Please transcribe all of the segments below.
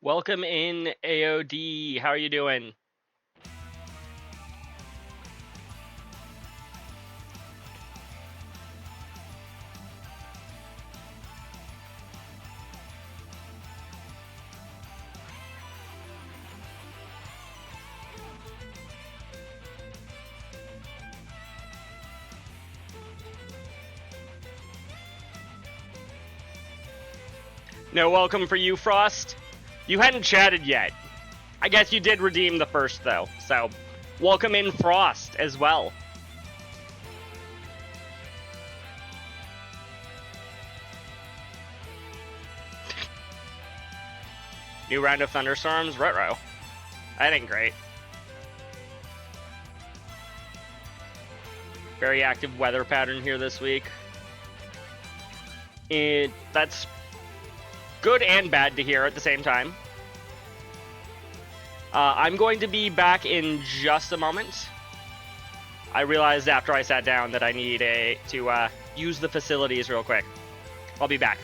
Welcome in, AOD. How are you doing? No welcome for you, Frost. You hadn't chatted yet. I guess you did redeem the first, though. So, welcome in, Frost, as well. New round of thunderstorms, retro. That ain't great. Very active weather pattern here this week. That's good and bad to hear at the same time. I'm going to be back in just a moment. I realized after I sat down that I need to use the facilities real quick. I'll be back.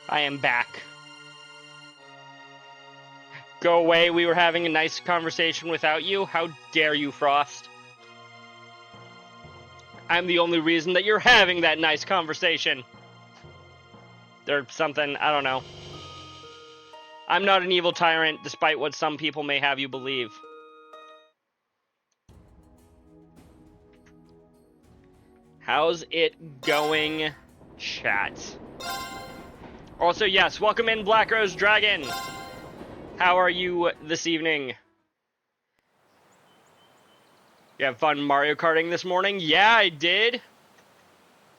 I am back. Go away, we were having a nice conversation without you. How dare you, Frost? I'm the only reason that you're having that nice conversation. Or something, I don't know. I'm not an evil tyrant, despite what some people may have you believe. How's it going, chat? Also, yes, welcome in, Black Rose Dragon. How are you this evening? You have fun Mario Karting this morning? Yeah, I did.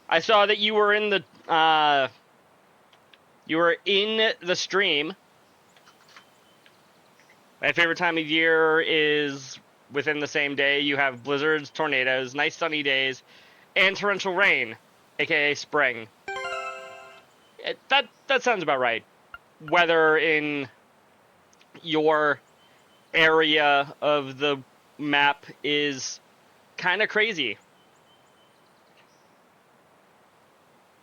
I saw that you were in the stream. My favorite time of year is within the same day. You have blizzards, tornadoes, nice sunny days, and torrential rain, aka spring. That sounds about right. Weather in your area of the map is kind of crazy.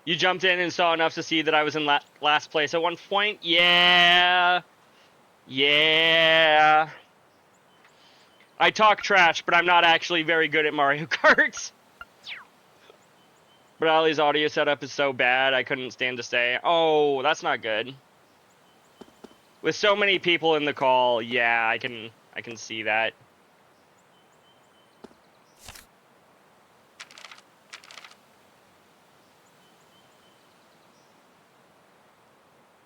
You jumped in and saw enough to see that I was in last place at one point? Yeah. Yeah. I talk trash, but I'm not actually very good at Mario Kart. But Ollie's audio setup is so bad, I couldn't stand to say, oh, that's not good. With so many people in the call, yeah, I can see that.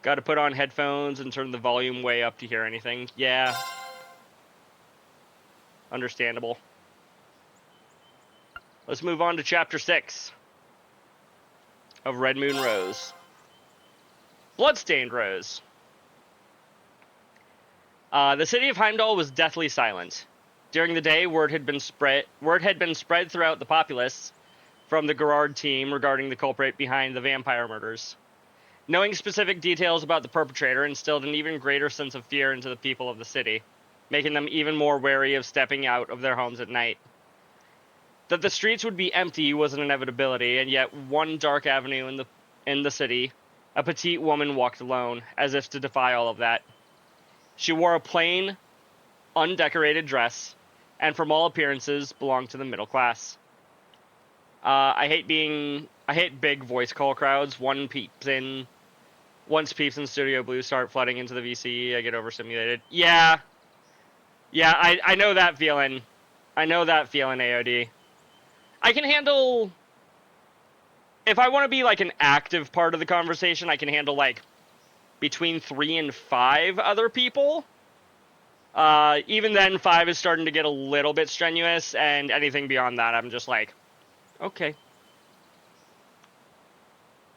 Got to put on headphones and turn the volume way up to hear anything. Yeah. Understandable. Let's move on to Chapter 6 of Red Moon Rose. Bloodstained Rose. The city of Heimdall was deathly silent. During the day, word had been spread throughout the populace from the Gerard team regarding the culprit behind the vampire murders. Knowing specific details about the perpetrator instilled an even greater sense of fear into the people of the city, making them even more wary of stepping out of their homes at night. That the streets would be empty was an inevitability, and yet one dark avenue in the city, a petite woman walked alone, as if to defy all of that. She wore a plain, undecorated dress, and from all appearances belonged to the middle class. I hate big voice call crowds. Once peeps in Studio Blue start flooding into the VC, I get overstimulated. Yeah, I know that feeling. AOD. I can handle... If I want to be, like, an active part of the conversation, I can handle, like, between 3 and 5 other people. Even then, 5 is starting to get a little bit strenuous, and anything beyond that, I'm just like, okay.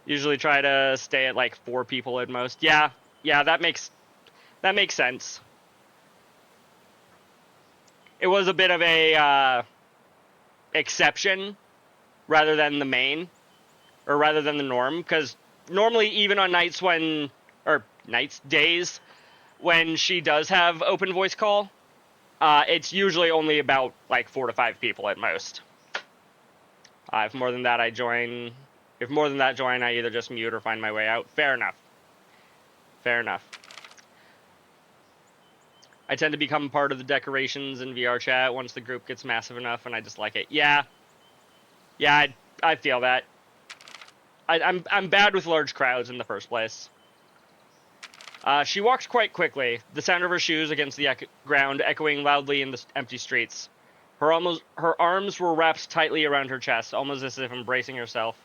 Usually try to stay at, like, 4 people at most. Yeah, that makes sense. It was a bit of a, exception rather than the main, or rather than the norm, because normally even on days when she does have open voice call, it's usually only about like 4 to 5 people at most. If more than that join, I either just mute or find my way out. Fair enough. I tend to become part of the decorations in VR chat once the group gets massive enough, and I just like it. Yeah, I feel that. I'm bad with large crowds in the first place. She walked quite quickly, the sound of her shoes against the ground echoing loudly in the empty streets. Her arms were wrapped tightly around her chest, almost as if embracing herself,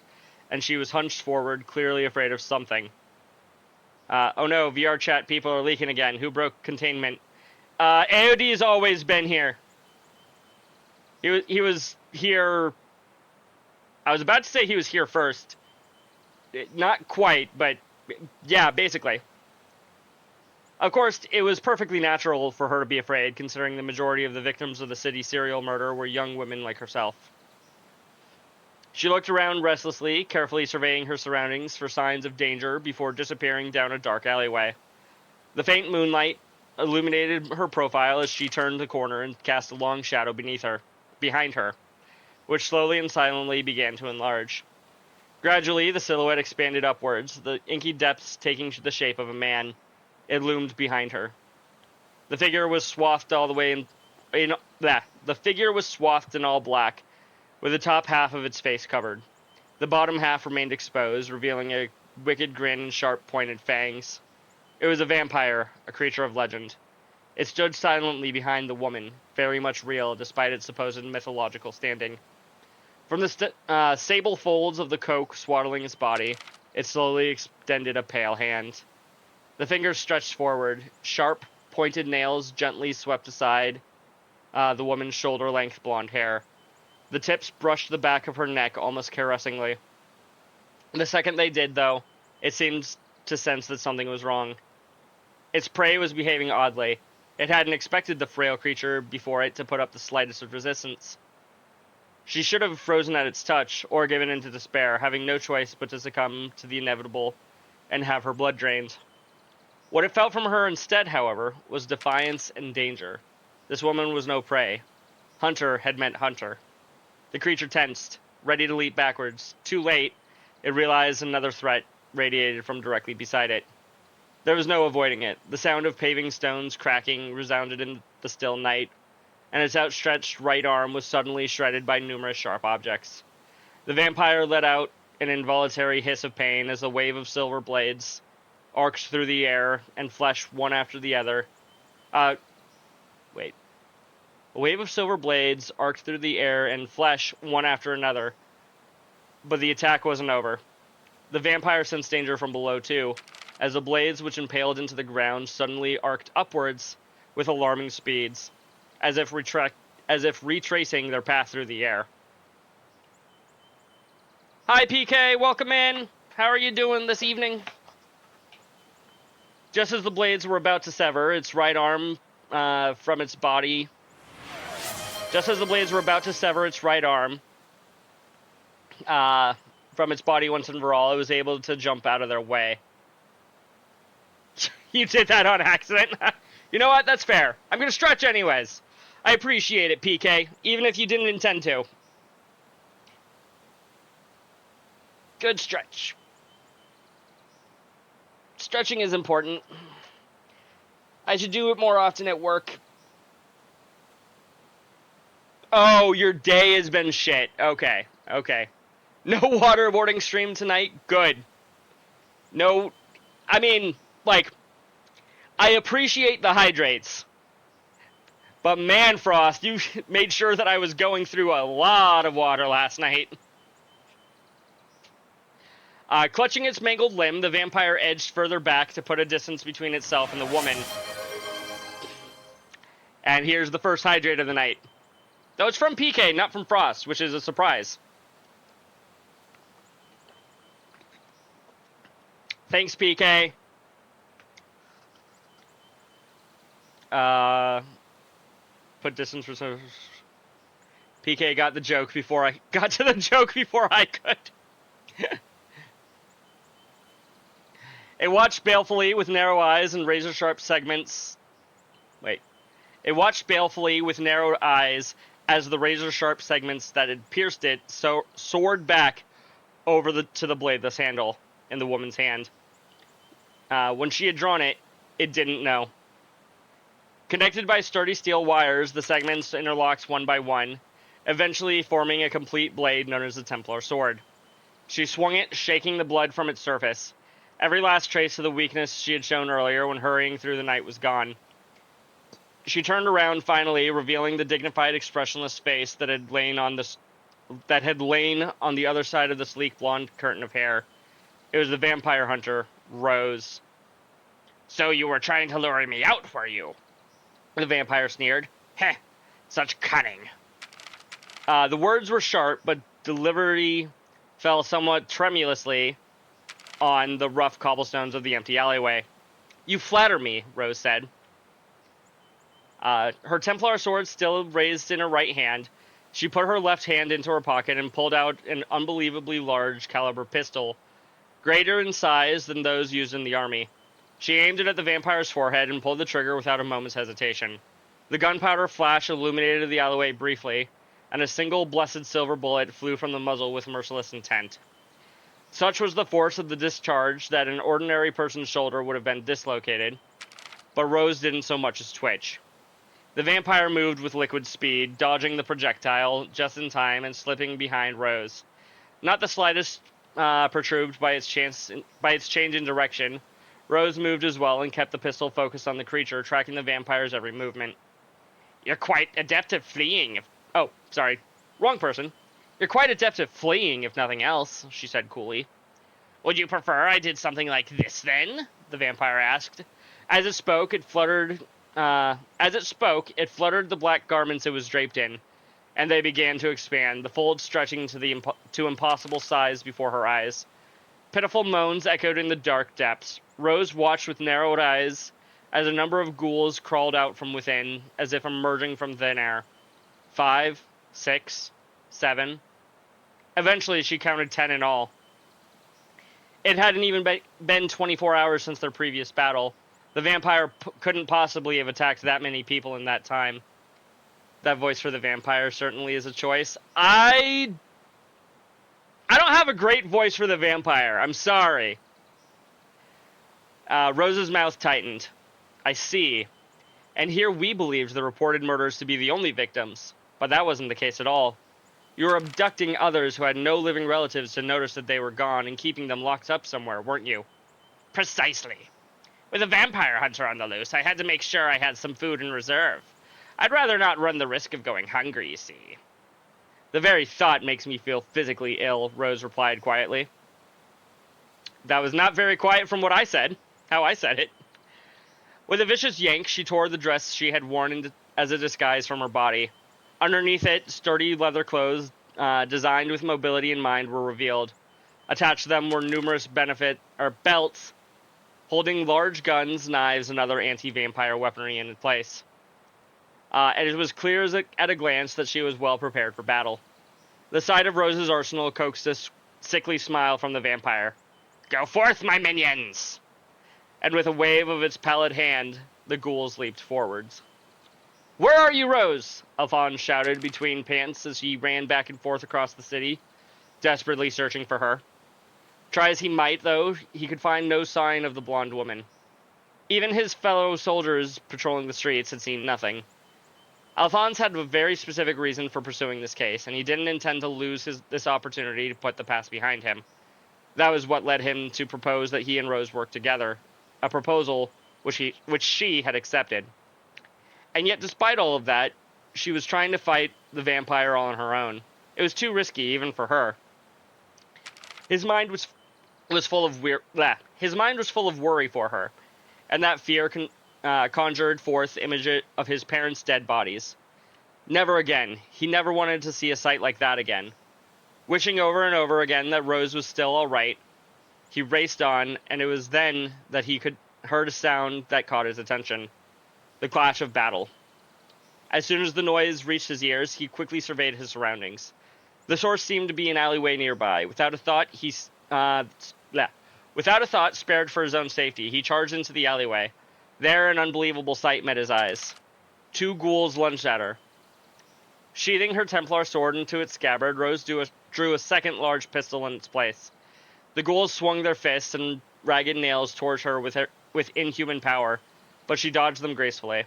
and she was hunched forward, clearly afraid of something. Oh no, VR chat people are leaking again. Who broke containment? AOD has always been here. He was here... I was about to say he was here first. Not quite, but yeah, basically. Of course, it was perfectly natural for her to be afraid, considering the majority of the victims of the city serial murder were young women like herself. She looked around restlessly, carefully surveying her surroundings for signs of danger before disappearing down a dark alleyway. The faint moonlight illuminated her profile as she turned the corner and cast a long shadow behind her, which slowly and silently began to enlarge. Gradually, the silhouette expanded upwards, the inky depths taking the shape of a man. It loomed behind her. The figure was swathed all the way the figure was swathed in all black, with the top half of its face covered. The bottom half remained exposed, revealing a wicked grin and sharp pointed fangs. It was a vampire, a creature of legend. It stood silently behind the woman, very much real despite its supposed mythological standing. From the sable folds of the coke swaddling its body, it slowly extended a pale hand. The fingers stretched forward, sharp, pointed nails gently swept aside the woman's shoulder-length blonde hair. The tips brushed the back of her neck almost caressingly. The second they did, though, it seemed to sense that something was wrong. Its prey was behaving oddly. It hadn't expected the frail creature before it to put up the slightest of resistance. She should have frozen at its touch, or given in to despair, having no choice but to succumb to the inevitable and have her blood drained. What it felt from her instead, however, was defiance and danger. This woman was no prey. Hunter had meant hunter. The creature tensed, ready to leap backwards. Too late, it realized another threat radiated from directly beside it. There was no avoiding it. The sound of paving stones cracking resounded in the still night, and its outstretched right arm was suddenly shredded by numerous sharp objects. The vampire let out an involuntary hiss of pain as a wave of silver blades arced through the air and flesh one after the other. A wave of silver blades arced through the air and flesh one after another. But the attack wasn't over. The vampire sensed danger from below too, as the blades which impaled into the ground suddenly arced upwards with alarming speeds, as if retracing their path through the air. Hi PK, welcome in. How are you doing this evening? Just as the blades were about to sever its right arm from its body, once and for all, it was able to jump out of their way. You did that on accident. You know what? That's fair. I'm going to stretch anyways. I appreciate it, PK, even if you didn't intend to. Good stretch. Stretching is important. I should do it more often at work. Oh, your day has been shit. Okay. No waterboarding stream tonight? Good. No, I mean, like, I appreciate the hydrates. But man, Frost, you made sure that I was going through a lot of water last night. Clutching its mangled limb, the vampire edged further back to put a distance between itself and the woman. And here's the first hydrate of the night. Though it's from PK, not from Frost, which is a surprise. Thanks, PK. Put distance for some... PK got the joke before I got to the joke before I could. It watched balefully with narrow eyes and razor-sharp segments... It watched balefully with narrowed eyes as the razor-sharp segments that had pierced it soared back over to the bladeless handle in the woman's hand. When she had drawn it, it didn't know. Connected by sturdy steel wires, the segments interlocked one by one, eventually forming a complete blade known as the Templar sword. She swung it, shaking the blood from its surface. Every last trace of the weakness she had shown earlier when hurrying through the night was gone. She turned around finally, revealing the dignified, expressionless face that had lain on the other side of the sleek blonde curtain of hair. It was the vampire hunter, Rose. "So you were trying to lure me out, were you?" The vampire sneered. "Heh, such cunning." The words were sharp, but delivery fell somewhat tremulously on the rough cobblestones of the empty alleyway. "You flatter me," Rose said. Her Templar sword still raised in her right hand, she put her left hand into her pocket and pulled out an unbelievably large caliber pistol, greater in size than those used in the army. She aimed it at the vampire's forehead and pulled the trigger without a moment's hesitation. The gunpowder flash illuminated the alleyway briefly, and a single blessed silver bullet flew from the muzzle with merciless intent. Such was the force of the discharge that an ordinary person's shoulder would have been dislocated, but Rose didn't so much as twitch. The vampire moved with liquid speed, dodging the projectile just in time and slipping behind Rose. Not the slightest perturbed by its change in direction, Rose moved as well and kept the pistol focused on the creature, tracking the vampire's every movement. You're quite adept at fleeing. Oh, sorry. Wrong person. You're quite adept at fleeing, if nothing else, she said coolly. Would you prefer I did something like this, then? The vampire asked. As it spoke, it fluttered the black garments it was draped in, and they began to expand, the folds stretching to impossible size before her eyes. Pitiful moans echoed in the dark depths. Rose watched with narrowed eyes as a number of ghouls crawled out from within, as if emerging from thin air. 5, 6, 7. Eventually, she counted 10 in all. It hadn't even been 24 hours since their previous battle. The vampire couldn't possibly have attacked that many people in that time. That voice for the vampire certainly is a choice. I don't have a great voice for the vampire. I'm sorry. Rose's mouth tightened. I see. And here we believed the reported murders to be the only victims. But that wasn't the case at all. You were abducting others who had no living relatives to notice that they were gone and keeping them locked up somewhere, weren't you? Precisely. With a vampire hunter on the loose, I had to make sure I had some food in reserve. I'd rather not run the risk of going hungry, you see. The very thought makes me feel physically ill, Rose replied quietly. That was not very quiet from what I said, how I said it. With a vicious yank, she tore the dress she had worn as a disguise from her body. Underneath it, sturdy leather clothes designed with mobility in mind were revealed. Attached to them were numerous belts holding large guns, knives, and other anti-vampire weaponry in place. And it was clear at a glance that she was well prepared for battle. The sight of Rose's arsenal coaxed a sickly smile from the vampire. Go forth, my minions! And with a wave of its pallid hand, the ghouls leaped forwards. Where are you, Rose? Alphonse shouted between pants as he ran back and forth across the city, desperately searching for her. Try as he might, though, he could find no sign of the blonde woman. Even his fellow soldiers patrolling the streets had seen nothing. Alphonse had a very specific reason for pursuing this case, and he didn't intend to lose this opportunity to put the past behind him. That was what led him to propose that he and Rose work together, a proposal which she had accepted. And yet, despite all of that, she was trying to fight the vampire all on her own. It was too risky, even for her. His mind was full of worry for her, and that fear conjured forth images of his parents' dead bodies. Never again. He never wanted to see a sight like that again. Wishing over and over again that Rose was still all right, he raced on, and it was then that he heard a sound that caught his attention. The clash of battle. As soon as the noise reached his ears, he quickly surveyed his surroundings. The source seemed to be an alleyway nearby. Without a thought, spared for his own safety, he charged into the alleyway. There, an unbelievable sight met his eyes. 2 ghouls lunged at her. Sheathing her Templar sword into its scabbard, Rose drew a second large pistol in its place. The ghouls swung their fists and ragged nails towards her with inhuman power, but she dodged them gracefully.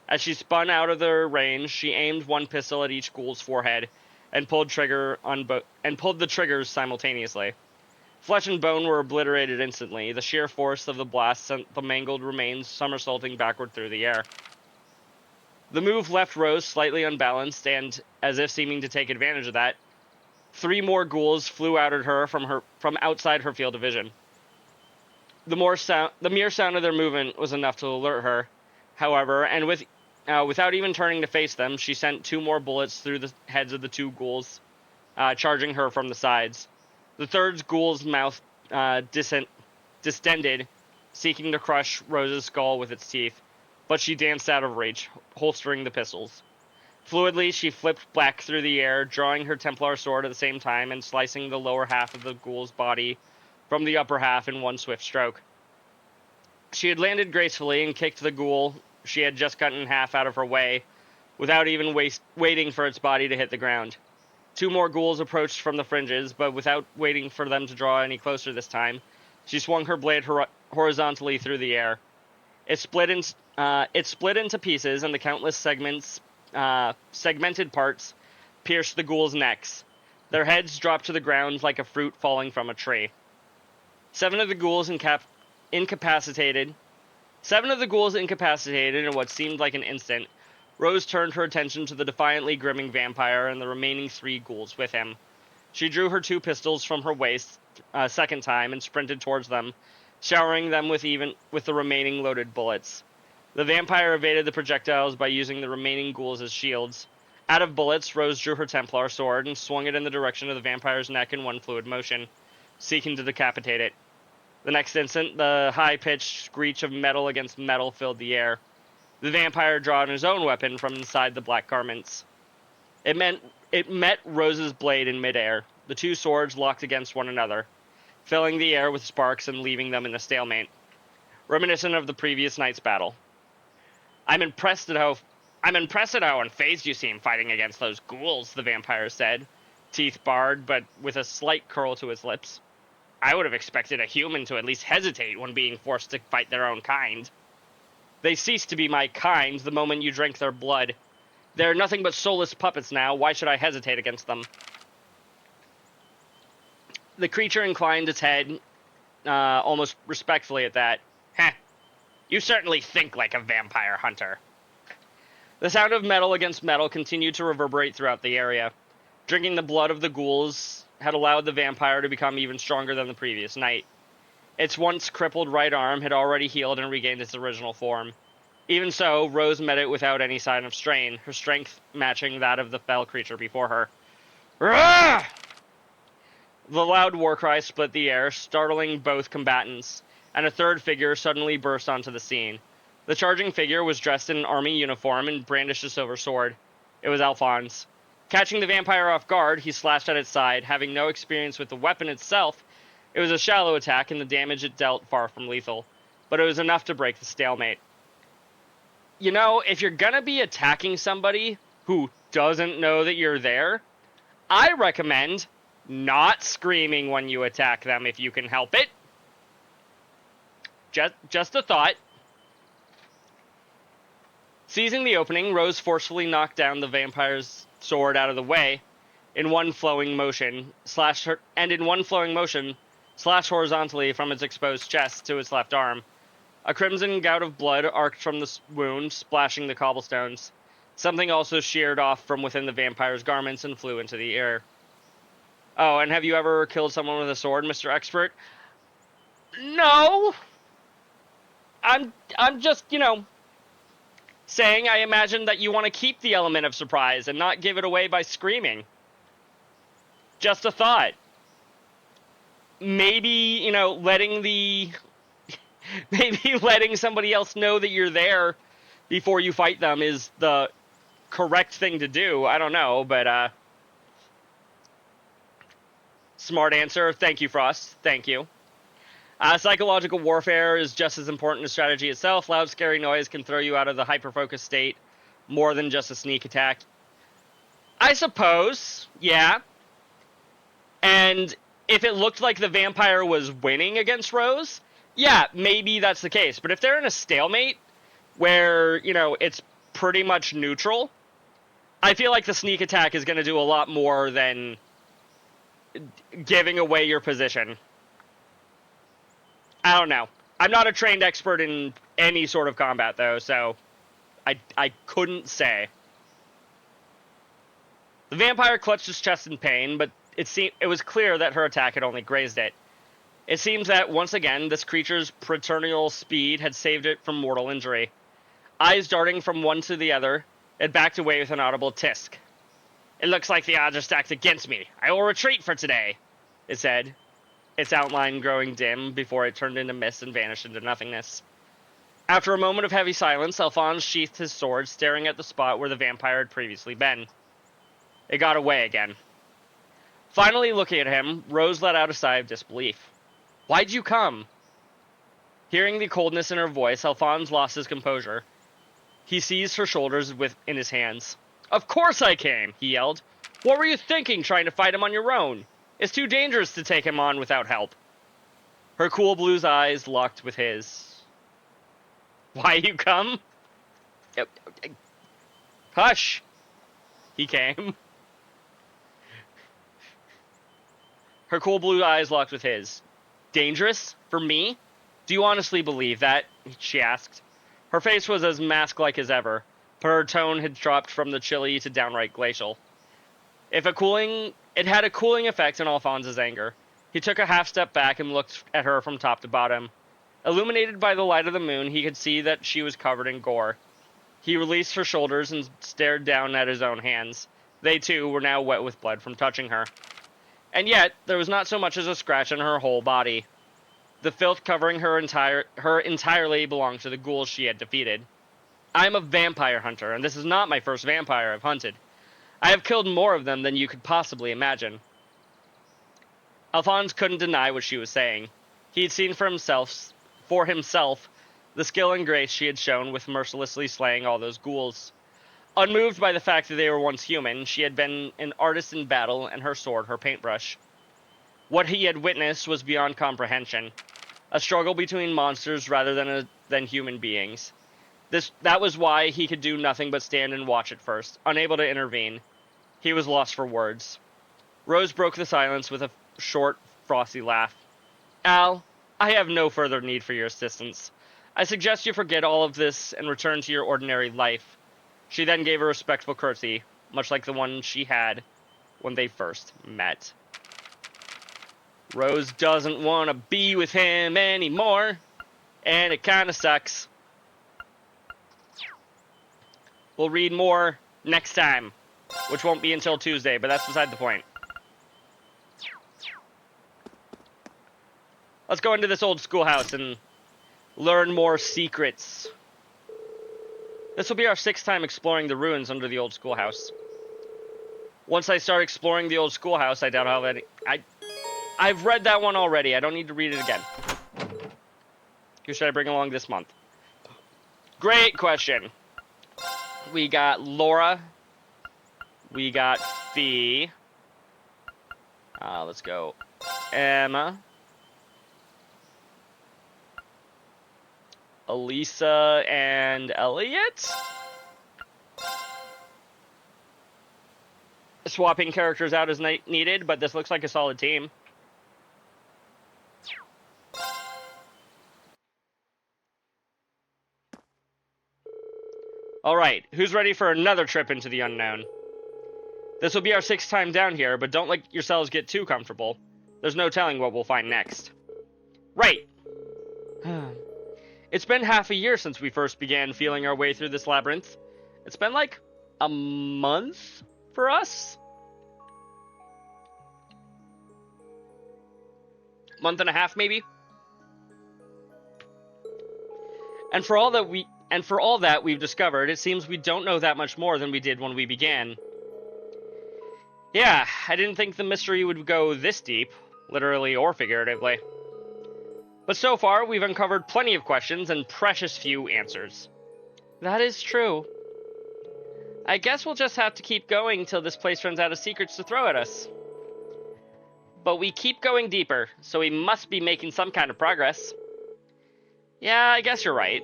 As she spun out of their range, she aimed one pistol at each ghoul's forehead and pulled the triggers simultaneously. Flesh and bone were obliterated instantly. The sheer force of the blast sent the mangled remains somersaulting backward through the air. The move left Rose slightly unbalanced, and, as if seeming to take advantage of that, 3 more ghouls flew out at her from outside her field of vision. The mere sound of their movement was enough to alert her, however, and without even turning to face them, she sent 2 more bullets through the heads of the 2 ghouls, charging her from the sides. The third ghoul's mouth distended, seeking to crush Rose's skull with its teeth, but she danced out of reach, holstering the pistols. Fluidly, she flipped back through the air, drawing her Templar sword at the same time and slicing the lower half of the ghoul's body from the upper half in one swift stroke. She had landed gracefully and kicked the ghoul she had just cut in half out of her way, without even waiting for its body to hit the ground. 2 more ghouls approached from the fringes, but without waiting for them to draw any closer this time, she swung her blade horizontally through the air. It split into pieces, and the countless segmented parts pierced the ghouls' necks. Their heads dropped to the ground like a fruit falling from a tree. 7 of the ghouls incapacitated in what seemed like an instant. Rose turned her attention to the defiantly grimming vampire and the remaining 3 ghouls with him. She drew her 2 pistols from her waist a second time and sprinted towards them, showering them with the remaining loaded bullets. The vampire evaded the projectiles by using the remaining ghouls as shields. Out of bullets, Rose drew her Templar sword and swung it in the direction of the vampire's neck in one fluid motion, seeking to decapitate it. The next instant, the high-pitched screech of metal against metal filled the air. The vampire drew his own weapon from inside the black garments. It met Rose's blade in midair. The 2 swords locked against one another, filling the air with sparks and leaving them in a stalemate, reminiscent of the previous night's battle. I'm impressed at how unfazed you seem fighting against those ghouls, the vampire said, teeth bared, but with a slight curl to his lips. I would have expected a human to at least hesitate when being forced to fight their own kind. They ceased to be my kind the moment you drank their blood. They're nothing but soulless puppets now. Why should I hesitate against them? The creature inclined its head, almost respectfully at that. Heh. You certainly think like a vampire hunter. The sound of metal against metal continued to reverberate throughout the area. Drinking the blood of the ghouls had allowed the vampire to become even stronger than the previous night. Its once crippled right arm had already healed and regained its original form. Even so, Rose met it without any sign of strain, her strength matching that of the fell creature before her. Rah! The loud war cry split the air, startling both combatants, and a third figure suddenly burst onto the scene. The charging figure was dressed in an army uniform and brandished a silver sword. It was Alphonse. Catching the vampire off guard, he slashed at its side. Having no experience with the weapon itself, it was a shallow attack, and the damage it dealt far from lethal. But it was enough to break the stalemate. You know, if you're gonna be attacking somebody who doesn't know that you're there, I recommend not screaming when you attack them if you can help it. Just a thought. Seizing the opening, Rose forcefully knocked down the vampire's sword out of the way in one flowing motion, slashed horizontally from its exposed chest to its left arm. A crimson gout of blood arced from the wound, splashing the cobblestones. Something also sheared off from within the vampire's garments and flew into the air. Oh, and have you ever killed someone with a sword, Mr. Expert? No! I'm just, saying I imagine that you want to keep the element of surprise and not give it away by screaming. Just a thought. Maybe, letting somebody else know that you're there before you fight them is the correct thing to do. I don't know, but, smart answer. Thank you, Frost. Thank you. Psychological warfare is just as important as strategy itself. Loud, scary noise can throw you out of the hyper-focused state more than just a sneak attack. I suppose, yeah. And if it looked like the vampire was winning against Rose, yeah, maybe that's the case. But if they're in a stalemate where, it's pretty much neutral, I feel like the sneak attack is going to do a lot more than giving away your position. I don't know. I'm not a trained expert in any sort of combat, though, so I couldn't say. The vampire clutched his chest in pain, but it was clear that her attack had only grazed it. It seems that, once again, this creature's preternal speed had saved it from mortal injury. Eyes darting from one to the other, it backed away with an audible tisk. It looks like the odds are stacked against me. I will retreat for today, it said, its outline growing dim before it turned into mist and vanished into nothingness. After a moment of heavy silence, Alphonse sheathed his sword, staring at the spot where the vampire had previously been. It got away again. Finally looking at him, Rose let out a sigh of disbelief. Why'd you come? Hearing the coldness in her voice, Alphonse lost his composure. He seized her shoulders in his hands. Of course I came, he yelled. What were you thinking trying to fight him on your own? It's too dangerous to take him on without help. Her cool blue eyes locked with his. Why you come? Hush! He came. Her cool blue eyes locked with his. Dangerous? For me? Do you honestly believe that? She asked. Her face was as mask-like as ever, but her tone had dropped from the chilly to downright glacial. It had a cooling effect on Alphonse's anger. He took a half step back and looked at her from top to bottom. Illuminated by the light of the moon, he could see that she was covered in gore. He released her shoulders and stared down at his own hands. They, too, were now wet with blood from touching her. And yet, there was not so much as a scratch on her whole body. The filth covering her entirely belonged to the ghouls she had defeated. I am a vampire hunter, and this is not my first vampire I've hunted. I have killed more of them than you could possibly imagine. Alphonse couldn't deny what she was saying. He had seen for himself the skill and grace she had shown with mercilessly slaying all those ghouls. Unmoved by the fact that they were once human, she had been an artist in battle, and her sword her paintbrush. What he had witnessed was beyond comprehension. A struggle between monsters rather than human beings. That was why he could do nothing but stand and watch at first, unable to intervene. He was lost for words. Rose broke the silence with a short, frosty laugh. Al, I have no further need for your assistance. I suggest you forget all of this and return to your ordinary life. She then gave a respectful curtsy, much like the one she had when they first met. Rose doesn't want to be with him anymore, and it kind of sucks. We'll read more next time, which won't be until Tuesday, but that's beside the point. Let's go into this old schoolhouse and learn more secrets. This will be our 6th time exploring the ruins under the old schoolhouse. Once I start exploring the old schoolhouse, I doubt I'll have any... I've read that one already. I don't need to read it again. Who should I bring along this month? Great question. We got Laura. We got Fee. Let's go. Emma. Elisa and Elliot. Swapping characters out as needed, but this looks like a solid team. Alright, who's ready for another trip into the unknown? This will be our 6th time down here, but don't let yourselves get too comfortable. There's no telling what we'll find next. Right! It's been half a year since we first began feeling our way through this labyrinth. It's been like a month for us? Month and a half, maybe? And for all that we've discovered, it seems we don't know that much more than we did when we began. Yeah, I didn't think the mystery would go this deep, literally or figuratively. But so far, we've uncovered plenty of questions and precious few answers. That is true. I guess we'll just have to keep going till this place runs out of secrets to throw at us. But we keep going deeper, so we must be making some kind of progress. Yeah, I guess you're right.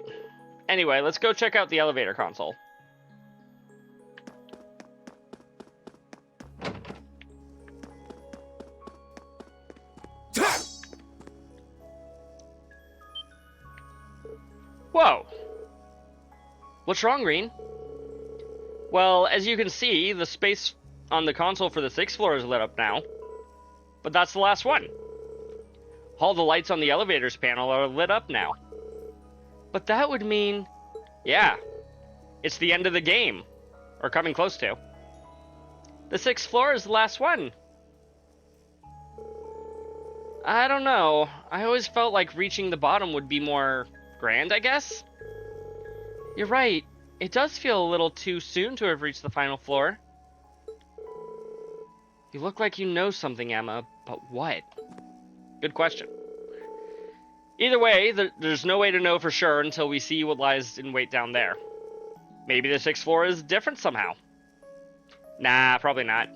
Anyway, let's go check out the elevator console. Whoa! What's wrong, Green? Well, as you can see, the space on the console for the 6th floor is lit up now. But that's the last one. All the lights on the elevators panel are lit up now. But that would mean... yeah, it's the end of the game. Or coming close to. The 6th floor is the last one. I don't know. I always felt like reaching the bottom would be more grand, I guess? You're right. It does feel a little too soon to have reached the final floor. You look like you know something, Emma, but what? Good question. Either way, there's no way to know for sure until we see what lies in wait down there. Maybe the 6th floor is different somehow. Nah, probably not.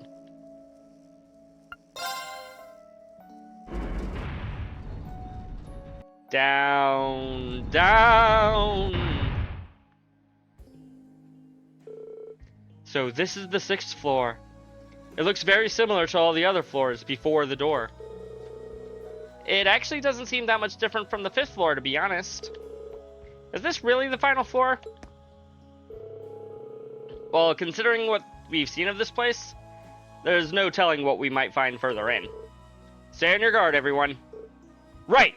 Down, down. So this is the 6th floor. It looks very similar to all the other floors before the door. It actually doesn't seem that much different from the 5th floor, to be honest. Is this really the final floor? Well, considering what we've seen of this place, there's no telling what we might find further in. Stay on your guard, everyone. Right!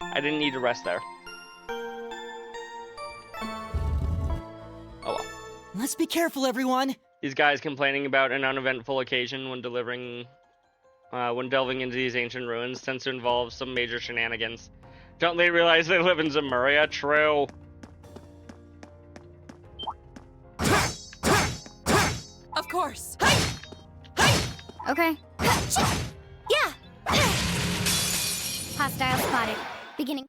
I didn't need to rest there. Oh well. Let's be careful, everyone. These guys complaining about an uneventful occasion when delving into these ancient ruins tends to involve some major shenanigans. Don't they realize they live in Zemuria? True. Of course. Okay. Yeah. Hostile spotted. Beginning.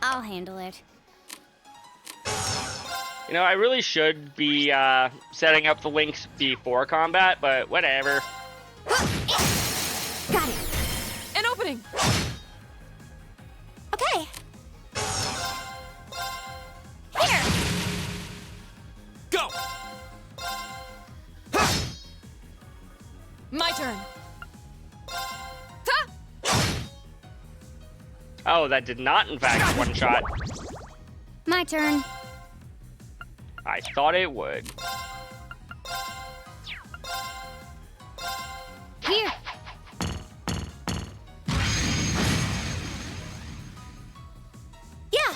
I'll handle it. You know, I really should be setting up the links before combat, but whatever. Got it. An opening. Okay. Here. Go. My turn. Oh, that did not, in fact, one-shot. My turn. I thought it would. Here. Yeah.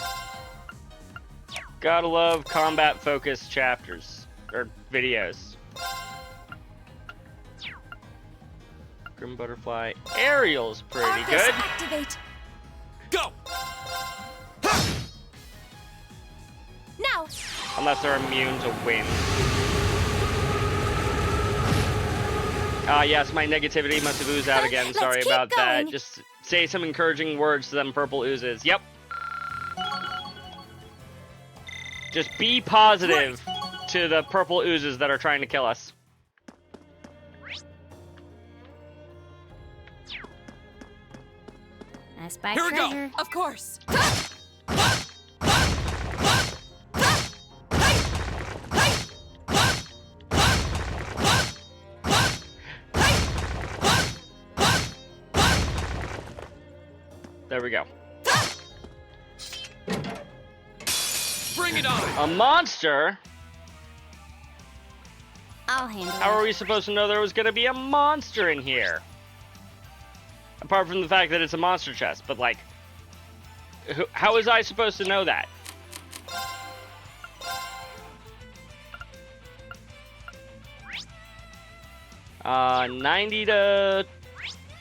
Gotta love combat-focused chapters. Or videos. Grim Butterfly. Aerial's pretty Arcus, good. activate. Go. Now. Unless they're immune to wind. Yes, my negativity must have oozed out again. Let's Sorry keep about that. going. Just say some encouraging words to them purple oozes. Yep. Just be positive to the purple oozes that are trying to kill us. I spy Here we go. treasure. Of course. There we go. Bring it on. A monster? I'll handle How are it. we supposed to know there was going to be a monster in here? Apart from the fact that it's a monster chest, but like, how was I supposed to know that? Uh, 90 to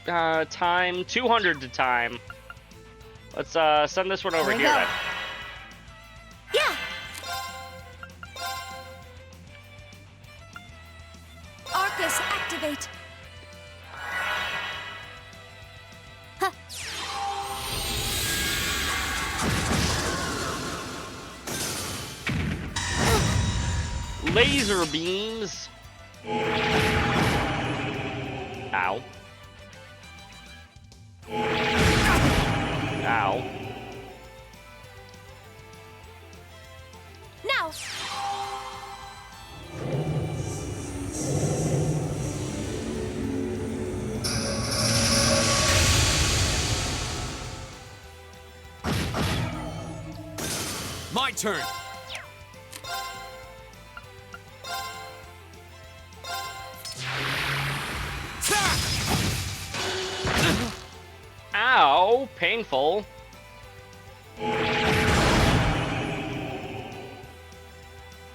time, 200 to time. Let's send this one over Here we here go. then. Yeah. Arcus, activate. Laser beams. Ow. Ow. Now. My turn. Ow, painful.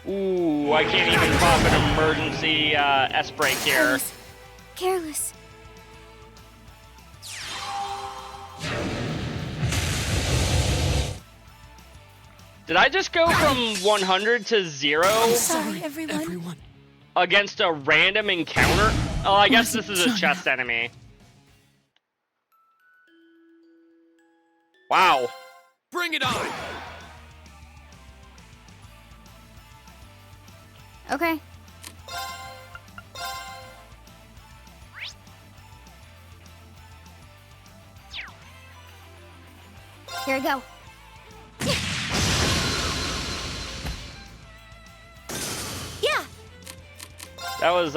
Ooh, I can't even pop an emergency S-break here. Careless. Did I just go from 100 to 0 Sorry, everyone. against a random encounter? Oh, I guess this is a chest enemy. Wow. Bring it on. Okay. Here I go. Yeah. That was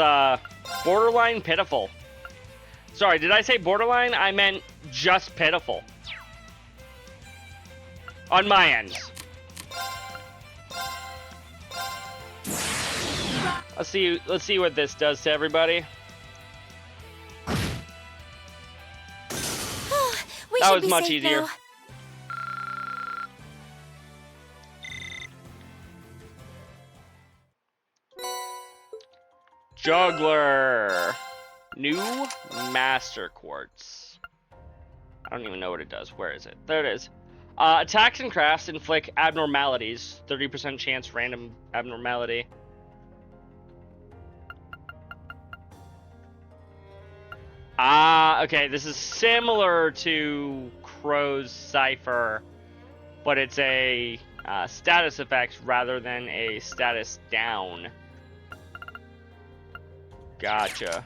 borderline pitiful. Sorry, did I say borderline? I meant just pitiful. On my end. Let's see what this does to everybody. We That should was be much safe easier. now. Juggler. New Master Quartz. I don't even know what it does. Where is it? There it is. Attacks and crafts inflict abnormalities. 30% chance random abnormality. Ah, okay. This is similar to Crow's Cipher, but it's a status effect rather than a status down. Gotcha.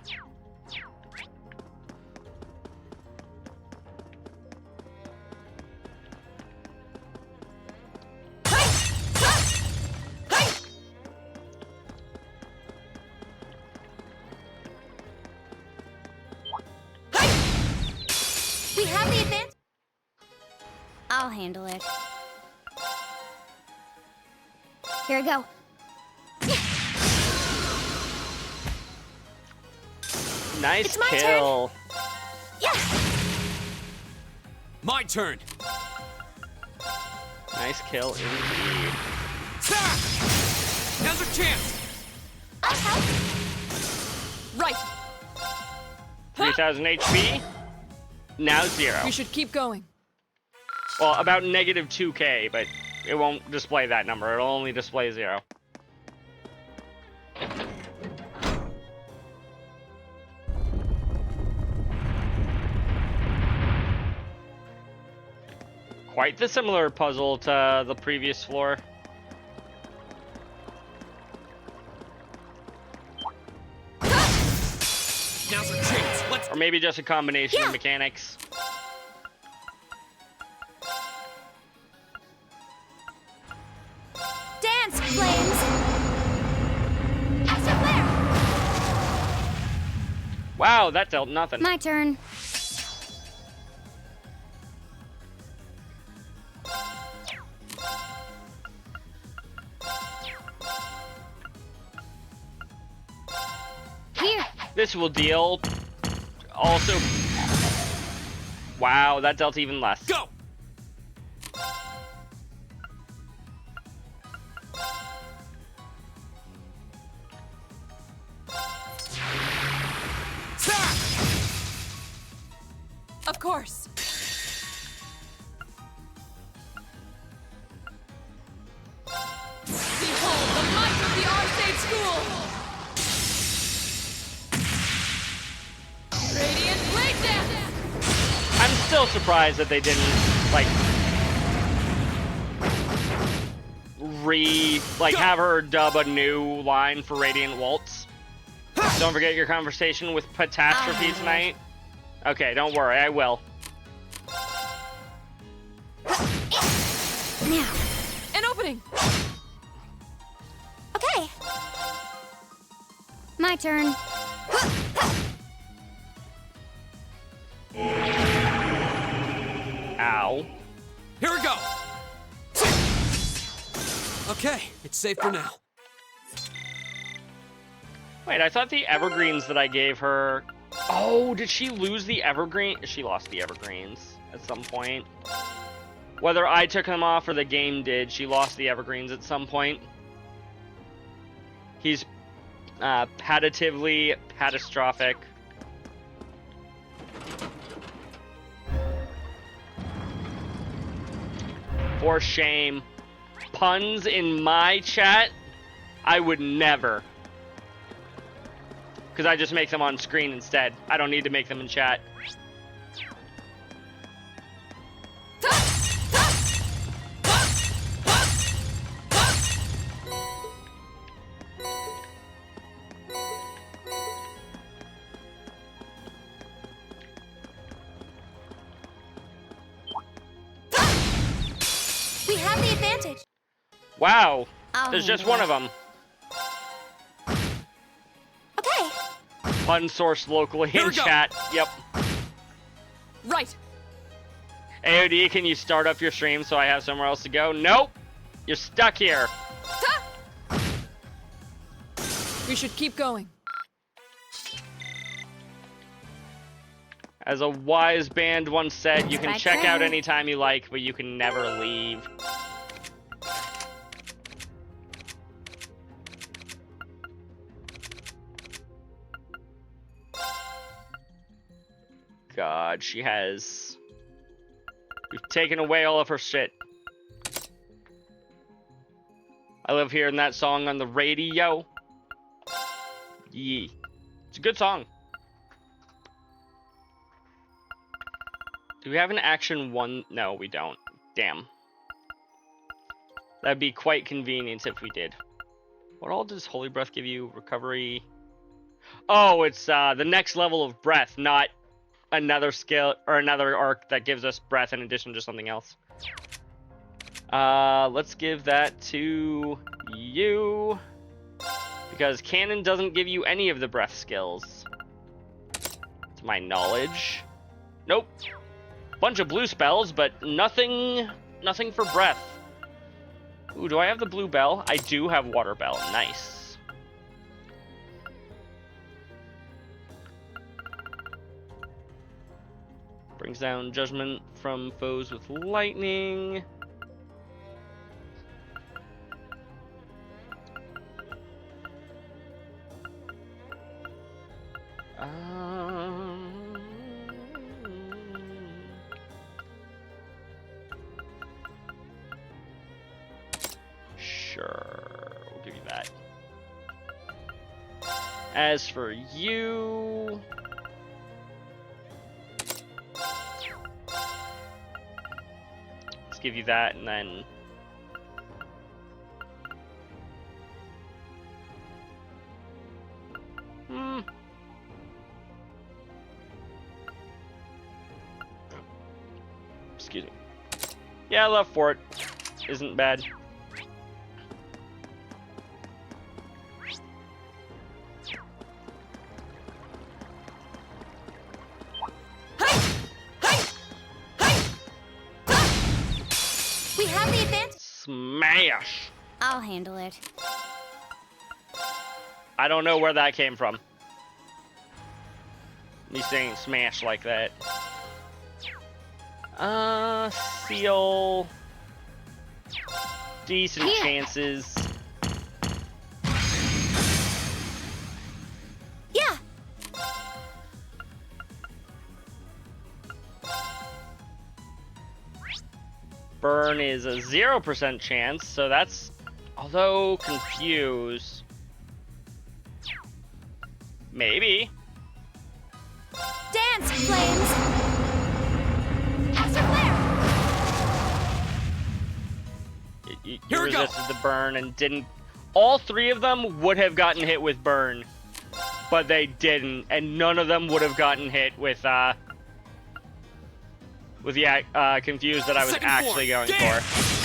We have the advantage. I'll handle it. Here I go. Nice It's my kill. Yeah. My turn. Nice kill indeed. Ta! Now's our chance. I'll help. Right. 3000 HP. Now 0. We should keep going. Well, about negative 2k, but it won't display that number. It'll only display 0. Quite the similar puzzle to the previous floor. Now's our chance. Let's. Or maybe just a combination Yeah. of mechanics. Dance, flames. Extra flare. Wow, that dealt nothing. My turn. Here. This will deal. Also. Wow, that dealt even less. Go. Ta! Of course. Behold the might of the Arcade School! Radiant Blade Dance! I'm still surprised that they didn't, like, have her dub a new line for Radiant Waltz. Don't forget your conversation with Catastrophe tonight. Okay, don't worry, I will. Now. An opening! Okay. My turn. Ow. Here we go. Okay, it's safe for now. Wait, I thought the evergreens that I gave her... Oh, did she lose the evergreen? She lost the evergreens at some point. Whether I took them off or the game did, she lost the evergreens at some point. He's patatively catastrophic. For shame. Puns in my chat? I would never. Because I just make them on screen instead. I don't need to make them in chat. We have the advantage. Wow. I'll There's just handle one it. of them. Okay. Unsourced locally Here in we go. chat. Yep. Right. AOD, can you start up your stream so I have somewhere else to go? Nope. You're stuck here. Ta! We should keep going. As a wise band once said, you can That's check out right. anytime you like, but you can never leave. God, she has... We've taken away all of her shit. I love hearing that song on the radio. Yeah. It's a good song. Do we have an action one? No, we don't. Damn. That'd be quite convenient if we did. What all does Holy Breath give you? Recovery. Oh, it's the next level of breath, not another skill or another arc that gives us breath in addition to something else. Let's give that to you. Because Cannon doesn't give you any of the breath skills. To my knowledge. Nope. Bunch of blue spells, but nothing for breath. Ooh, do I have the blue bell? I do have water bell. Nice. Brings down judgment from foes with lightning. Sure, we'll give you that. As for you... Let's give you that, and then... Excuse me. Yeah, love for it. Isn't bad. We have the advantage. Smash! I'll handle it. I don't know where that came from. Me saying smash like that. Seal. Decent Here. chances. Yeah. Burn is a 0% chance, so that's... Although, confuse... Maybe. Dance, flames. Extra flare. You Here we go. resisted the burn and didn't... All three of them would have gotten hit with burn, but they didn't, and none of them would have gotten hit with the confuse that I was Second actually floor. going Damn. for.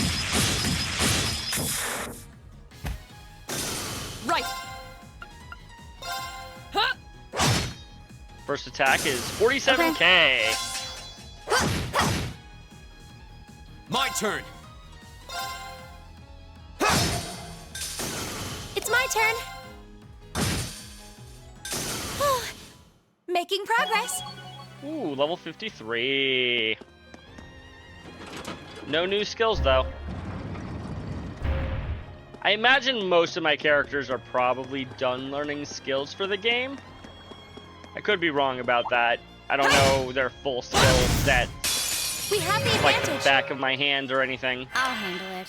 Right. Huh? First attack is 47k. My turn. It's my turn. Making progress. Ooh, level 53. No new skills, though. I imagine most of my characters are probably done learning skills for the game. I could be wrong about that. I don't know their full skill set, We have the like the advantage. back of my hand or anything. I'll handle it.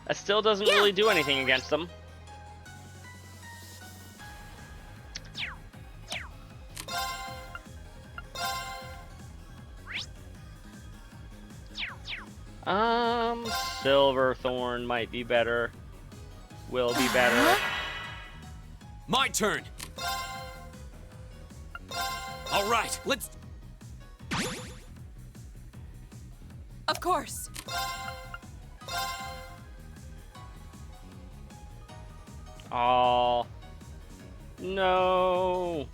That still doesn't really do anything against them. Silverthorn might be better. Will be better. My turn. All right, let's... Of course. Oh. No.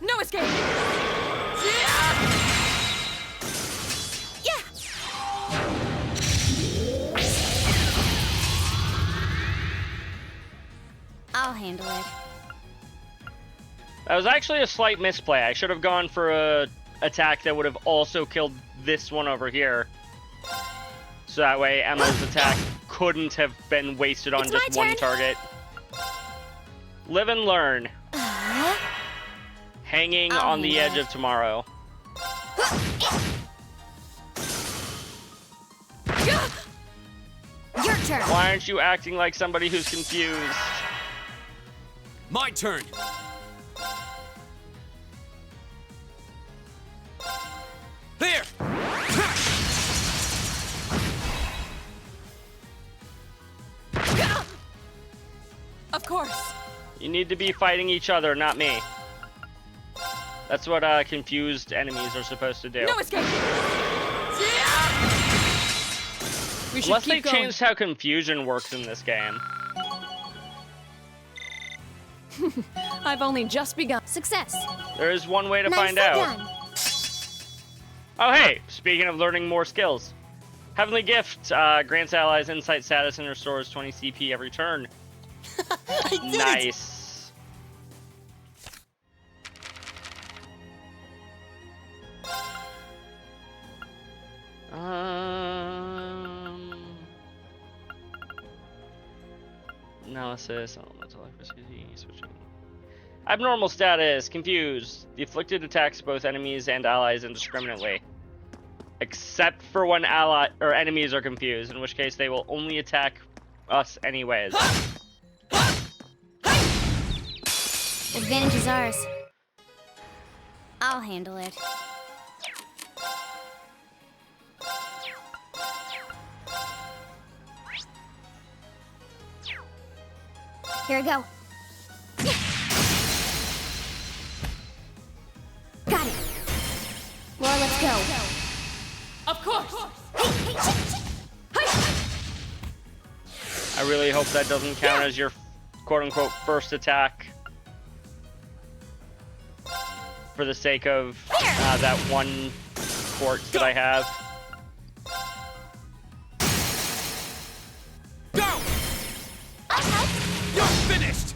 No escape. I'll handle it. That was actually a slight misplay. I should have gone for a attack that would have also killed this one over here. So that way Emma's attack couldn't have been wasted on It's just my one turn. target. Live and learn. Hanging I'll on the handle edge it. of tomorrow. Your turn. Why aren't you acting like somebody who's confused? My turn. There! Of course. You need to be fighting each other, not me. That's what confused enemies are supposed to do. No escape. We should Unless they keep going. changed how confusion works in this game. I've only just begun. Success. There is one way to Nicely find out. done. Oh, hey, speaking of learning more skills. Heavenly Gift grants allies insight status and restores 20 CP every turn. I did it. Nice. Analysis, elemental electricity, switching. Abnormal status, confused. The afflicted attacks both enemies and allies indiscriminately. Except for when ally or enemies are confused, in which case they will only attack us anyways. Advantage is ours. I'll handle it. Here we go. Got it. Laura, let's go. Of course. I really hope that doesn't count as your quote-unquote first attack. For the sake of that one quartz that I have. Go! You're finished!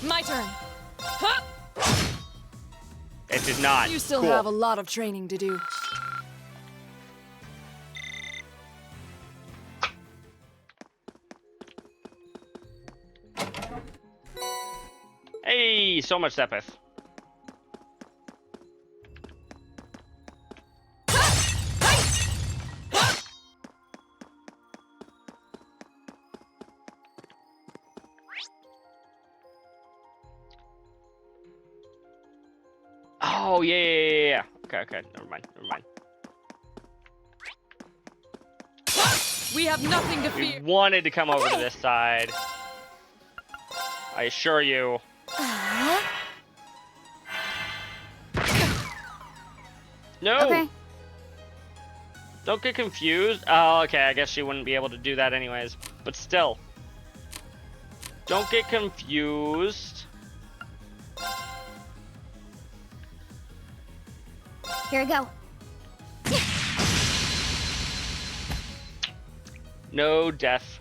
My turn. Huh? It did not. You still Cool. have a lot of training to do. Hey, so much Sepith. Oh, yeah. Okay, never mind. We have nothing to We fear. wanted to come over to this side. I assure you. No! Okay. Don't get confused. Oh, okay, I guess she wouldn't be able to do that anyways. But still. Don't get confused. Here we go. No death.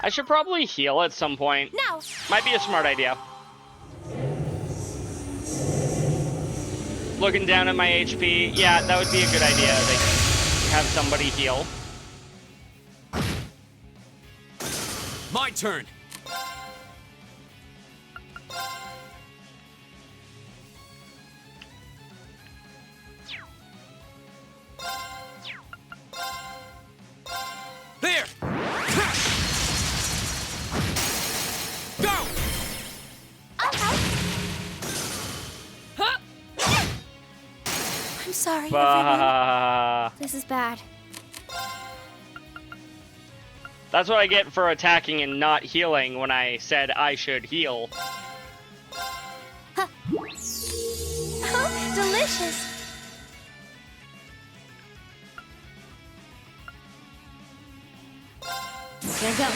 I should probably heal at some point. Now. Might be a smart idea. Looking down at my HP, yeah, that would be a good idea to have somebody heal. My turn. There! Go! I'll help. Huh? sorry, everyone. Bah. This is bad. That's what I get for attacking and not healing when I said I should heal. Oh, delicious. Here we go.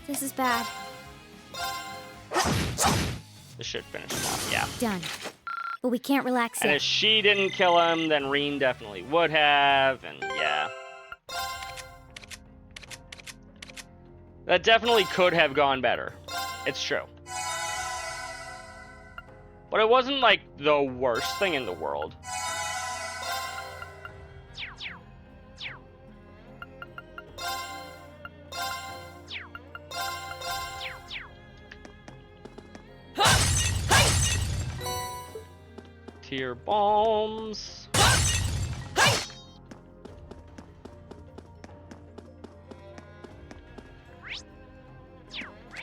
This is bad. This should finish him off, yeah. Done. But we can't relax And yet. if she didn't kill him, then Reen definitely would have, and yeah. That definitely could have gone better. It's true. But it wasn't like the worst thing in the world. Tear bombs.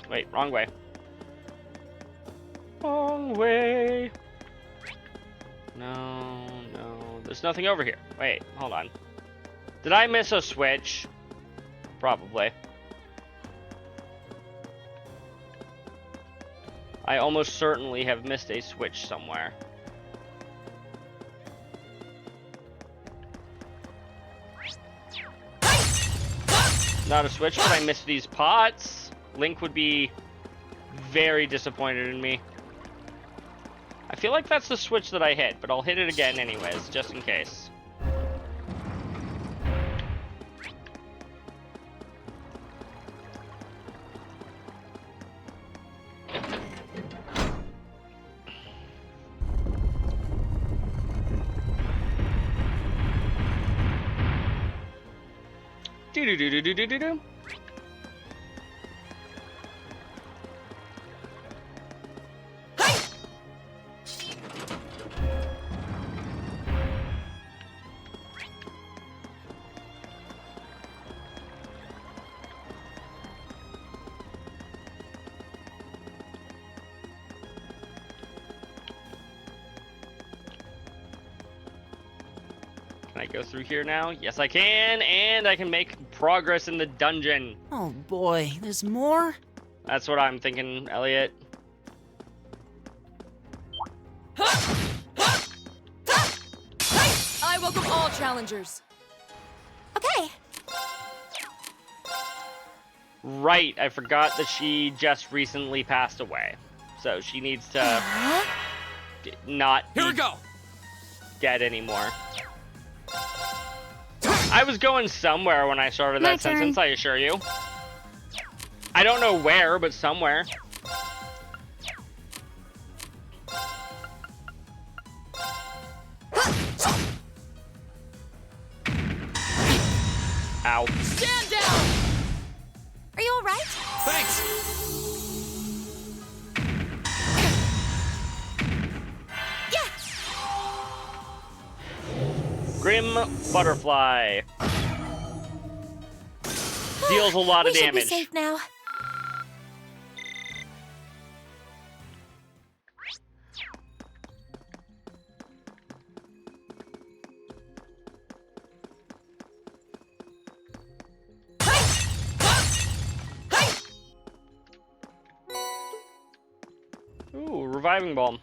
Wait, wrong way. Wrong way. No, no. There's nothing over here. Wait, hold on. Did I miss a switch? Probably. I almost certainly have missed a switch somewhere. Not a switch, but I missed these pots. Link would be very disappointed in me. I feel like that's the switch that I hit, but I'll hit it again anyways, just in case. Do-do-do-do-do-do-do. Can I go through here now? Yes, I can, and I can make progress in the dungeon. Oh boy, there's more? That's what I'm thinking, Elliot. I welcome all challengers. Okay. Right, I forgot that she just recently passed away. So she needs to not Here we be go. dead anymore. I was going somewhere when I started My that turn. sentence, I assure you. I don't know where, but somewhere. Ow. Stand down. Are you all right? Thanks. Yeah. Grim Butterfly. Deals a lot of we should be damage. safe now. Ooh, reviving bomb.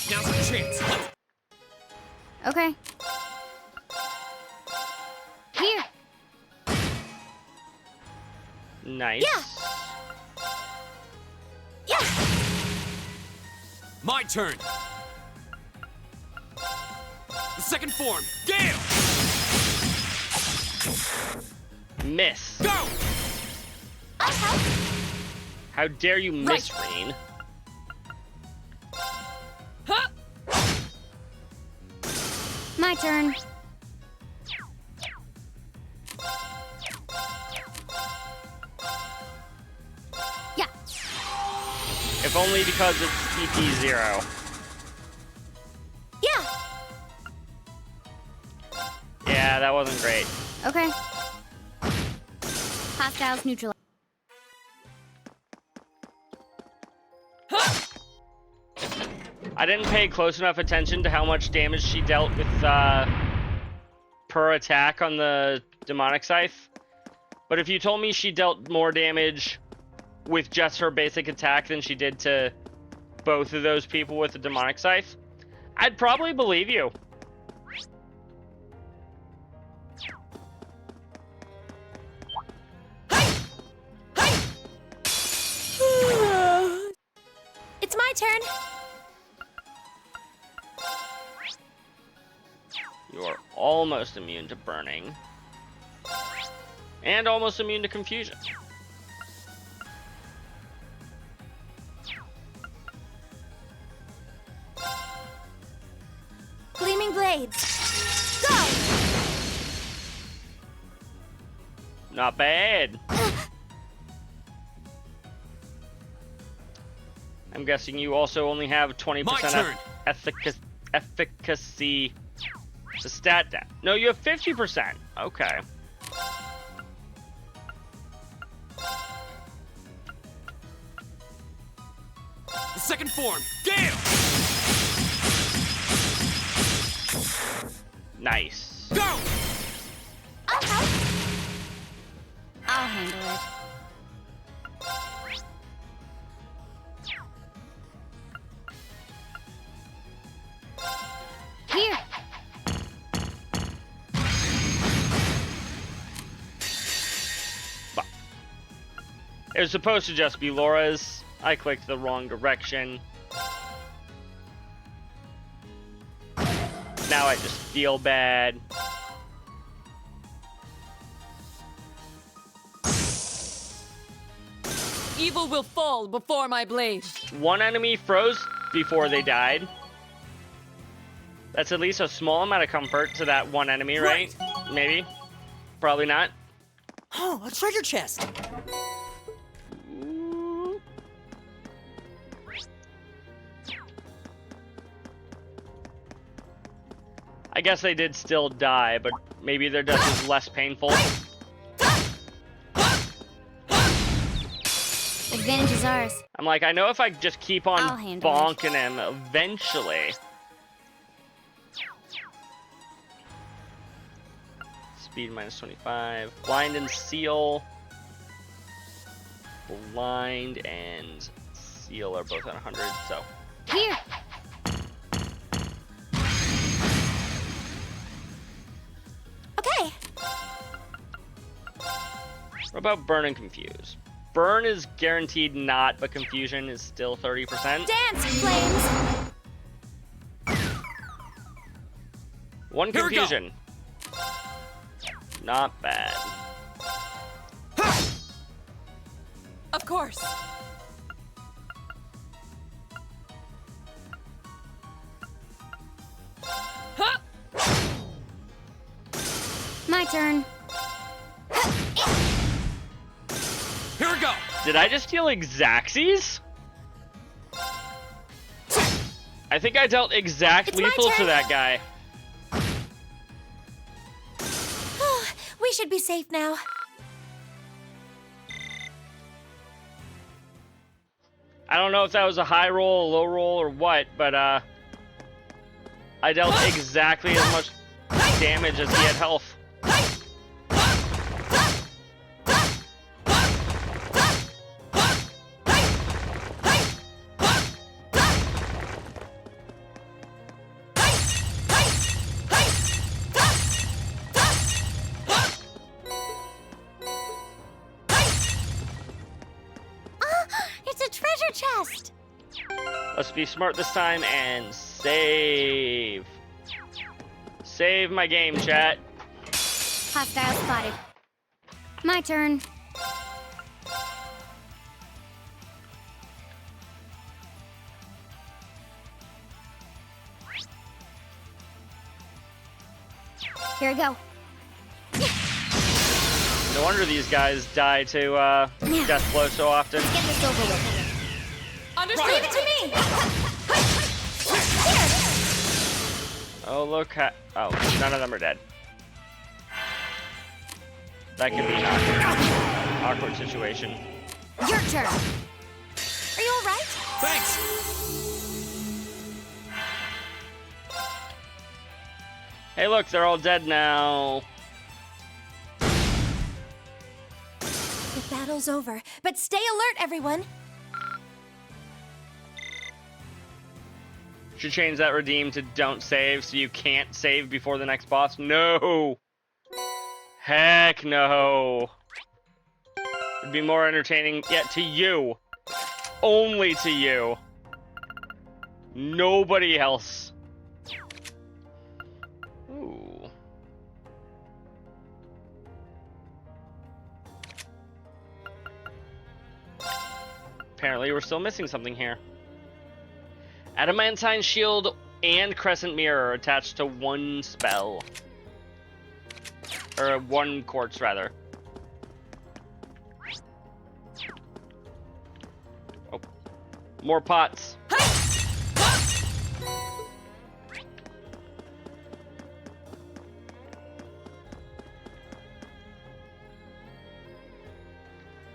Now's our chance. Okay. Here. Nice. Yeah. My turn. The second form. Gale. Miss. Go. I'll help. How dare you miss, Reen? Huh? My turn. Yeah. If only because it's TP0. Yeah. Yeah, that wasn't great. Okay. Hostiles neutralized. I didn't pay close enough attention to how much damage she dealt with per attack on the demonic scythe. But if you told me she dealt more damage with just her basic attack than she did to both of those people with the demonic scythe, I'd probably believe you. It's my turn. You are almost immune to burning. And almost immune to confusion. Gleaming blades. Go! Not bad. I'm guessing you also only have 20% My turn. efficacy to stat that. No, you have 50%. Okay. The second form, Gale! Nice. Go! I'll help. I'll handle it. Here. Fuck. It was supposed to just be Laura's. I clicked the wrong direction. Now I just feel bad. Evil will fall before my blade. One enemy froze before they died. That's at least a small amount of comfort to that one enemy, right? Maybe. Probably not. Oh, a treasure chest. I guess they did still die, but maybe their death is less painful. Advantage is ours. I'm like, I know if I just keep I'll on handle it. bonking him, eventually. Speed minus 25. Blind and seal. Blind and seal are both at 100, so. Here. Okay. What about burn and confuse? Burn is guaranteed not, but confusion is still 30%. Dance, flames. One Here we go. confusion. Not bad. Of course. Huh! My turn. Here we go! Did I just deal Xaxes? I think I dealt exact It's my lethal to turn. that guy. We should be safe now. I don't know if that was a high roll, a low roll, or what, but I dealt exactly as much damage as he had health. It's a treasure chest. Let's be smart this time and save. Save my game, chat. Hostile spotted. My turn. Here we go. No wonder these guys die to death blow so often. Let's get this over with. Understood. Leave it to me. Here. Oh, look. Oh, none of them are dead. That could be an awkward situation. Your turn. Are you all right? Thanks. Hey, look, they're all dead now. The battle's over, but stay alert, everyone. Should change that redeem to don't save so you can't save before the next boss. No. Heck no. It'd be more entertaining, yeah, to you. Only to you. Nobody else. Ooh. Apparently we're still missing something here. Adamantine shield and crescent mirror attached to one spell. Or one quartz, rather. Oh. More pots.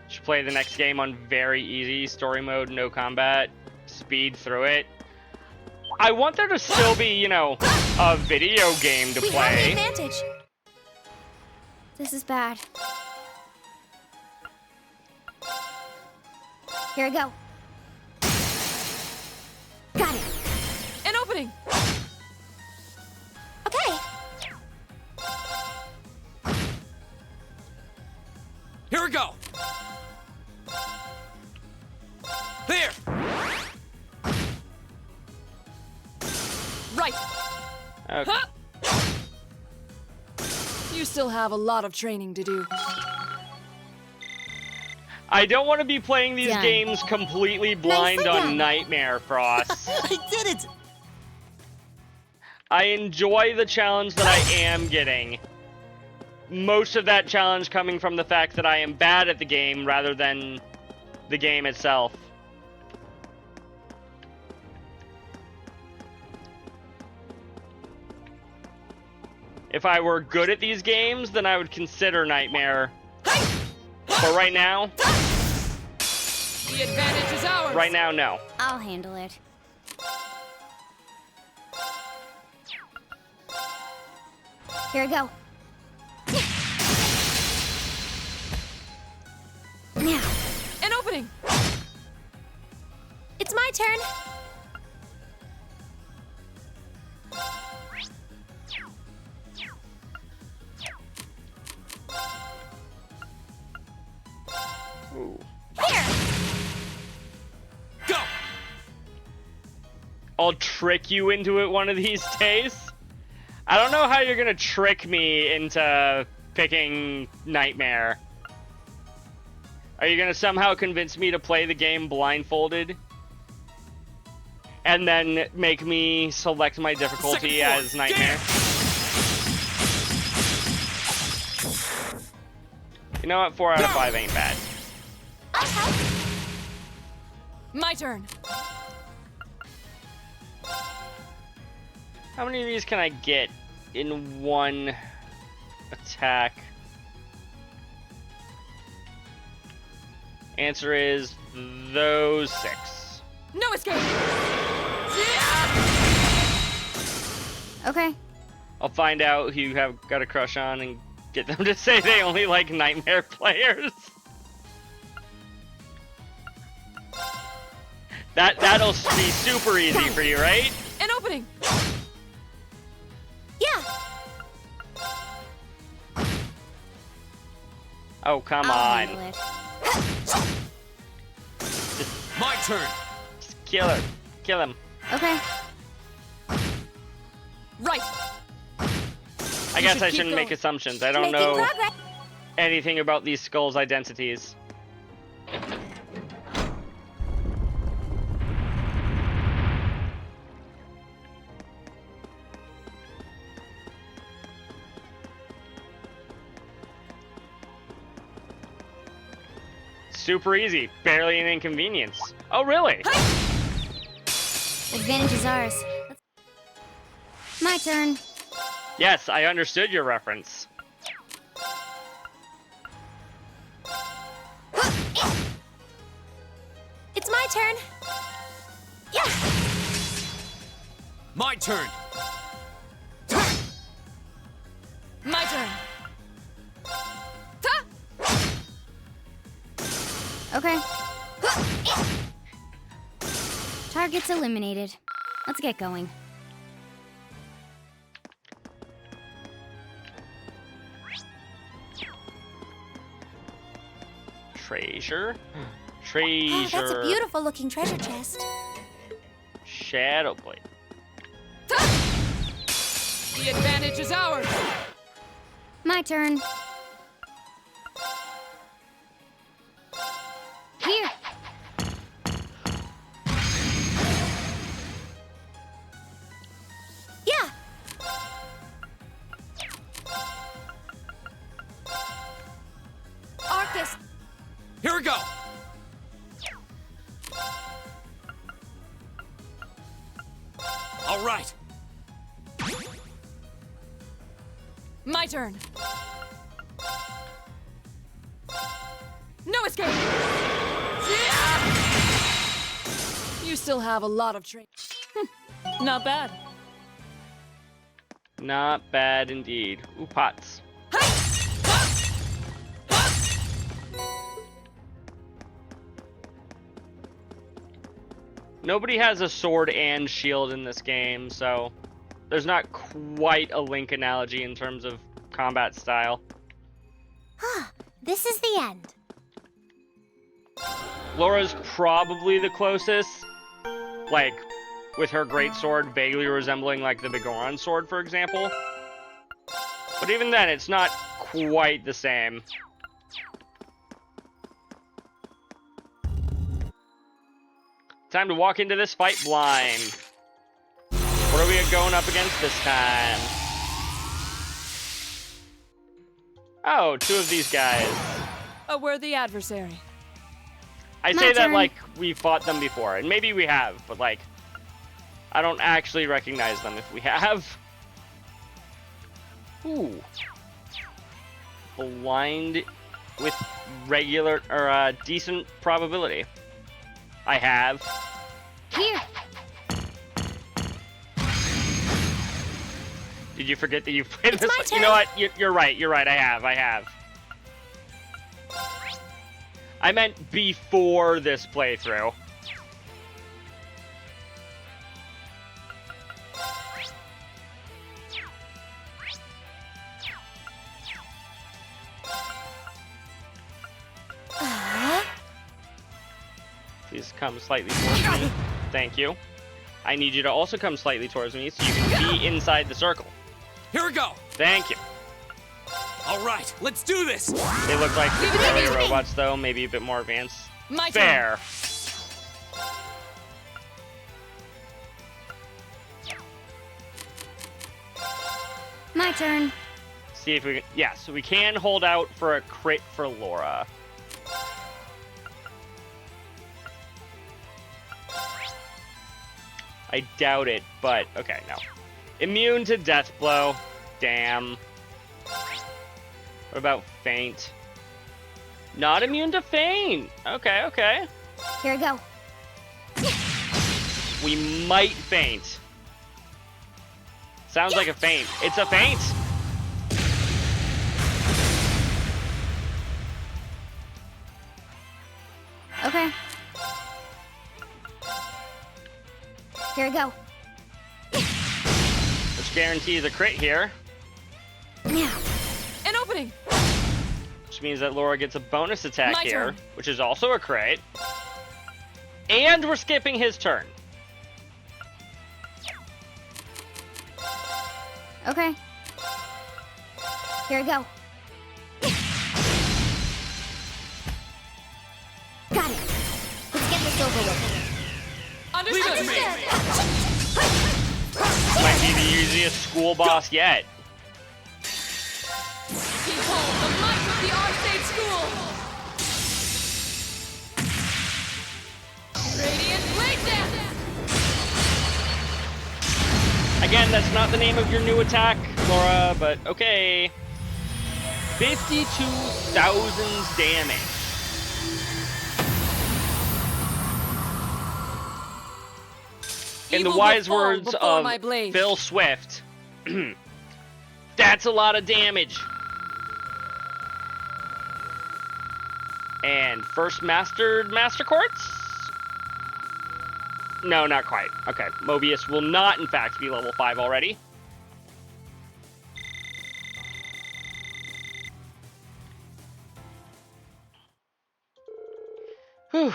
Should play the next game on very easy story mode, no combat, speed through it. I want there to still be, you know, a video game to We have the play. advantage. This is bad. Here I go. Got it. An opening. Okay. Here we go. There. Right. Okay. Huh. You still have a lot of training to do. I don't want to be playing these Done. games completely blind Nicely on done. Nightmare, Frost. I did it! I enjoy the challenge that I am getting. Most of that challenge coming from the fact that I am bad at the game rather than the game itself. If I were good at these games, then I would consider Nightmare. But right now, The advantage is ours. right now, no. I'll handle it. Here I go. Now. An opening. It's my turn. Ooh. Here. Go. I'll trick you into it one of these days. I don't know how you're gonna trick me into picking Nightmare. Are you gonna somehow convince me to play the game blindfolded? And then make me select my difficulty Second as floor, Nightmare? You know what? 4 out of 5 ain't bad. I'll help. My turn. How many of these can I get in one attack? Answer is those 6. No escape. Okay. I'll find out who you have got a crush on and get them to say they only like Nightmare players. That'll be super easy for you, right? An opening. Yeah. Oh, come I'll on. handle it. My turn. Just kill her. Kill him. Okay. I Right. guess should I keep shouldn't make going. assumptions. I don't Making know progress. anything about these skulls' identities. Super easy. Barely an inconvenience. Oh, really? Advantage is ours. My turn. Yes, I understood your reference. turn. My turn. Ta! Okay. Targets eliminated. Let's get going. Treasure? Oh, Treasure. that's a beautiful looking treasure chest. Shadow Blade. The advantage is ours. My turn. Here. Yeah. Arcus. Here we go. All right. My turn. No escape. Yeah! You still have a lot of training. Not bad. Not bad indeed. Ooh, pots. Nobody has a sword and shield in this game, so there's not quite a Link analogy in terms of combat style. This is the end. Laura's probably the closest, like, with her great sword vaguely resembling, like, the Bigoron sword, for example. But even then, it's not quite the same. Time to walk into this fight blind. What are we going up against this time? Oh, two of these guys. A worthy adversary. I My say that turn. like we fought them before, and maybe we have, but like, I don't actually recognize them if we have. Ooh. Blind with regular, or decent probability. I have. Here. Did you forget that you played It's this? my You know turn. what? You're right. You're right. I have. I meant before this playthrough. Please come slightly towards me. Thank you. I need you to also come slightly towards me so you can be inside the circle. Here we go. Thank you. All right, let's do this. They look like Give it early to me. robots, though. Maybe a bit more advanced. My turn. Fair. My turn. See if we can... Yeah, so we can hold out for a crit for Laura. I doubt it, but okay, no. Immune to Death Blow. Damn. What about Faint? Not immune to Faint. Okay. Here we go. We might faint. Sounds like a feint. It's a feint! Okay. Here we go. Which guarantees a crit here. Now. An opening. Which means that Laura gets a bonus attack My here. turn. Which is also a crit. And we're skipping his turn. Okay. Here we go. Got it. Let's get this over with. Leave it to me. Might be the easiest school boss yet. Behold the might of the Arcade School. Radiant Blade Dance. Again, that's not the name of your new attack, Laura, but okay. 52,000 damage. In the Evil will wise fall words before of my blade. Phil Swift, that's a lot of damage. And first mastered Master Quartz? No, not quite. Okay, Mobius will not, in fact, be level 5 already. Whew.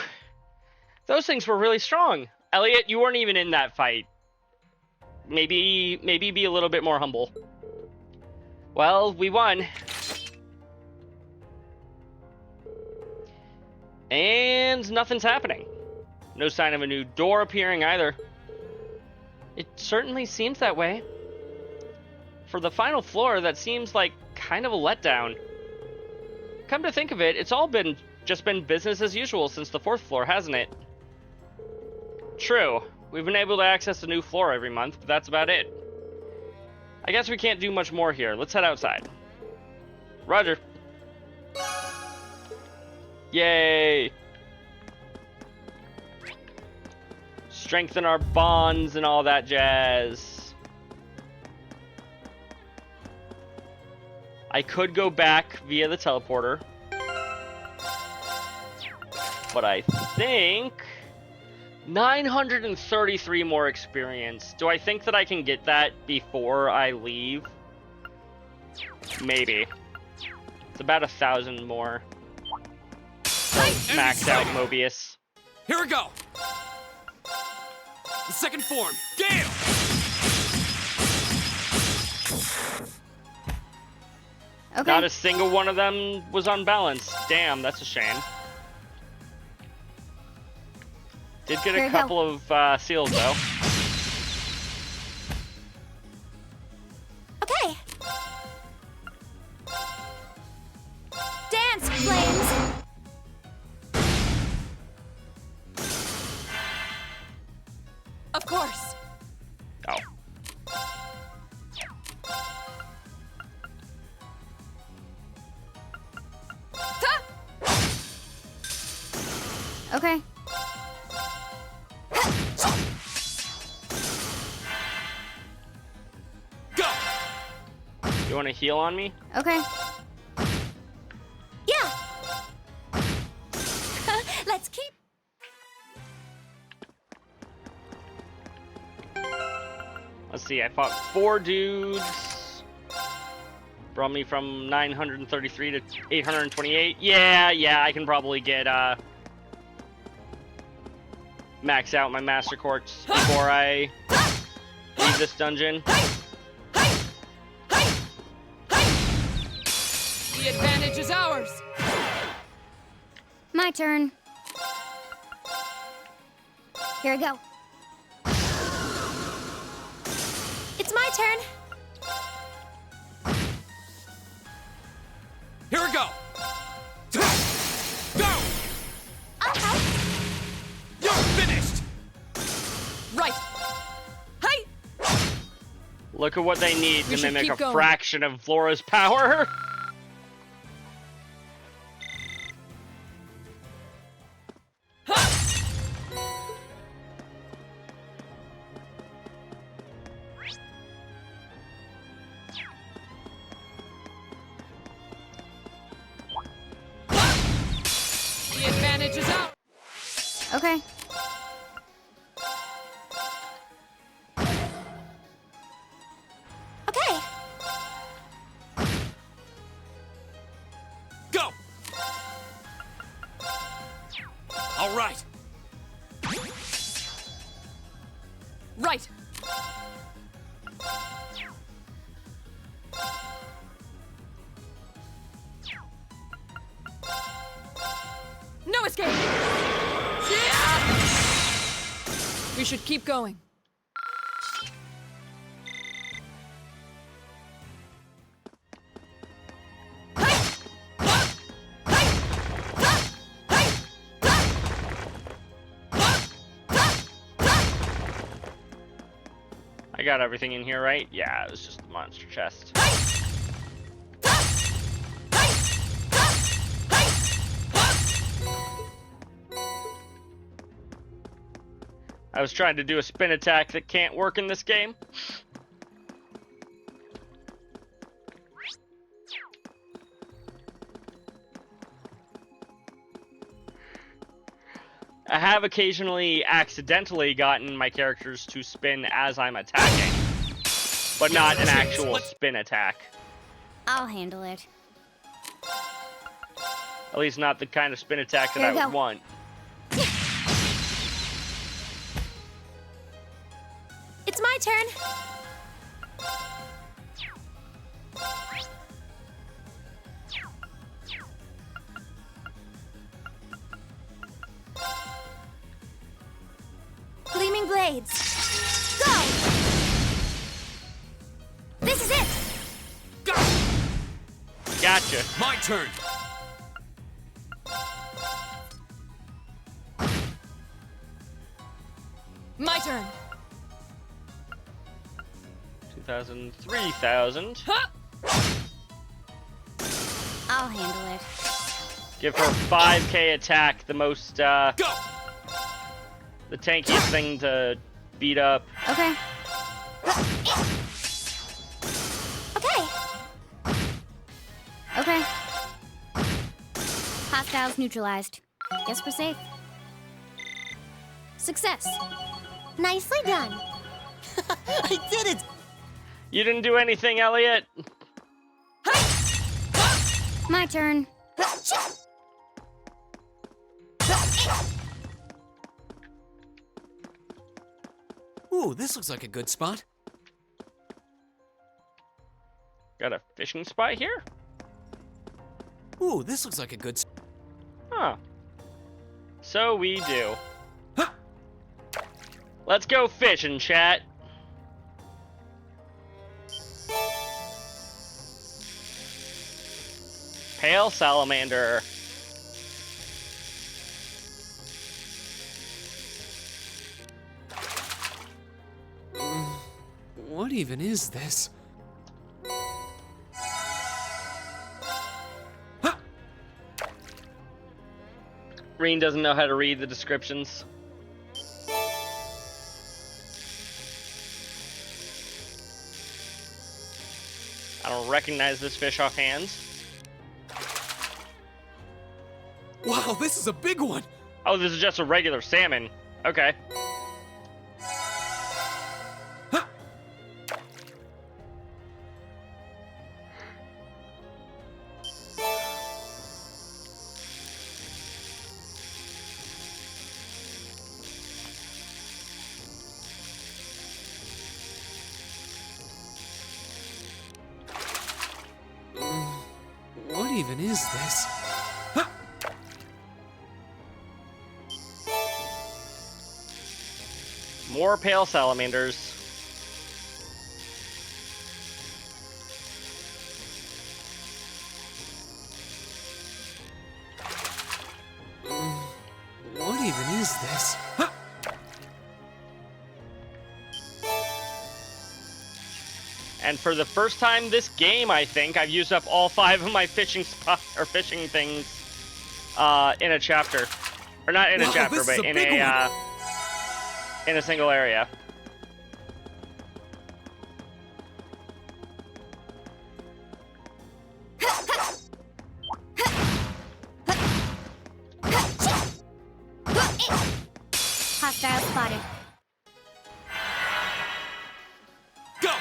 Those things were really strong. Elliot, you weren't even in that fight. Maybe be a little bit more humble. Well, we won. And nothing's happening. No sign of a new door appearing either. It certainly seems that way. For the final floor, that seems like kind of a letdown. Come to think of it, it's all just been business as usual since the 4th floor, hasn't it? True. We've been able to access a new floor every month, but that's about it. I guess we can't do much more here. Let's head outside. Roger. Yay! Strengthen our bonds and all that jazz. I could go back via the teleporter. But I think 933 more experience. Do I think that I can get that before I leave? Maybe. It's about 1,000 more. Max out Mobius. Here we go. The second form, Gale. Okay. Not a single one of them was unbalanced. Damn, that's a shame. Did get Here a we go. couple of seals though. Okay. Dance, flames. Of course. Oh. Okay. Go. You want to heal on me? Okay. Yeah. Let's keep. Let's see, I fought 4 dudes. Brought me from 933 to 828. Yeah, I can probably get max out my Master Quartz before I leave this dungeon. The advantage is ours. My turn. Here we go. It's my turn. Here we go. Go. I'll help. You're finished. Right. Hey. Look at what they need We to should mimic keep a going. fraction of Flora's power. The advantage is ours. Okay. Okay. Go. All right. Right. No escape. We should keep going. I got everything in here, right? Yeah, it was just the monster chest. I was trying to do a spin attack that can't work in this game. I have occasionally accidentally gotten my characters to spin as I'm attacking, but not an actual spin attack. I'll handle it. At least not the kind of spin attack that Here I you would go. want. It's my turn. Gleaming blades. Go! This is it! Go! Gotcha. My turn. My turn. 2,000, 3,000. Huh? I'll handle it. Give her 5k attack, the most, Go! the tankiest thing to beat up. Okay. Okay. Okay. Hostiles neutralized. Guess we're safe. Success. Nicely done. I did it! You didn't do anything, Elliot. My turn. Ooh, this looks like a good spot. Got a fishing spot here? Ooh, this looks like a good Huh. So we do. Huh. Let's go fishing, chat. Pale salamander. What even is this? Huh. Reen doesn't know how to read the descriptions. I don't recognize this fish offhand. Wow, this is a big one. Oh, this is just a regular salmon. Okay. Huh. What even is this? Huh. More pale salamanders. What even is this? Huh. And for the first time this game, I think, I've used up all 5 of my fishing fishing things in a chapter. Or not in a Wow, chapter, this is but a in big a one. in a single area. Hostile spotted. Go!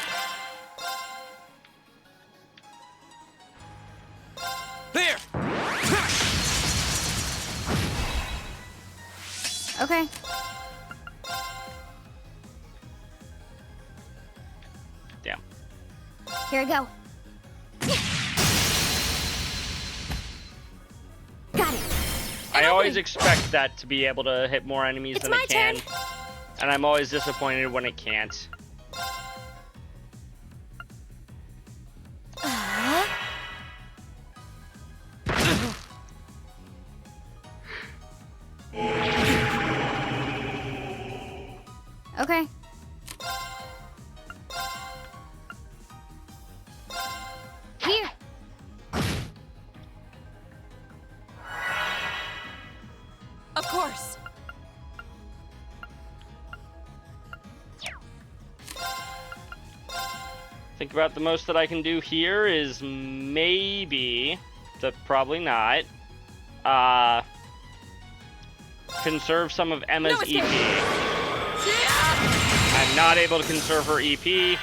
There! Okay. Damn. Here we go. Got it. I always expect that to be able to hit more enemies It's than my it can. turn. And I'm always disappointed when it can't. Okay. Here. Of course. Think about the most that I can do here is maybe, but probably not, conserve some of Emma's EP. I'm not able to conserve her EP.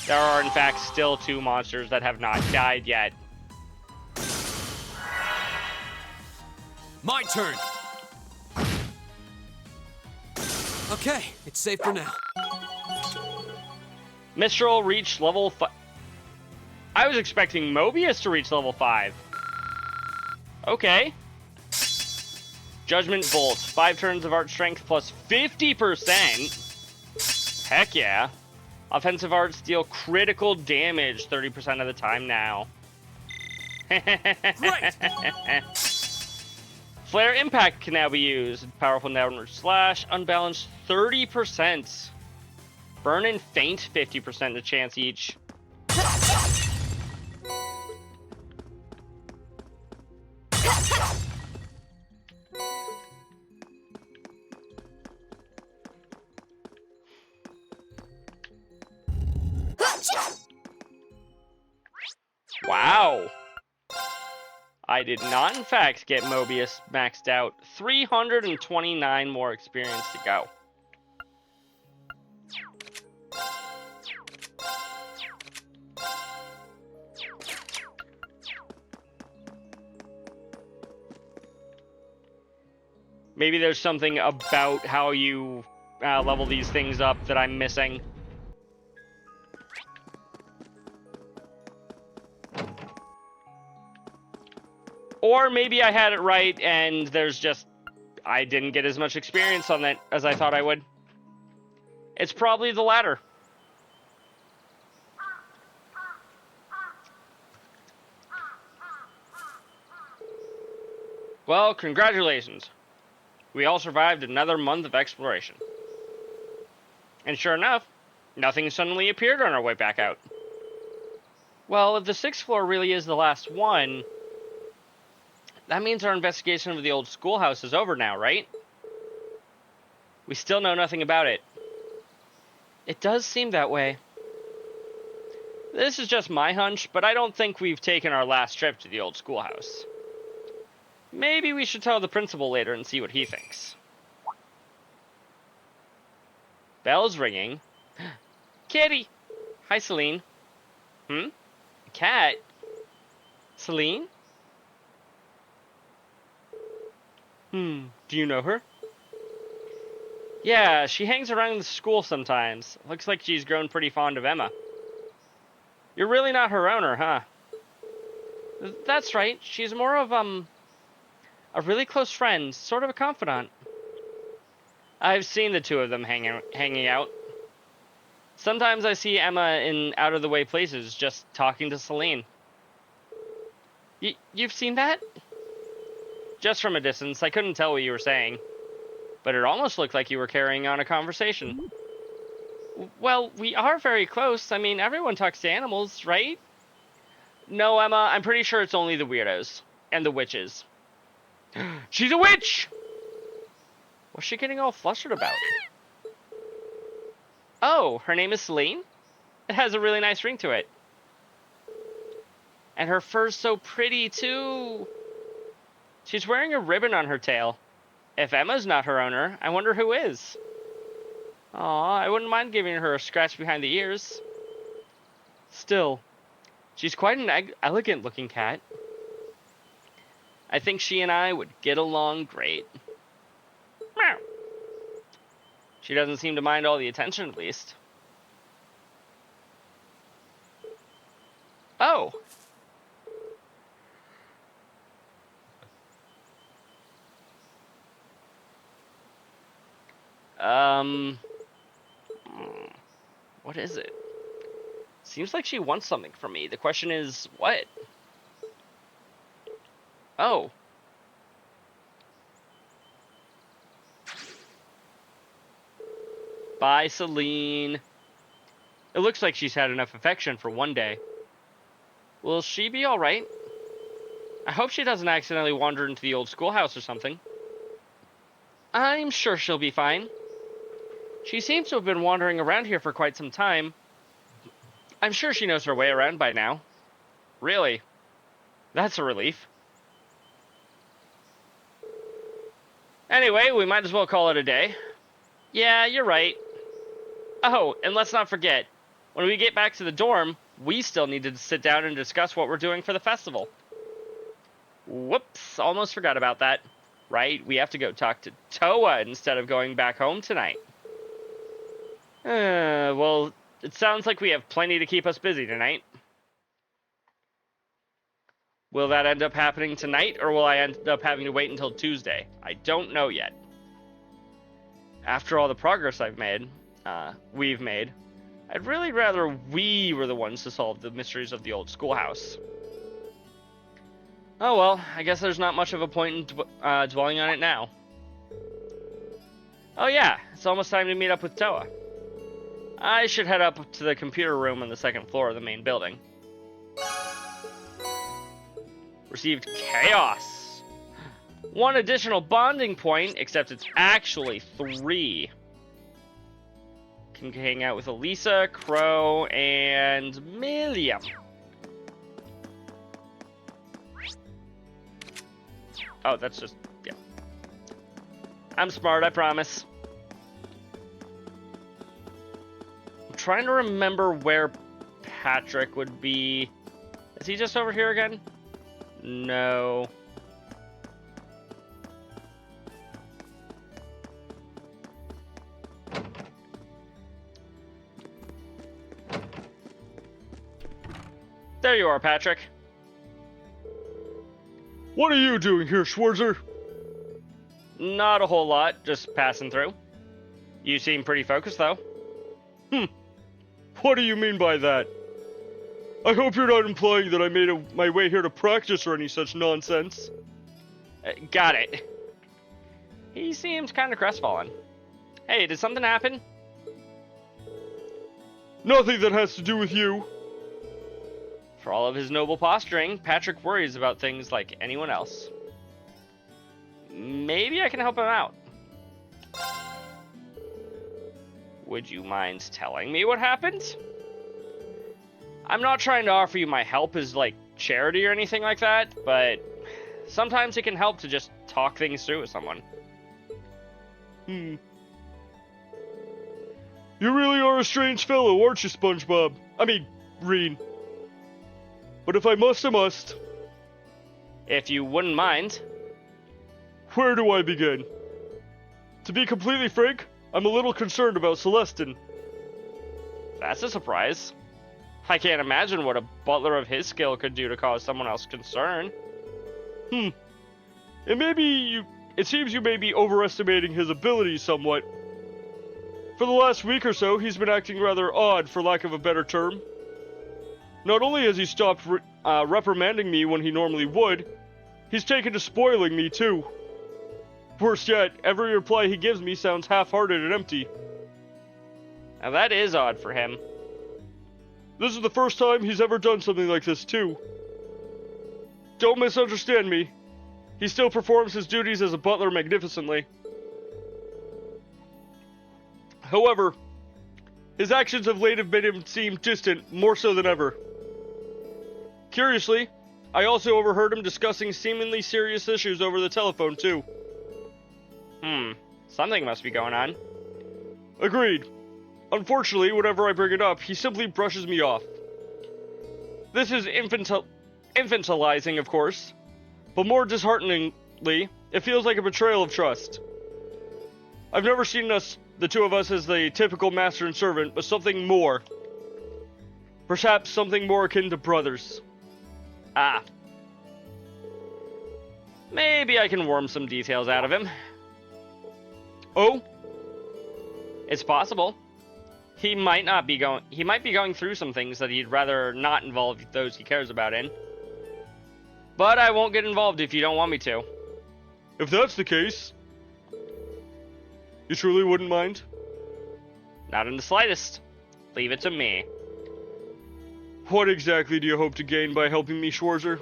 There are, in fact, still 2 monsters that have not died yet. My turn. Okay, it's safe for now. Mistral reached level 5. I was expecting Mobius to reach level 5. Okay. Judgment Bolt. 5 turns of art strength plus 50%. Heck yeah. Offensive arts deal critical damage 30% of the time now. Great! Flare Impact can now be used. Powerful downward slash. Unbalanced 30%. Burn and Faint 50% a chance each. Wow. I did not, in fact, get Mobius maxed out. 329 more experience to go. Maybe there's something about how you level these things up that I'm missing. Or maybe I had it right and there's just... I didn't get as much experience on that as I thought I would. It's probably the latter. Well, congratulations. We all survived another month of exploration. And sure enough, nothing suddenly appeared on our way back out. Well, if the 6th floor really is the last one, that means our investigation of the old schoolhouse is over now, right? We still know nothing about it. It does seem that way. This is just my hunch, but I don't think we've taken our last trip to the old schoolhouse. Maybe we should tell the principal later and see what he thinks. Bell's ringing. Kitty! Hi, Celine. Cat? Celine? Do you know her? Yeah, she hangs around the school sometimes. Looks like she's grown pretty fond of Emma. You're really not her owner, huh? That's right. She's more of, a really close friend, sort of a confidant. I've seen the two of them hanging out. Sometimes I see Emma in out-of-the-way places, just talking to Celine. You've seen that? Just from a distance, I couldn't tell what you were saying. But it almost looked like you were carrying on a conversation. Well, we are very close. I mean, everyone talks to animals, right? No, Emma, I'm pretty sure it's only the weirdos. And the witches. She's a witch! What's she getting all flustered about? Oh, her name is Celine? It has a really nice ring to it. And her fur's so pretty, too. She's wearing a ribbon on her tail. If Emma's not her owner, I wonder who is. Aw, I wouldn't mind giving her a scratch behind the ears. Still, she's quite an elegant-looking cat. I think she and I would get along great. Meow. She doesn't seem to mind all the attention, at least. Oh. What is it? Seems like she wants something from me. The question is, what? Oh. Bye, Celine. It looks like she's had enough affection for one day. Will she be alright? I hope she doesn't accidentally wander into the old schoolhouse or something. I'm sure she'll be fine. She seems to have been wandering around here for quite some time. I'm sure she knows her way around by now. Really? That's a relief. Anyway, we might as well call it a day. Yeah, you're right. Oh, and let's not forget, when we get back to the dorm, we still need to sit down and discuss what we're doing for the festival. Whoops, almost forgot about that. Right, we have to go talk to Toa instead of going back home tonight. Well, it sounds like we have plenty to keep us busy tonight. Will that end up happening tonight, or will I end up having to wait until Tuesday? I don't know yet. After all the progress we've made, I'd really rather we were the ones to solve the mysteries of the old schoolhouse. Oh well, I guess there's not much of a point in dwelling on it now. Oh yeah, it's almost time to meet up with Toa. I should head up to the computer room on the second floor of the main building. Received chaos. 1 additional bonding point, except it's actually 3. Can hang out with Elisa, Crow, and Milliam. Oh, that's just, yeah. I'm smart, I promise. I'm trying to remember where Patrick would be. Is he just over here again? No. There you are, Patrick. What are you doing here, Schwarzer? Not a whole lot, just passing through. You seem pretty focused, though. What do you mean by that? I hope you're not implying that I made my way here to practice or any such nonsense. Got it. He seems kind of crestfallen. Hey, did something happen? Nothing that has to do with you. For all of his noble posturing, Patrick worries about things like anyone else. Maybe I can help him out. Would you mind telling me what happened? I'm not trying to offer you my help as, like, charity or anything like that, but sometimes it can help to just talk things through with someone. You really are a strange fellow, aren't you, SpongeBob? I mean, Reen. But if I must, I must. If you wouldn't mind. Where do I begin? To be completely frank, I'm a little concerned about Celestin. That's a surprise. I can't imagine what a butler of his skill could do to cause someone else concern. It seems you may be overestimating his abilities somewhat. For the last week or so, he's been acting rather odd, for lack of a better term. Not only has he stopped reprimanding me when he normally would, he's taken to spoiling me too. Worse yet, every reply he gives me sounds half-hearted and empty. Now that is odd for him. This is the first time he's ever done something like this too. Don't misunderstand me. He still performs his duties as a butler magnificently. However, his actions of late have made him seem distant, more so than ever. Curiously, I also overheard him discussing seemingly serious issues over the telephone, too. Something must be going on. Agreed. Unfortunately, whenever I bring it up, he simply brushes me off. This is infantilizing, of course, but more dishearteningly, it feels like a betrayal of trust. I've never seen the two of us, as the typical master and servant, but something more. Perhaps something more akin to brothers. Ah. Maybe I can worm some details out of him. Oh? It's possible. He might be going through some things that he'd rather not involve those he cares about in. But I won't get involved if you don't want me to. If that's the case, you truly wouldn't mind? Not in the slightest. Leave it to me. What exactly do you hope to gain by helping me, Schwarzer?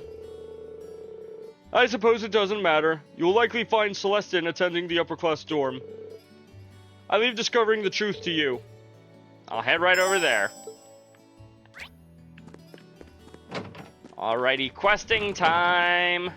I suppose it doesn't matter. You will likely find Celestin attending the upper-class dorm. I leave discovering the truth to you. I'll head right over there. Alrighty, questing time.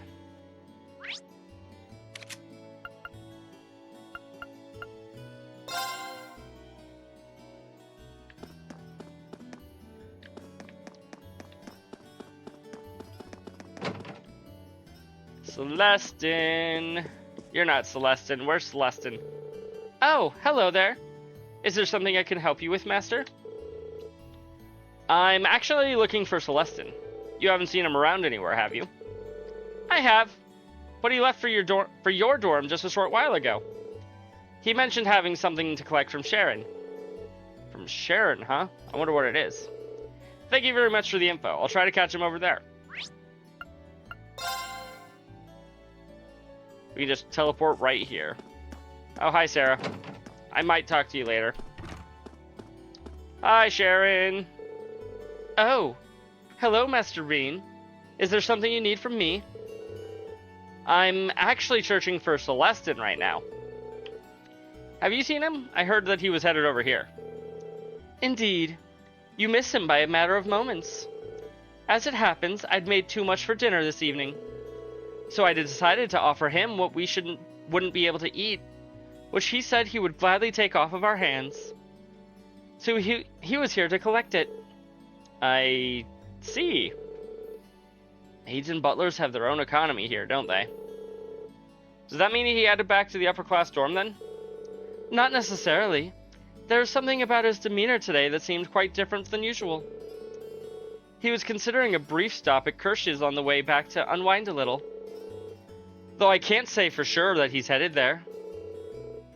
Celestin. You're not Celestin. Where's Celestin? Oh, hello there. Is there something I can help you with, Master? I'm actually looking for Celestin. You haven't seen him around anywhere, have you? I have, but he left for your dorm just a short while ago. He mentioned having something to collect from Sharon. From Sharon, huh? I wonder what it is. Thank you very much for the info. I'll try to catch him over there. We can just teleport right here. Oh, hi, Sarah. I might talk to you later. Hi, Sharon. Oh, hello, Master Rean. Is there something you need from me? I'm actually searching for Celestin right now. Have you seen him? I heard that he was headed over here. Indeed. You miss him by a matter of moments. As it happens, I'd made too much for dinner this evening. So I decided to offer him what we wouldn't be able to eat, which he said he would gladly take off of our hands. So he was here to collect it. I see. Maids and butlers have their own economy here, don't they? Does that mean he headed back to the upper class dorm then? Not necessarily. There was something about his demeanor today that seemed quite different than usual. He was considering a brief stop at Kirsch's on the way back to unwind a little. Though I can't say for sure that he's headed there.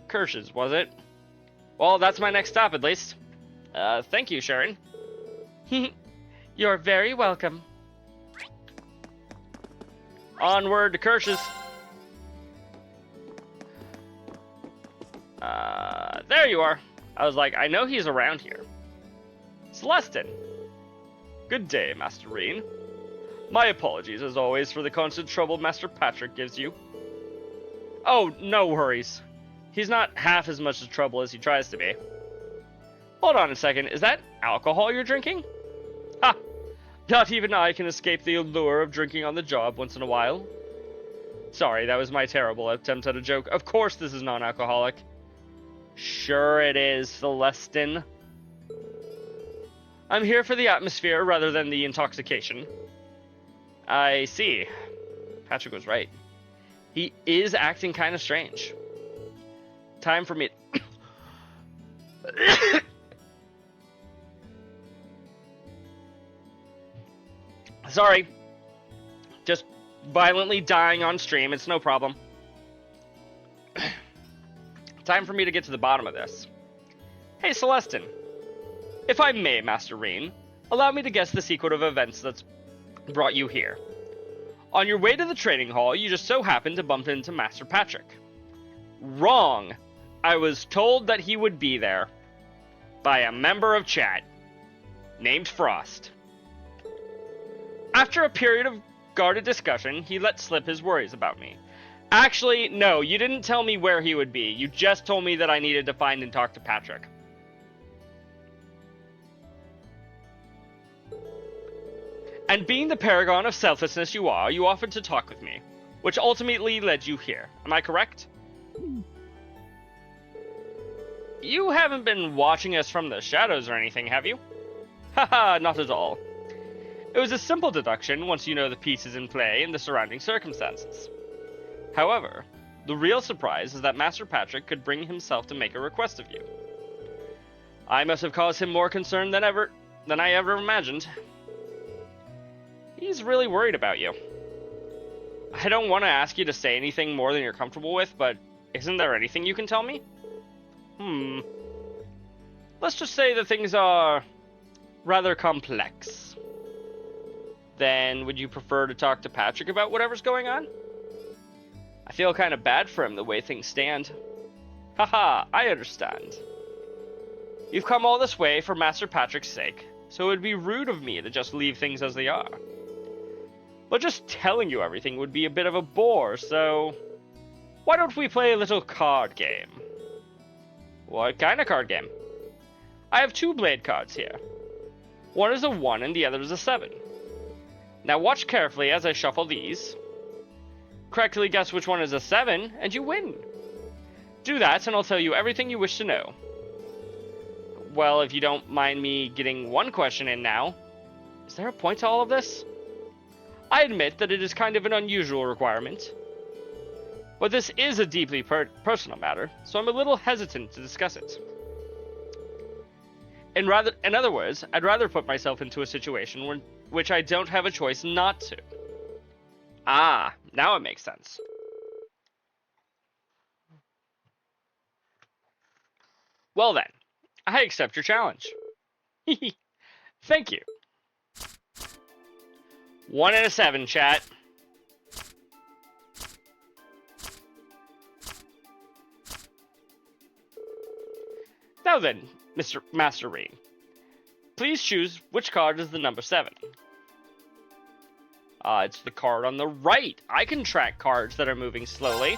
Kirsch's, was it? Well, that's my next stop at least. Thank you, Sharon. You're very welcome. Onward to Kirsch's. There you are. I was like, I know he's around here. Celestin. Good day, Master Rean. My apologies, as always, for the constant trouble Master Patrick gives you. Oh, no worries. He's not half as much trouble as he tries to be. Hold on a second, is that alcohol you're drinking? Ha! Not even I can escape the allure of drinking on the job once in a while. Sorry, that was my terrible attempt at a joke. Of course this is non-alcoholic. Sure it is, Celestin. I'm here for the atmosphere rather than the intoxication. I see. Patrick was right. He is acting kind of strange. Time for me... Sorry. Just violently dying on stream. It's no problem. Time for me to get to the bottom of this. Hey, Celestin. If I may, Master Rean, allow me to guess the sequence of events that's brought you here. On your way to the training hall, you just so happened to bump into Master Patrick. Wrong. I was told that he would be there. By a member of chat. Named Frost. After a period of guarded discussion, he let slip his worries about me. Actually, no, you didn't tell me where he would be. You just told me that I needed to find and talk to Patrick. And being the paragon of selflessness you are, you offered to talk with me, which ultimately led you here. Am I correct? You haven't been watching us from the shadows or anything, have you? Haha, not at all. It was a simple deduction once you know the pieces in play and the surrounding circumstances. However, the real surprise is that Master Patrick could bring himself to make a request of you. I must have caused him more concern than I ever imagined. He's really worried about you. I don't want to ask you to say anything more than you're comfortable with, but isn't there anything you can tell me? Let's just say that things are rather complex. Then would you prefer to talk to Patrick about whatever's going on? I feel kind of bad for him the way things stand. Haha, I understand. You've come all this way for Master Patrick's sake, so it would be rude of me to just leave things as they are. But just telling you everything would be a bit of a bore, so... why don't we play a little card game? What kind of card game? I have 2 blade cards here. One is a 1 and the other is a 7. Now watch carefully as I shuffle these. Correctly guess which one is a 7, and you win. Do that, and I'll tell you everything you wish to know. Well, if you don't mind me getting one question in now, is there a point to all of this? I admit that it is kind of an unusual requirement, but this is a deeply personal matter, so I'm a little hesitant to discuss it. In other words, I'd rather put myself into a situation which I don't have a choice not to. Ah, now it makes sense. Well then, I accept your challenge. Thank you. 1 and a 7, chat. Now then, Mr. Master Rean, please choose which card is the number 7. It's the card on the right. I can track cards that are moving slowly.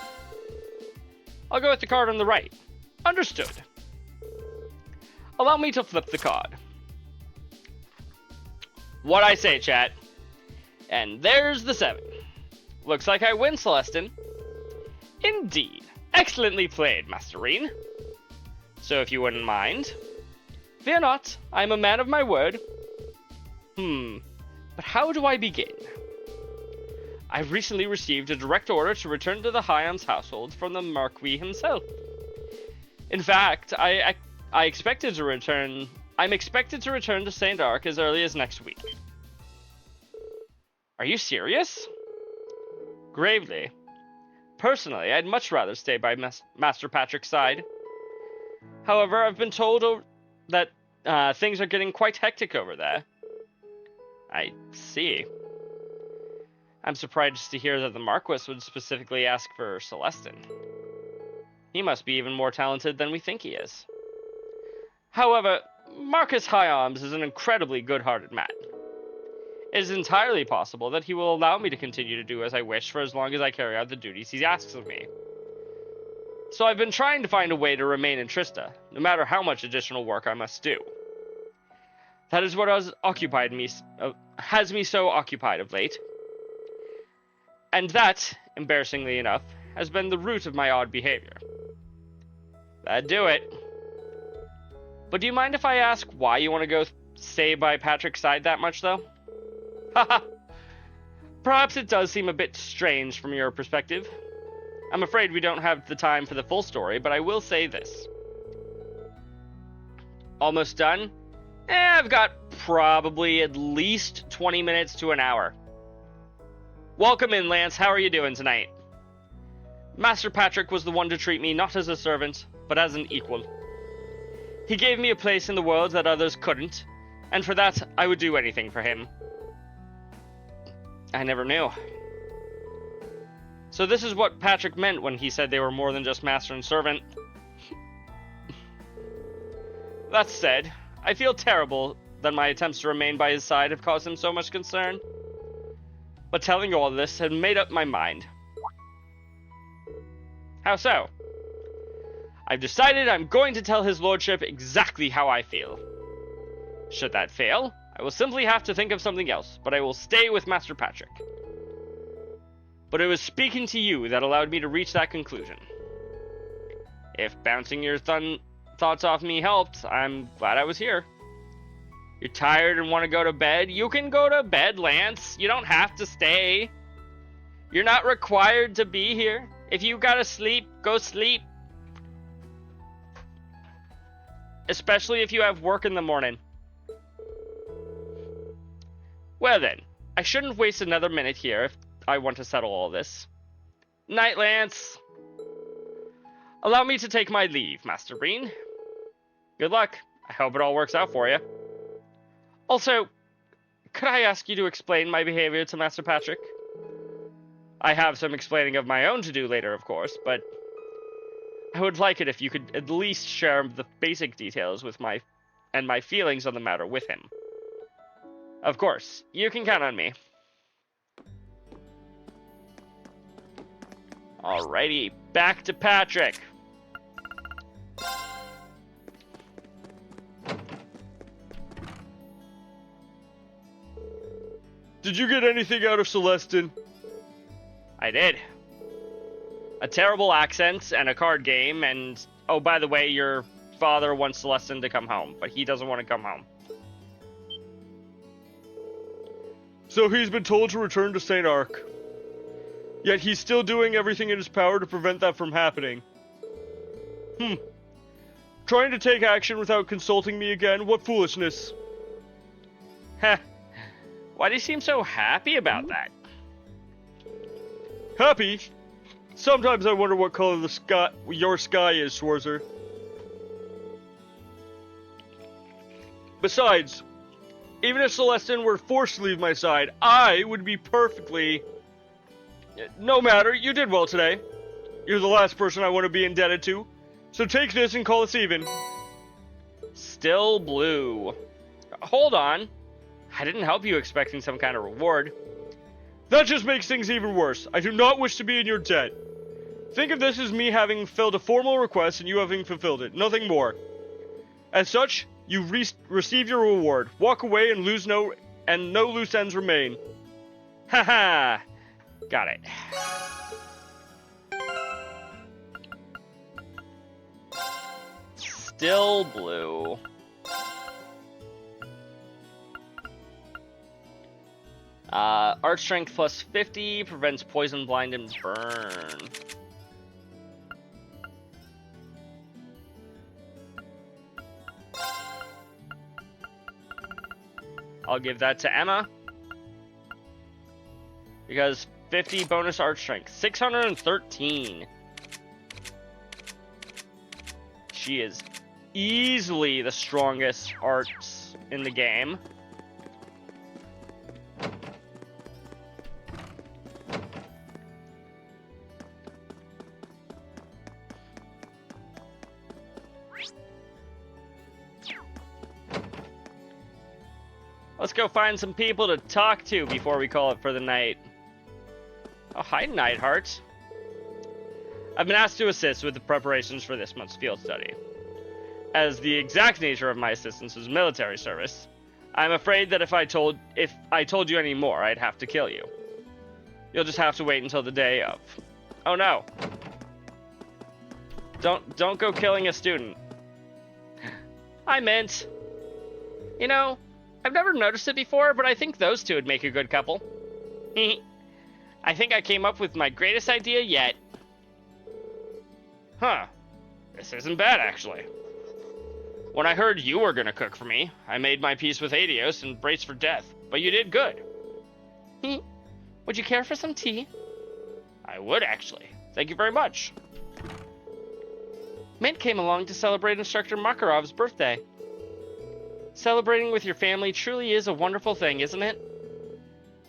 I'll go with the card on the right. Understood. Allow me to flip the card. What I say, chat. And there's the 7. Looks like I win, Celestin. Indeed. Excellently played, Master Rean. So if you wouldn't mind. Fear not, I'm a man of my word. But how do I begin? I've recently received a direct order to return to the Hyams household from the Marquis himself. In fact, I'm expected to return to St. Arc as early as next week. Are you serious? Gravely. Personally, I'd much rather stay by Master Patrick's side. However, I've been told that things are getting quite hectic over there. I see. I'm surprised to hear that the Marquis would specifically ask for Celestin. He must be even more talented than we think he is. However, Marcus Hyams is an incredibly good-hearted man. It is entirely possible that he will allow me to continue to do as I wish for as long as I carry out the duties he asks of me. So I've been trying to find a way to remain in Trista, no matter how much additional work I must do. That is what has me so occupied of late. And that, embarrassingly enough, has been the root of my odd behavior. That'd do it. But do you mind if I ask why you want to go stay by Patrick's side that much, though? Haha. Perhaps it does seem a bit strange from your perspective. I'm afraid we don't have the time for the full story, but I will say this. Almost done? I've got probably at least 20 minutes to an hour. Welcome in, Lance. How are you doing tonight? Master Patrick was the one to treat me not as a servant, but as an equal. He gave me a place in the world that others couldn't, and for that, I would do anything for him. I never knew. So this is what Patrick meant when he said they were more than just master and servant. That said, I feel terrible that my attempts to remain by his side have caused him so much concern. But telling you all this had made up my mind. How so? I've decided I'm going to tell his lordship exactly how I feel. Should that fail, I will simply have to think of something else, but I will stay with Master Patrick. But it was speaking to you that allowed me to reach that conclusion. If bouncing your thoughts off me helped, I'm glad I was here. You're tired and want to go to bed? You can go to bed, Lance. You don't have to stay. You're not required to be here. If you gotta sleep, go sleep. Especially if you have work in the morning. Well then, I shouldn't waste another minute here if I want to settle all this. Night, Lance. Allow me to take my leave, Master Rean. Good luck. I hope it all works out for you. Also, could I ask you to explain my behavior to Master Patrick? I have some explaining of my own to do later, of course, but I would like it if you could at least share the basic details with my feelings on the matter with him. Of course, you can count on me. Alrighty, back to Patrick. Did you get anything out of Celestin? I did. A terrible accent and a card game, and oh, by the way, your father wants Celestin to come home, but he doesn't want to come home. So he's been told to return to St. Ark. Yet he's still doing everything in his power to prevent that from happening. Trying to take action without consulting me again? What foolishness. Heh. Why do you seem so happy about that? Happy? Sometimes I wonder what color your sky is, Schwarzer. Besides, even if Celestin were forced to leave my side, I would be perfectly... No matter, you did well today. You're the last person I want to be indebted to. So take this and call us even. Still blue. Hold on. I didn't help you expecting some kind of reward. That just makes things even worse. I do not wish to be in your debt. Think of this as me having filled a formal request and you having fulfilled it. Nothing more. As such, you receive your reward. Walk away and no loose ends remain. Haha. Got it. Still blue. Art strength plus 50 prevents poison, blind, and burn. I'll give that to Emma. Because 50 bonus art strength. 613. She is easily the strongest arts in the game. Let's go find some people to talk to before we call it for the night. Oh, hi, Nightheart. I've been asked to assist with the preparations for this month's field study. As the exact nature of my assistance is military service, I'm afraid that if I told you any more, I'd have to kill you. You'll just have to wait until the day of. Oh no. Don't go killing a student. I meant, you know, I've never noticed it before, but I think those two would make a good couple. I think I came up with my greatest idea yet. Huh. This isn't bad, actually. When I heard you were gonna cook for me, I made my peace with Adios and braced for death, but you did good. Would you care for some tea? I would, actually. Thank you very much. Mint came along to celebrate Instructor Makarov's birthday. Celebrating with your family truly is a wonderful thing, isn't it?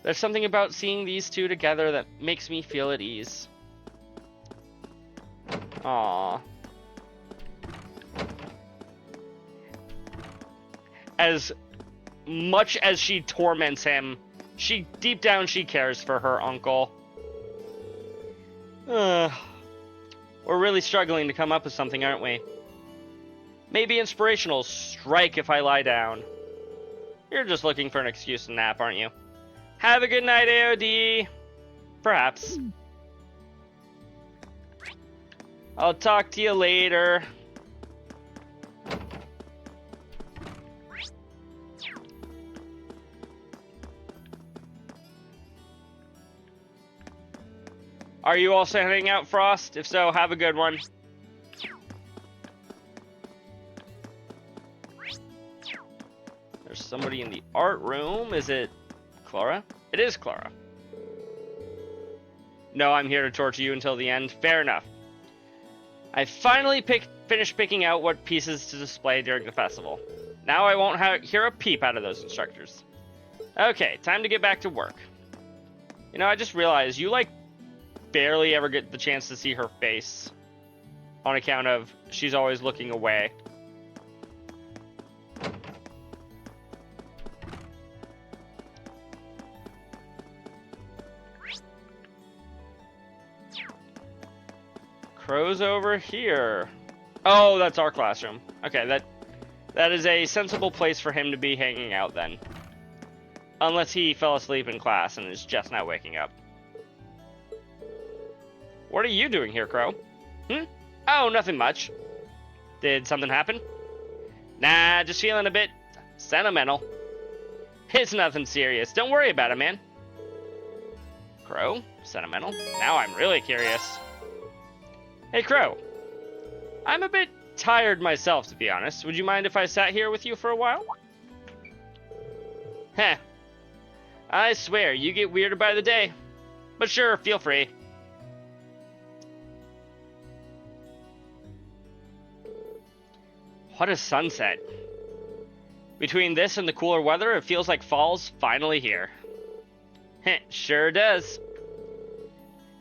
There's something about seeing these two together that makes me feel at ease. Aww. As much as she torments him, deep down she cares for her uncle. We're really struggling to come up with something, aren't we? Maybe inspirational. Strike if I lie down. You're just looking for an excuse to nap, aren't you? Have a good night, AOD. Perhaps. I'll talk to you later. Are you also heading out, Frost? If so, have a good one. There's somebody in the art room. Is it Clara? It is Clara. No, I'm here to torture you until the end. Fair enough. I finally finished picking out what pieces to display during the festival. Now I won't hear a peep out of those instructors. Okay, time to get back to work. You know, I just realized you, like, barely ever get the chance to see her face on account of she's always looking away. Crow's over here. Oh, that's our classroom. Okay, that is a sensible place for him to be hanging out then. Unless he fell asleep in class and is just now waking up. What are you doing here, Crow? Oh, nothing much. Did something happen? Nah, just feeling a bit sentimental. It's nothing serious. Don't worry about it, man. Crow? Sentimental? Now I'm really curious. Hey, Crow. I'm a bit tired myself, to be honest. Would you mind if I sat here with you for a while? Heh. I swear, you get weirder by the day. But sure, feel free. What a sunset. Between this and the cooler weather, it feels like fall's finally here. Heh, sure does.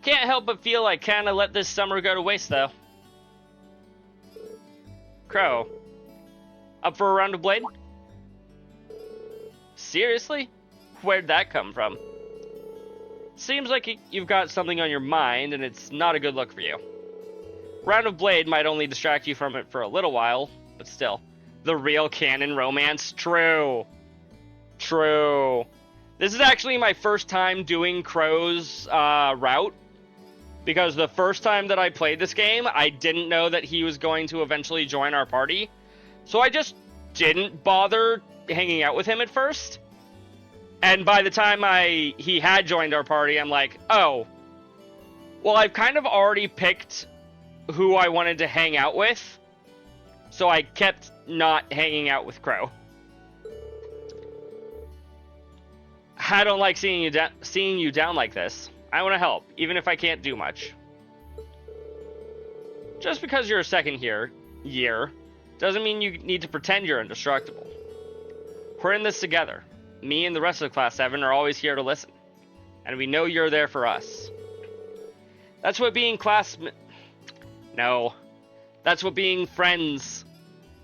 Can't help but feel I kinda let this summer go to waste, though. Crow. Up for a round of Blade? Seriously? Where'd that come from? Seems like you've got something on your mind, and it's not a good look for you. Round of Blade might only distract you from it for a little while, but still. The real canon romance? True. True. This is actually my first time doing Crow's route, because the first time that I played this game, I didn't know that he was going to eventually join our party, so I just didn't bother hanging out with him at first. And by the time he had joined our party, I'm like, oh, well, I've kind of already picked who I wanted to hang out with, so I kept not hanging out with Crow. I don't like seeing you down like this. I want to help, even if I can't do much. Just because you're a second year doesn't mean you need to pretend you're indestructible. We're in this together. Me and the rest of Class 7 are always here to listen. And we know you're there for us. That's what being No. That's what being friends...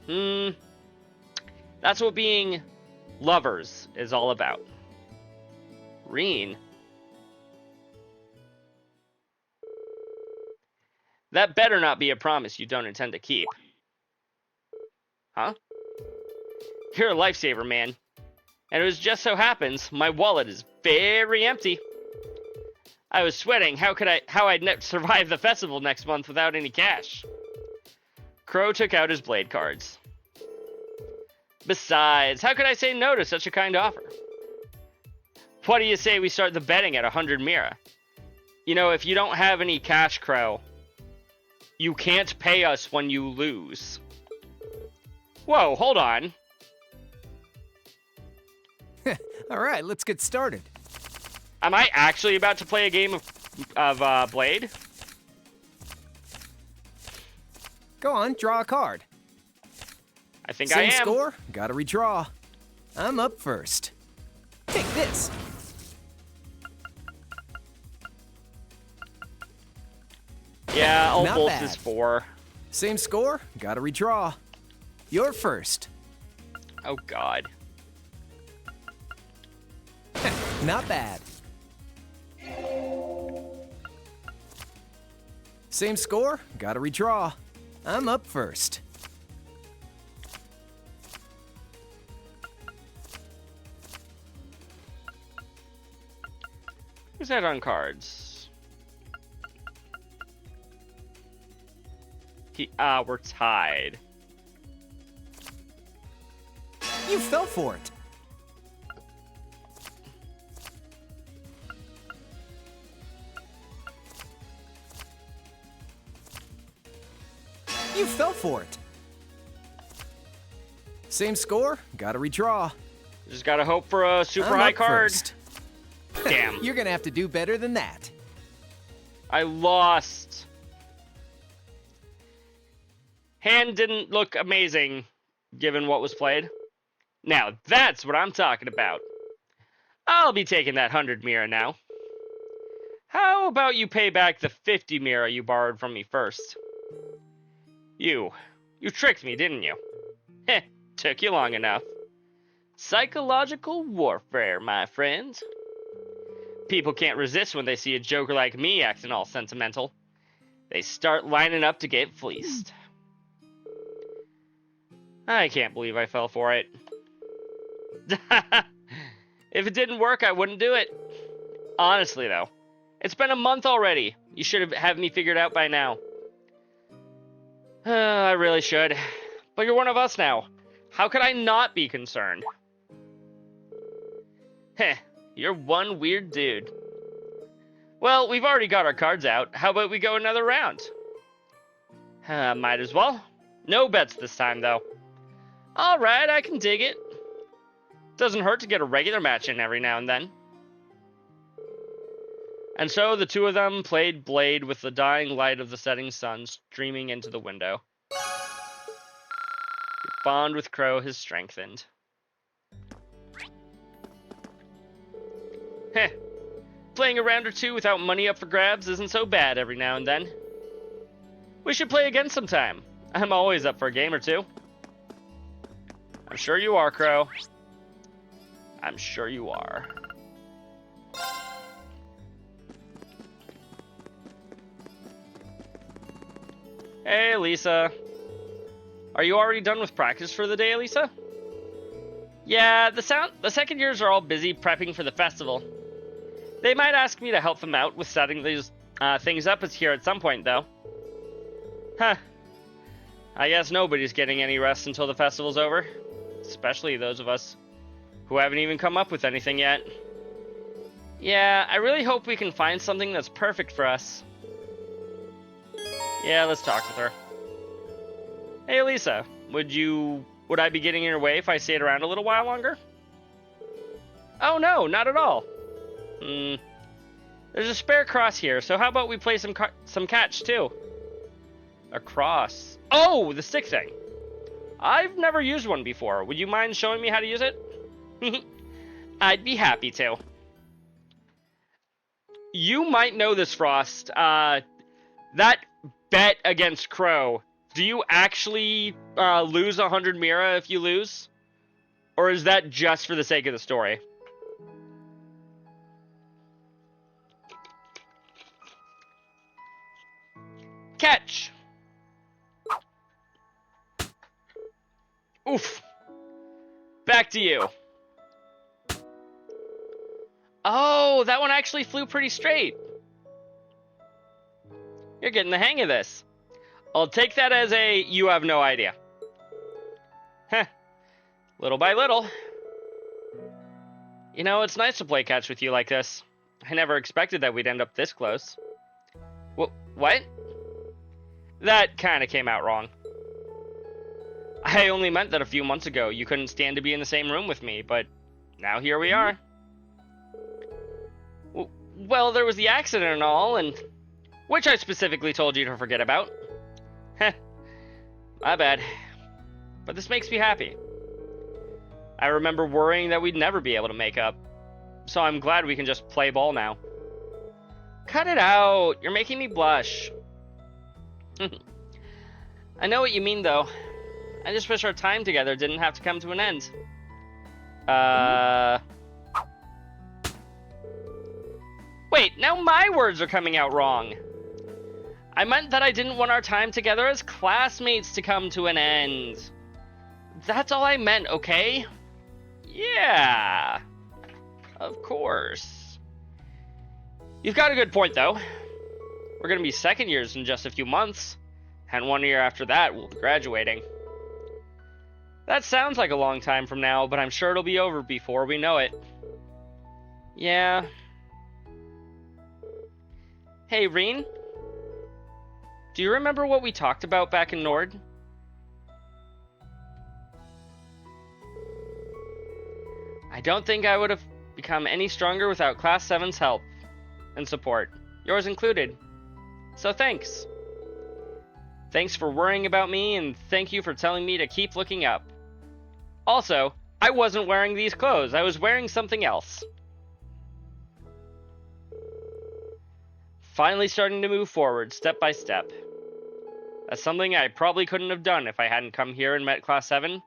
That's what being lovers is all about. Reen? That better not be a promise you don't intend to keep. Huh? You're a lifesaver, man. And it just so happens my wallet is very empty. I was sweating how I'd survive the festival next month without any cash. Crow took out his Blade cards. Besides, how could I say no to such a kind offer? What do you say we start the betting at 100 Mira? You know, if you don't have any cash, Crow, you can't pay us when you lose. Whoa, hold on. All right, let's get started. Am I actually about to play a game of Blade? Go on, draw a card. I think Same I am. score, gotta redraw. I'm up first. Take this. Yeah, all Not bolts bad. is 4. Same score, gotta redraw. You're first. Oh god. Not bad. Same score, gotta redraw. I'm up first. Who's that on cards? We're tied. You fell for it. You fell for it. Same score, gotta redraw. Just gotta hope for a super I'm high up card. first. Damn. You're gonna have to do better than that. I lost. Hand didn't look amazing, given what was played. Now, that's what I'm talking about. I'll be taking that 100 Mira now. How about you pay back the 50 Mira you borrowed from me first? You tricked me, didn't you? Heh, took you long enough. Psychological warfare, my friend. People can't resist when they see a joker like me acting all sentimental. They start lining up to get fleeced. I can't believe I fell for it. If it didn't work, I wouldn't do it. Honestly, though. It's been a month already. You should have me figured out by now. I really should. But you're one of us now. How could I not be concerned? Heh, you're one weird dude. Well, we've already got our cards out. How about we go another round? Might as well. No bets this time, though. Alright, I can dig it. Doesn't hurt to get a regular match in every now and then. And so the two of them played Blade with the dying light of the setting sun streaming into the window. Your bond with Crow has strengthened. Heh. Playing a round or two without money up for grabs isn't so bad every now and then. We should play again sometime. I'm always up for a game or two. I'm sure you are, Crow. I'm sure you are. Hey, Lisa. Are you already done with practice for the day, Lisa? Yeah, the second years are all busy prepping for the festival. They might ask me to help them out with setting these things up here at some point, though. Huh. I guess nobody's getting any rest until the festival's over. Especially those of us who haven't even come up with anything yet. Yeah, I really hope we can find something that's perfect for us. Yeah, let's talk with her. Hey, Lisa, would I be getting in your way if I stayed around a little while longer? Oh no, not at all. There's a spare cross here, so how about we play some catch too? A cross. Oh, the stick thing. I've never used one before. Would you mind showing me how to use it? I'd be happy to. You might know this, Frost. That bet against Crow. Do you actually lose 100 Mira if you lose? Or is that just for the sake of the story? Catch! Oof. Back to you. Oh, that one actually flew pretty straight. You're getting the hang of this. I'll take that as a you have no idea. Heh. Little by little. You know, it's nice to play catch with you like this. I never expected that we'd end up this close. What? That kind of came out wrong. I only meant that a few months ago you couldn't stand to be in the same room with me, but now here we are. Well, there was the accident and all, and which I specifically told you to forget about. Heh, my bad. But this makes me happy. I remember worrying that we'd never be able to make up, so I'm glad we can just play ball now. Cut it out, you're making me blush. I know what you mean, though. I just wish our time together didn't have to come to an end. Wait, now my words are coming out wrong. I meant that I didn't want our time together as classmates to come to an end. That's all I meant, okay? Yeah. Of course. You've got a good point, though. We're gonna be second years in just a few months, and 1 year after that, we'll be graduating. That sounds like a long time from now, but I'm sure it'll be over before we know it. Yeah. Hey, Reen? Do you remember what we talked about back in Nord? I don't think I would have become any stronger without Class 7's help and support, yours included. So thanks. Thanks for worrying about me, and thank you for telling me to keep looking up. Also, I wasn't wearing these clothes. I was wearing something else. Finally starting to move forward, step by step. That's something I probably couldn't have done if I hadn't come here and met Class 7,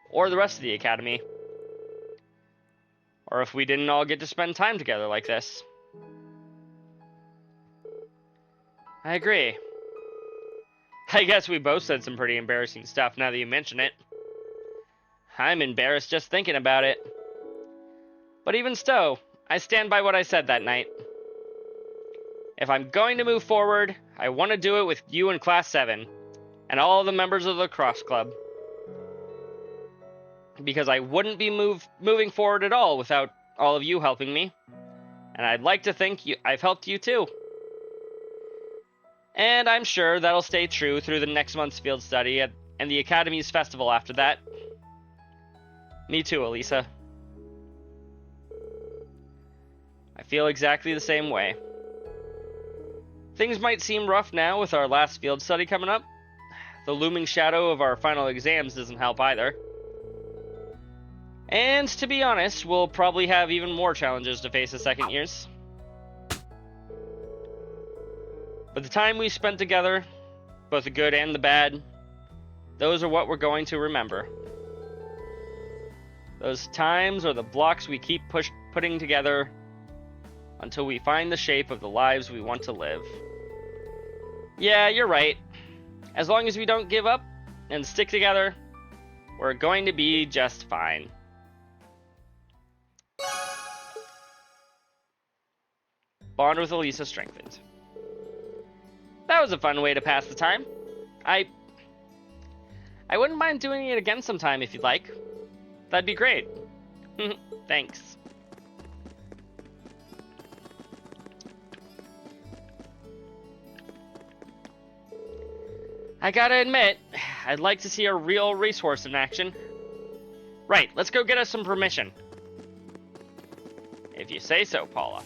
or the rest of the Academy. Or if we didn't all get to spend time together like this. I agree. I guess we both said some pretty embarrassing stuff now that you mention it. I'm embarrassed just thinking about it. But even so, I stand by what I said that night. If I'm going to move forward, I want to do it with you in Class 7 and all the members of the lacrosse club. Because I wouldn't be moving forward at all without all of you helping me. And I'd like to think I've helped you too. And I'm sure that'll stay true through the next month's field study and the Academy's festival after that. Me too, Elisa. I feel exactly the same way. Things might seem rough now with our last field study coming up. The looming shadow of our final exams doesn't help either. And to be honest, we'll probably have even more challenges to face as second years. But the time we spent together, both the good and the bad, those are what we're going to remember. Those times are the blocks we keep putting together until we find the shape of the lives we want to live. Yeah, you're right. As long as we don't give up and stick together, we're going to be just fine. Bond with Elisa strengthened. That was a fun way to pass the time. I wouldn't mind doing it again sometime if you'd like. That'd be great. Thanks. I gotta admit, I'd like to see a real racehorse in action. Right, let's go get us some permission. If you say so, Paula.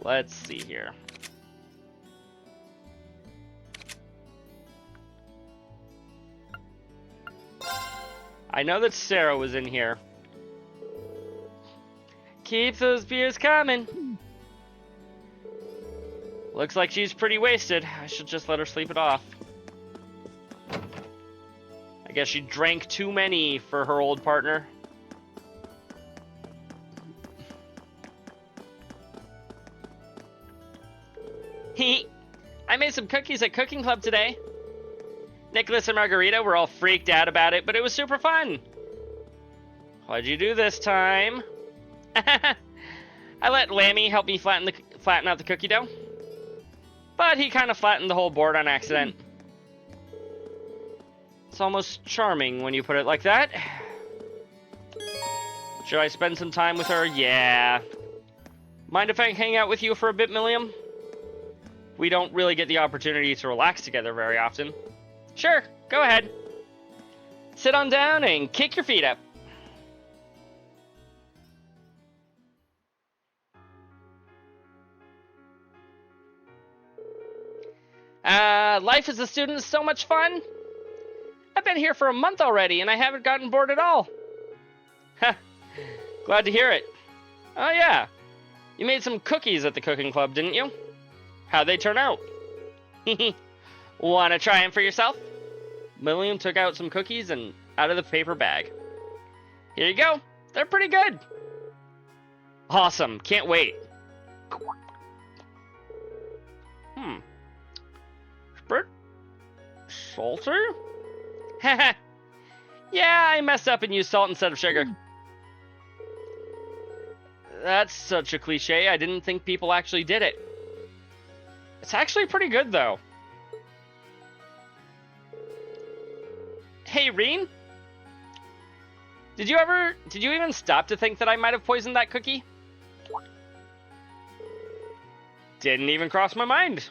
Let's see here. I know that Sarah was in here. Keep those beers coming. Looks like she's pretty wasted. I should just let her sleep it off. I guess she drank too many for her old partner. I made some cookies at Cooking Club today. Nicholas and Margarita were all freaked out about it, but it was super fun. What'd you do this time? I let Lammy help me flatten out the cookie dough. But he kind of flattened the whole board on accident. It's almost charming when you put it like that. Should I spend some time with her? Yeah. Mind if I hang out with you for a bit, Milliam? We don't really get the opportunity to relax together very often. Sure, go ahead. Sit on down and kick your feet up. Life as a student is so much fun. I've been here for a month already and I haven't gotten bored at all. Ha, glad to hear it. Oh yeah, you made some cookies at the Cooking Club, didn't you? How'd they turn out? Wanna try them for yourself? Milliam took out some cookies and out of the paper bag. Here you go. They're pretty good. Awesome. Can't wait. Bit salty? Haha. Yeah, I messed up and used salt instead of sugar. That's such a cliche. I didn't think people actually did it. It's actually pretty good, though. Hey, Reen? Did you even stop to think that I might have poisoned that cookie? Didn't even cross my mind.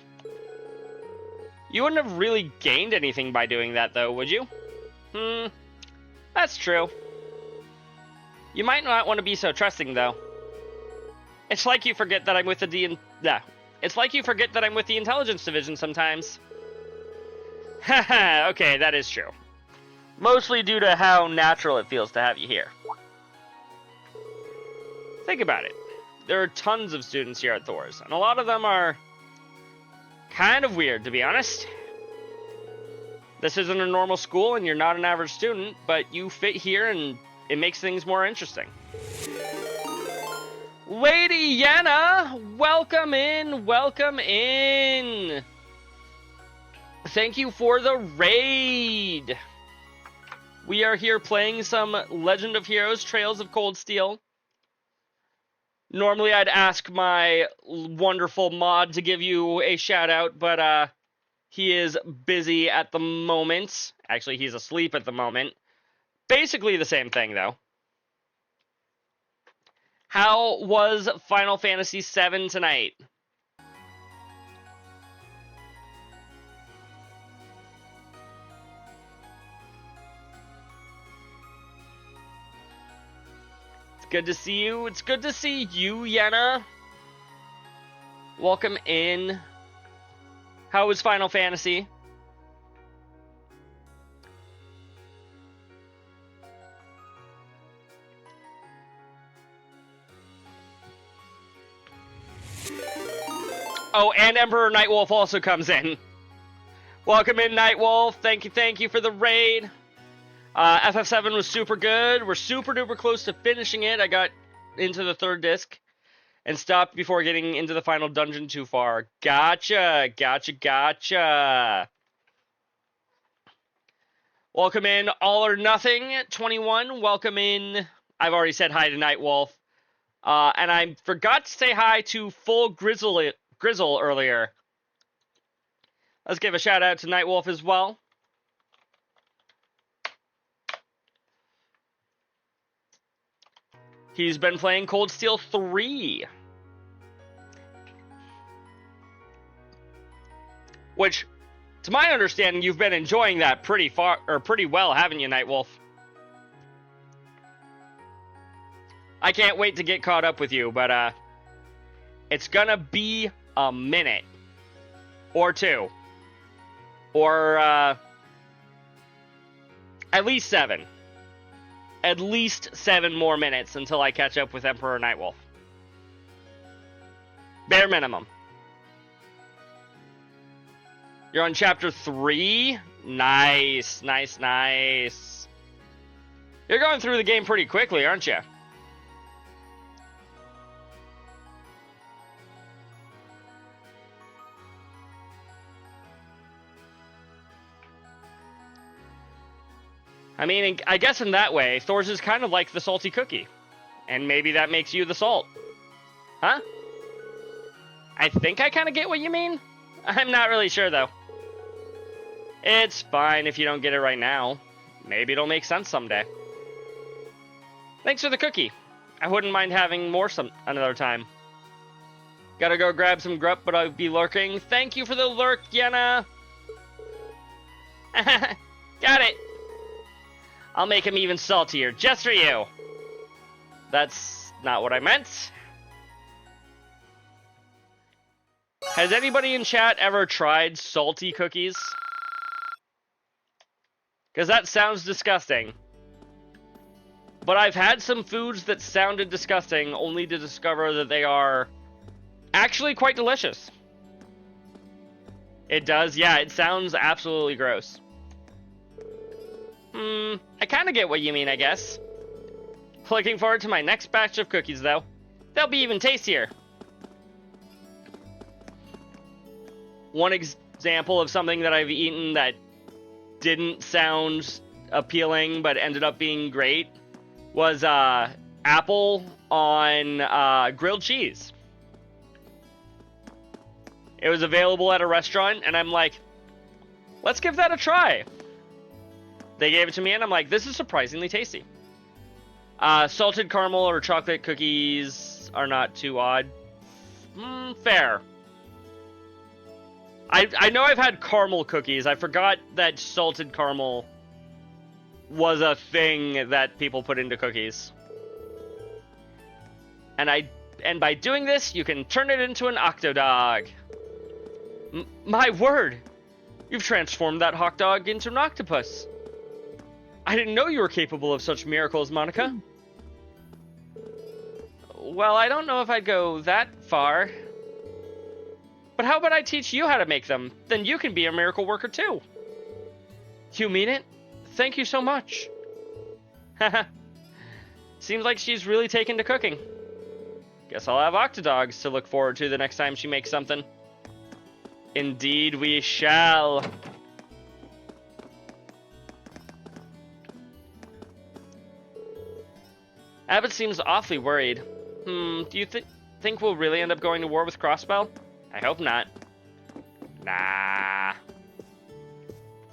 You wouldn't have really gained anything by doing that, though, would you? That's true. You might not want to be so trusting, though. It's like you forget that I'm with It's like you forget that I'm with the Intelligence Division sometimes. Haha, okay, that is true. Mostly due to how natural it feels to have you here. Think about it. There are tons of students here at Thor's, and a lot of them are kind of weird, to be honest. This isn't a normal school, and you're not an average student, but you fit here, and it makes things more interesting. Lady Yenna, welcome in, welcome in. Thank you for the raid. We are here playing some Legend of Heroes Trails of Cold Steel. Normally I'd ask my wonderful mod to give you a shout out, but he is busy at the moment. Actually, he's asleep at the moment. Basically the same thing, though. How was Final Fantasy VII tonight? It's good to see you. It's good to see you, Yenna. Welcome in. How was Final Fantasy? Oh, and Emperor Nightwolf also comes in. Welcome in, Nightwolf. Thank you for the raid. FF7 was super good. We're super duper close to finishing it. I got into the 3rd disc and stopped before getting into the final dungeon too far. Gotcha. Welcome in, All or Nothing 21. Welcome in. I've already said hi to Nightwolf. And I forgot to say hi to Full Grizzle earlier. Let's give a shout out to Nightwolf as well. He's been playing Cold Steel 3. Which, to my understanding, you've been enjoying that pretty well, haven't you, Nightwolf? I can't wait to get caught up with you, but it's gonna be a minute or two, or at least 7. At least 7 more minutes until I catch up with Emperor Nightwolf. Bare minimum. You're on chapter 3? Nice. You're going through the game pretty quickly, aren't you? I mean, I guess in that way, Thors is kind of like the salty cookie. And maybe that makes you the salt. Huh? I think I kind of get what you mean. I'm not really sure, though. It's fine if you don't get it right now. Maybe it'll make sense someday. Thanks for the cookie. I wouldn't mind having more another time. Gotta go grab some grup, but I'll be lurking. Thank you for the lurk, Yenna. Got it. I'll make him even saltier, just for you. That's not what I meant. Has anybody in chat ever tried salty cookies? Because that sounds disgusting. But I've had some foods that sounded disgusting, only to discover that they are actually quite delicious. It does, yeah, it sounds absolutely gross. I kind of get what you mean, I guess. Looking forward to my next batch of cookies, though. They'll be even tastier. One example of something that I've eaten that didn't sound appealing but ended up being great was apple on grilled cheese. It was available at a restaurant, and I'm like, let's give that a try. They gave it to me, and I'm like, this is surprisingly tasty. Salted caramel or chocolate cookies are not too odd. Fair. I know I've had caramel cookies. I forgot that salted caramel was a thing that people put into cookies. And by doing this, you can turn it into an Octodog. My word! You've transformed that hot dog into an octopus. I didn't know you were capable of such miracles, Monica. Well, I don't know if I'd go that far. But how about I teach you how to make them? Then you can be a miracle worker too. You mean it? Thank you so much. Haha. Seems like she's really taken to cooking. Guess I'll have Octodogs to look forward to the next time she makes something. Indeed we shall. Abbott seems awfully worried. Do you think we'll really end up going to war with Crossbell? I hope not. Nah.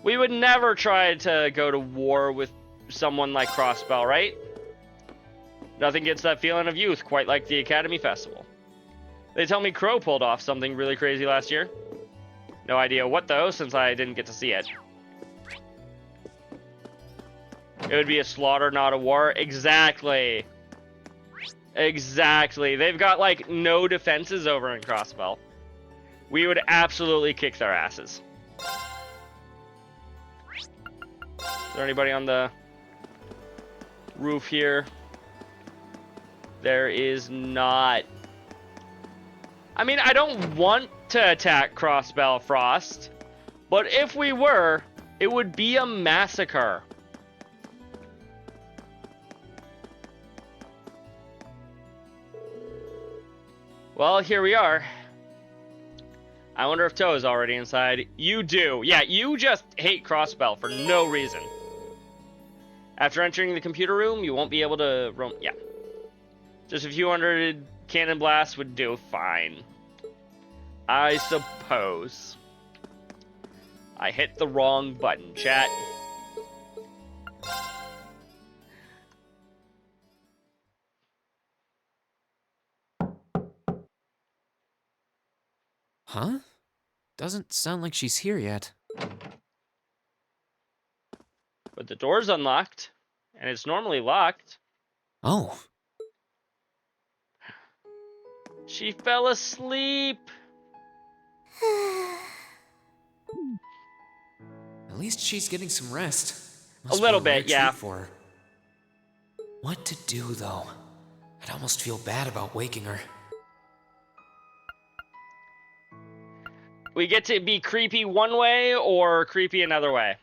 We would never try to go to war with someone like Crossbell, right? Nothing gets that feeling of youth quite like the Academy Festival. They tell me Crow pulled off something really crazy last year. No idea what though, since I didn't get to see it. It would be a slaughter, not a war. Exactly. Exactly. They've got, like, no defenses over in Crossbell. We would absolutely kick their asses. Is there anybody on the roof here? There is not. I mean, I don't want to attack Crossbell Frost, but if we were, it would be a massacre. Well, here we are. I wonder if Toa's already inside. You do. Yeah, you just hate Crossbell for no reason. After entering the computer room, you won't be able to roam. Yeah. Just a few hundred cannon blasts would do fine. I suppose. I hit the wrong button, chat. Huh? Doesn't sound like she's here yet. But the door's unlocked, and it's normally locked. Oh. She fell asleep. At least she's getting some rest. A little bit, yeah. For her. What to do, though? I'd almost feel bad about waking her. We get to be creepy one way or creepy another way.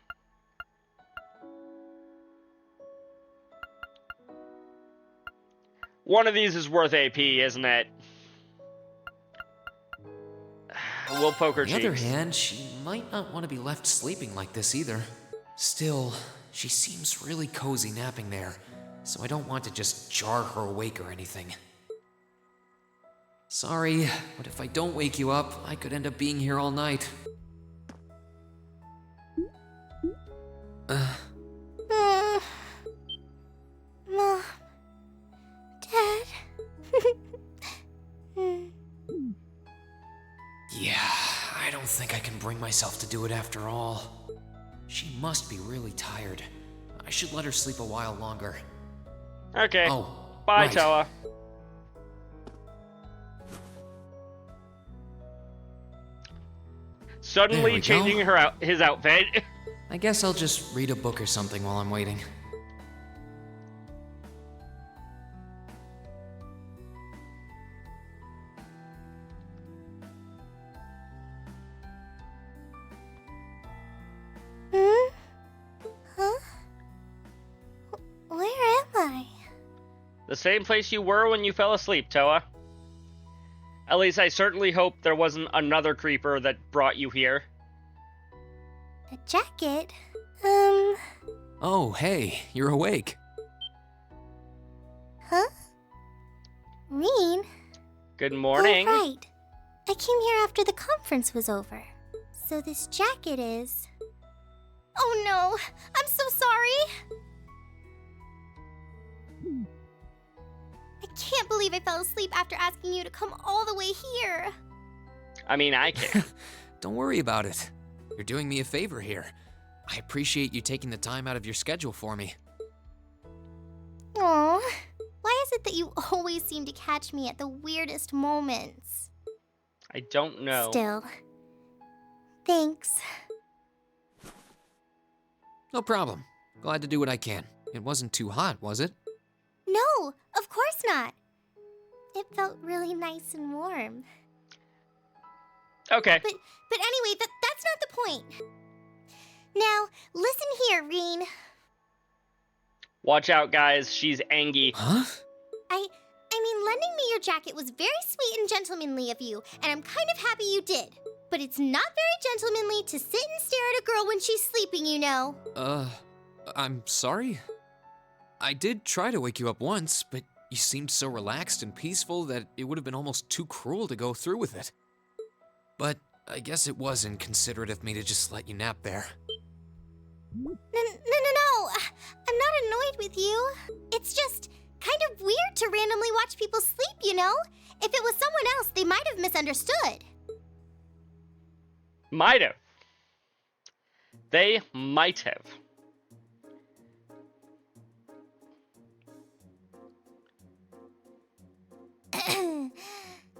One of these is worth AP, isn't it? We'll poke her On the cheeks. other hand, she might not want to be left sleeping like this either. Still, she seems really cozy napping there, so I don't want to just jar her awake or anything. Sorry, but if I don't wake you up, I could end up being here all night. Mom. Dad. Yeah, I don't think I can bring myself to do it after all. She must be really tired. I should let her sleep a while longer. Okay. Oh, Bye, right. Toa. There Suddenly we changing go. his outfit. I guess I'll just read a book or something while I'm waiting. Huh? Where am I? The same place you were when you fell asleep, Toa. At least I certainly hope there wasn't another creeper that brought you here. A jacket? Oh, hey, you're awake. Huh? Reen? Good morning. Oh, right. I came here after the conference was over. So this jacket is... Oh no! I'm so sorry! I can't believe I fell asleep after asking you to come all the way here. I mean, I can. Don't worry about it. You're doing me a favor here. I appreciate you taking the time out of your schedule for me. Aw, why is it that you always seem to catch me at the weirdest moments? I don't know. Still, thanks. No problem. Glad to do what I can. It wasn't too hot, was it? No, of course not. It felt really nice and warm. Okay. But anyway, that's not the point. Now, listen here, Reen. Watch out, guys. She's Angie. Huh? I mean, lending me your jacket was very sweet and gentlemanly of you, and I'm kind of happy you did. But it's not very gentlemanly to sit and stare at a girl when she's sleeping, you know. I'm sorry? I did try to wake you up once, but you seemed so relaxed and peaceful that it would have been almost too cruel to go through with it. But I guess it was inconsiderate of me to just let you nap there. No. I'm not annoyed with you. It's just kind of weird to randomly watch people sleep, you know? If it was someone else, they might have misunderstood. Might have. They might have.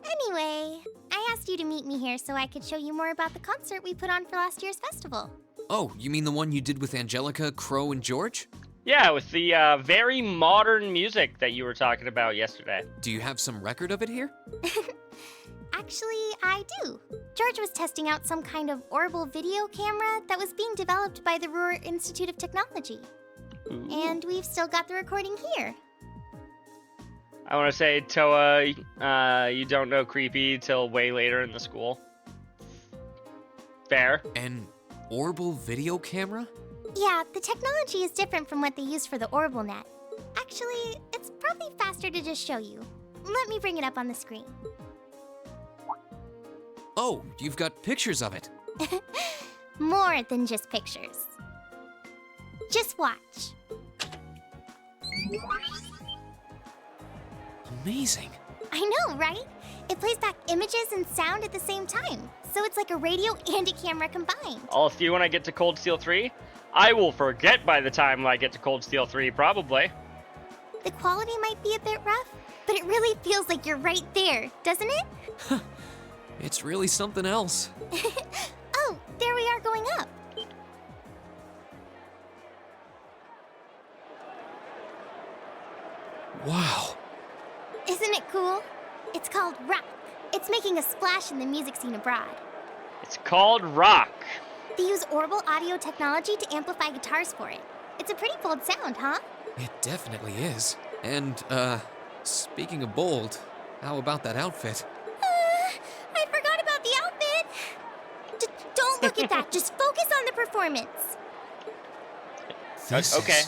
Anyway, I asked you to meet me here so I could show you more about the concert we put on for last year's festival. Oh, you mean the one you did with Angelica, Crow, and George? Yeah, with the very modern music that you were talking about yesterday. Do you have some record of it here? Actually, I do. George was testing out some kind of orbital video camera that was being developed by the Ruhr Institute of Technology. Ooh. And we've still got the recording here. I want to say, Toa, you don't know Creepy till way later in the school. Fair. An orbital video camera? Yeah, the technology is different from what they use for the Orbital Net. Actually, it's probably faster to just show you. Let me bring it up on the screen. Oh, you've got pictures of it. More than just pictures. Just watch. Amazing. I know, right? It plays back images and sound at the same time, so it's like a radio and a camera combined. I'll see you when I get to Cold Steel 3. I will forget by the time I get to Cold Steel 3, probably. The quality might be a bit rough, but it really feels like you're right there, doesn't it? It's really something else. Oh, there we are going up. Wow. Isn't it cool? It's called Rock. It's making a splash in the music scene abroad. It's called Rock. They use orbital audio technology to amplify guitars for it. It's a pretty bold sound, huh? It definitely is. And, speaking of bold, how about that outfit? I forgot about the outfit. Don't look at that. Just focus on the performance. This Okay.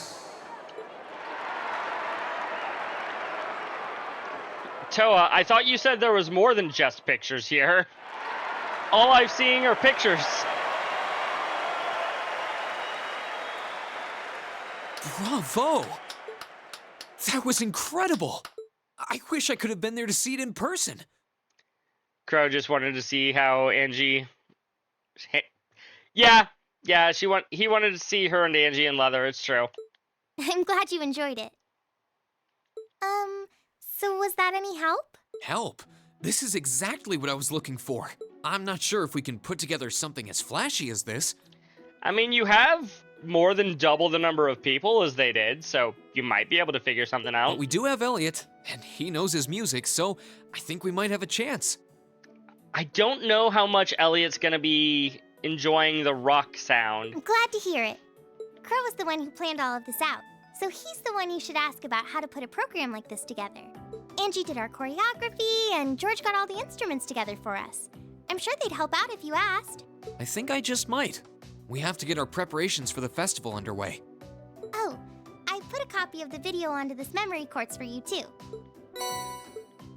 Toa, I thought you said there was more than just pictures here. All I'm seeing are pictures. Bravo! That was incredible! I wish I could have been there to see it in person. Crow just wanted to see how Angie... Yeah, he wanted to see her and Angie in leather, it's true. I'm glad you enjoyed it. So was that any help? Help? This is exactly what I was looking for. I'm not sure if we can put together something as flashy as this. I mean, you have more than double the number of people as they did, so you might be able to figure something out. But we do have Elliot, and he knows his music, so I think we might have a chance. I don't know how much Elliot's gonna be enjoying the rock sound. I'm glad to hear it. Crow was the one who planned all of this out, so he's the one you should ask about how to put a program like this together. Angie did our choreography, and George got all the instruments together for us. I'm sure they'd help out if you asked. I think I just might. We have to get our preparations for the festival underway. Oh, I put a copy of the video onto this memory quartz for you, too.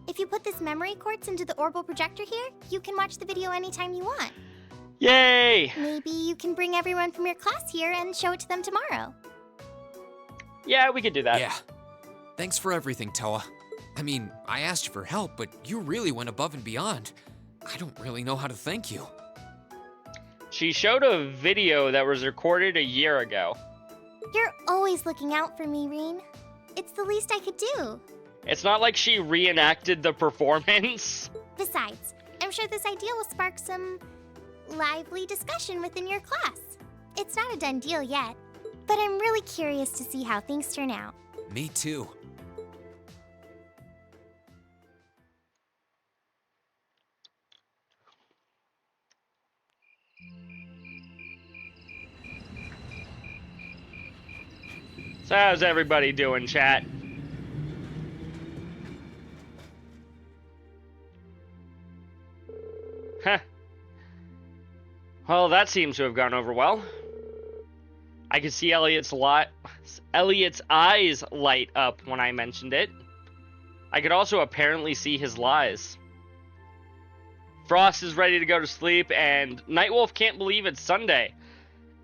If you put this memory quartz into the orbital projector here, you can watch the video anytime you want. Yay! Maybe you can bring everyone from your class here and show it to them tomorrow. Yeah, we could do that. Yeah. Thanks for everything, Toa. I mean, I asked you for help, but you really went above and beyond. I don't really know how to thank you. She showed a video that was recorded a year ago. You're always looking out for me, Reen. It's the least I could do. It's not like she reenacted the performance. Besides, I'm sure this idea will spark some lively discussion within your class. It's not a done deal yet, but I'm really curious to see how things turn out. Me too. So how's everybody doing, chat? Huh. Well, that seems to have gone over well. I could see Elliot's eyes light up when I mentioned it. I could also apparently see his lies. Frost is ready to go to sleep, and Nightwolf can't believe it's Sunday.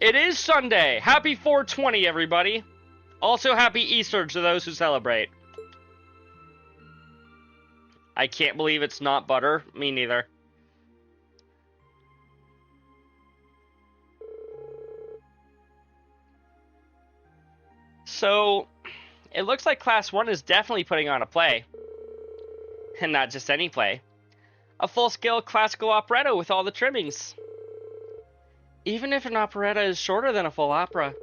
It is Sunday! Happy 420, everybody! Also, happy Easter to those who celebrate. I can't believe it's not butter. Me neither. So, it looks like Class 1 is definitely putting on a play. And not just any play. A full-scale classical operetta with all the trimmings. Even if an operetta is shorter than a full opera.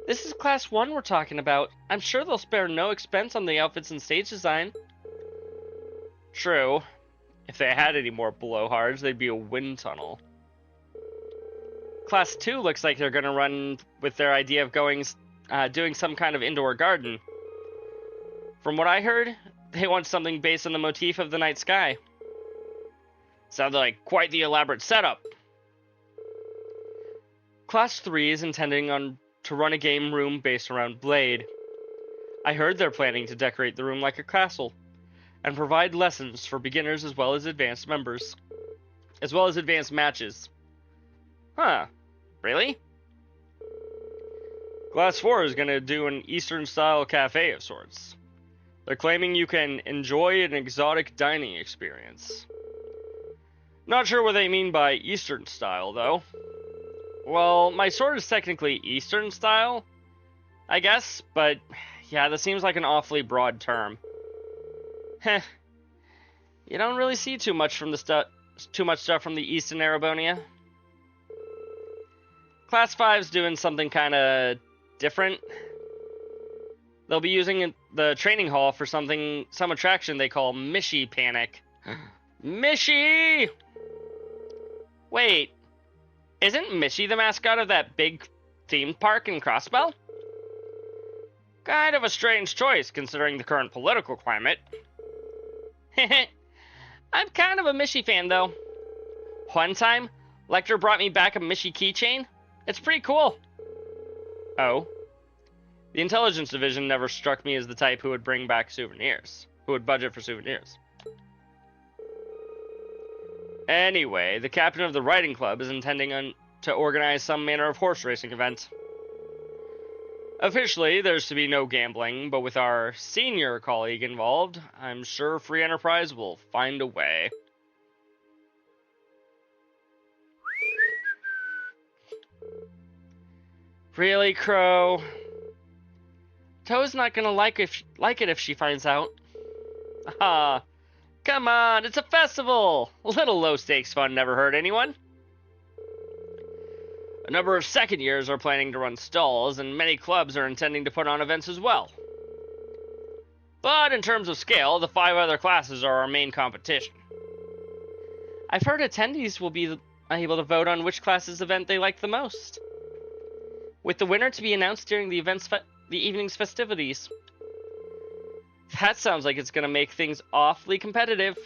This is Class 1 we're talking about. I'm sure they'll spare no expense on the outfits and stage design. True. If they had any more blowhards, they'd be a wind tunnel. Class 2 looks like they're going to run with their idea of doing some kind of indoor garden. From what I heard, they want something based on the motif of the night sky. Sounds like quite the elaborate setup. Class 3 is intending to run a game room based around Blade. I heard they're planning to decorate the room like a castle, and provide lessons for beginners as well as advanced members. As well as advanced matches. Huh. Really? Class 4 is going to do an Eastern-style cafe of sorts. They're claiming you can enjoy an exotic dining experience. Not sure what they mean by Eastern style, though. Well, my sword is technically Eastern style, I guess, but yeah, that seems like an awfully broad term. Heh. You don't really see too much stuff from the East in Erebonia. Class 5's doing something kind of different. They'll be using the training hall for some attraction they call Mishy Panic. Mishy! Wait, isn't Mishy the mascot of that big theme park in Crossbell? Kind of a strange choice considering the current political climate. I'm kind of a Mishy fan though. One time, Lecter brought me back a Mishy keychain. It's pretty cool. Oh. The intelligence division never struck me as the type who would bring back souvenirs. Who would budget for souvenirs. Anyway, the captain of the riding club is intending to organize some manner of horse racing event. Officially, there's to be no gambling, but with our senior colleague involved, I'm sure Free Enterprise will find a way. Really, Crow? Toe's not gonna like it if she finds out. Ah, come on, it's a festival! A little low-stakes fun never hurt anyone. A number of second years are planning to run stalls, and many clubs are intending to put on events as well. But in terms of scale, the 5 other classes are our main competition. I've heard attendees will be able to vote on which class's event they like the most, with the winner to be announced during the evening's festivities. That sounds like it's going to make things awfully competitive.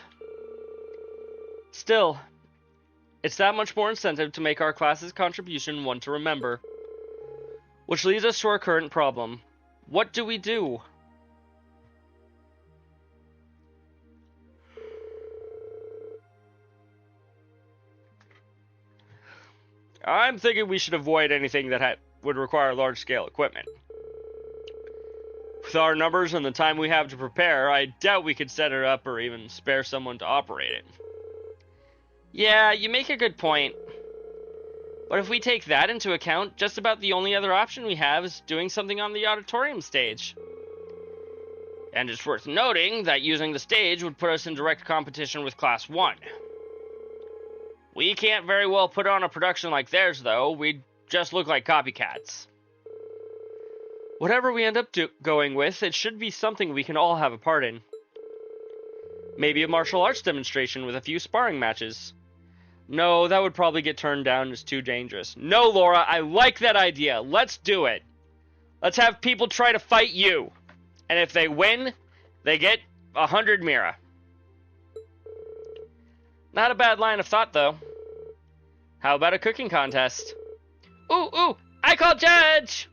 Still, it's that much more incentive to make our class's contribution one to remember. Which leads us to our current problem. What do we do? I'm thinking we should avoid anything that would require large-scale equipment. With our numbers and the time we have to prepare, I doubt we could set it up or even spare someone to operate it. Yeah, you make a good point. But if we take that into account, just about the only other option we have is doing something on the auditorium stage. And it's worth noting that using the stage would put us in direct competition with Class 1. We can't very well put on a production like theirs, though. We'd just look like copycats. Whatever we end up going with, it should be something we can all have a part in. Maybe a martial arts demonstration with a few sparring matches. No, that would probably get turned down as too dangerous. No, Laura, I like that idea. Let's do it. Let's have people try to fight you. And if they win, they get 100 Mira. Not a bad line of thought, though. How about a cooking contest? Ooh, I call judge!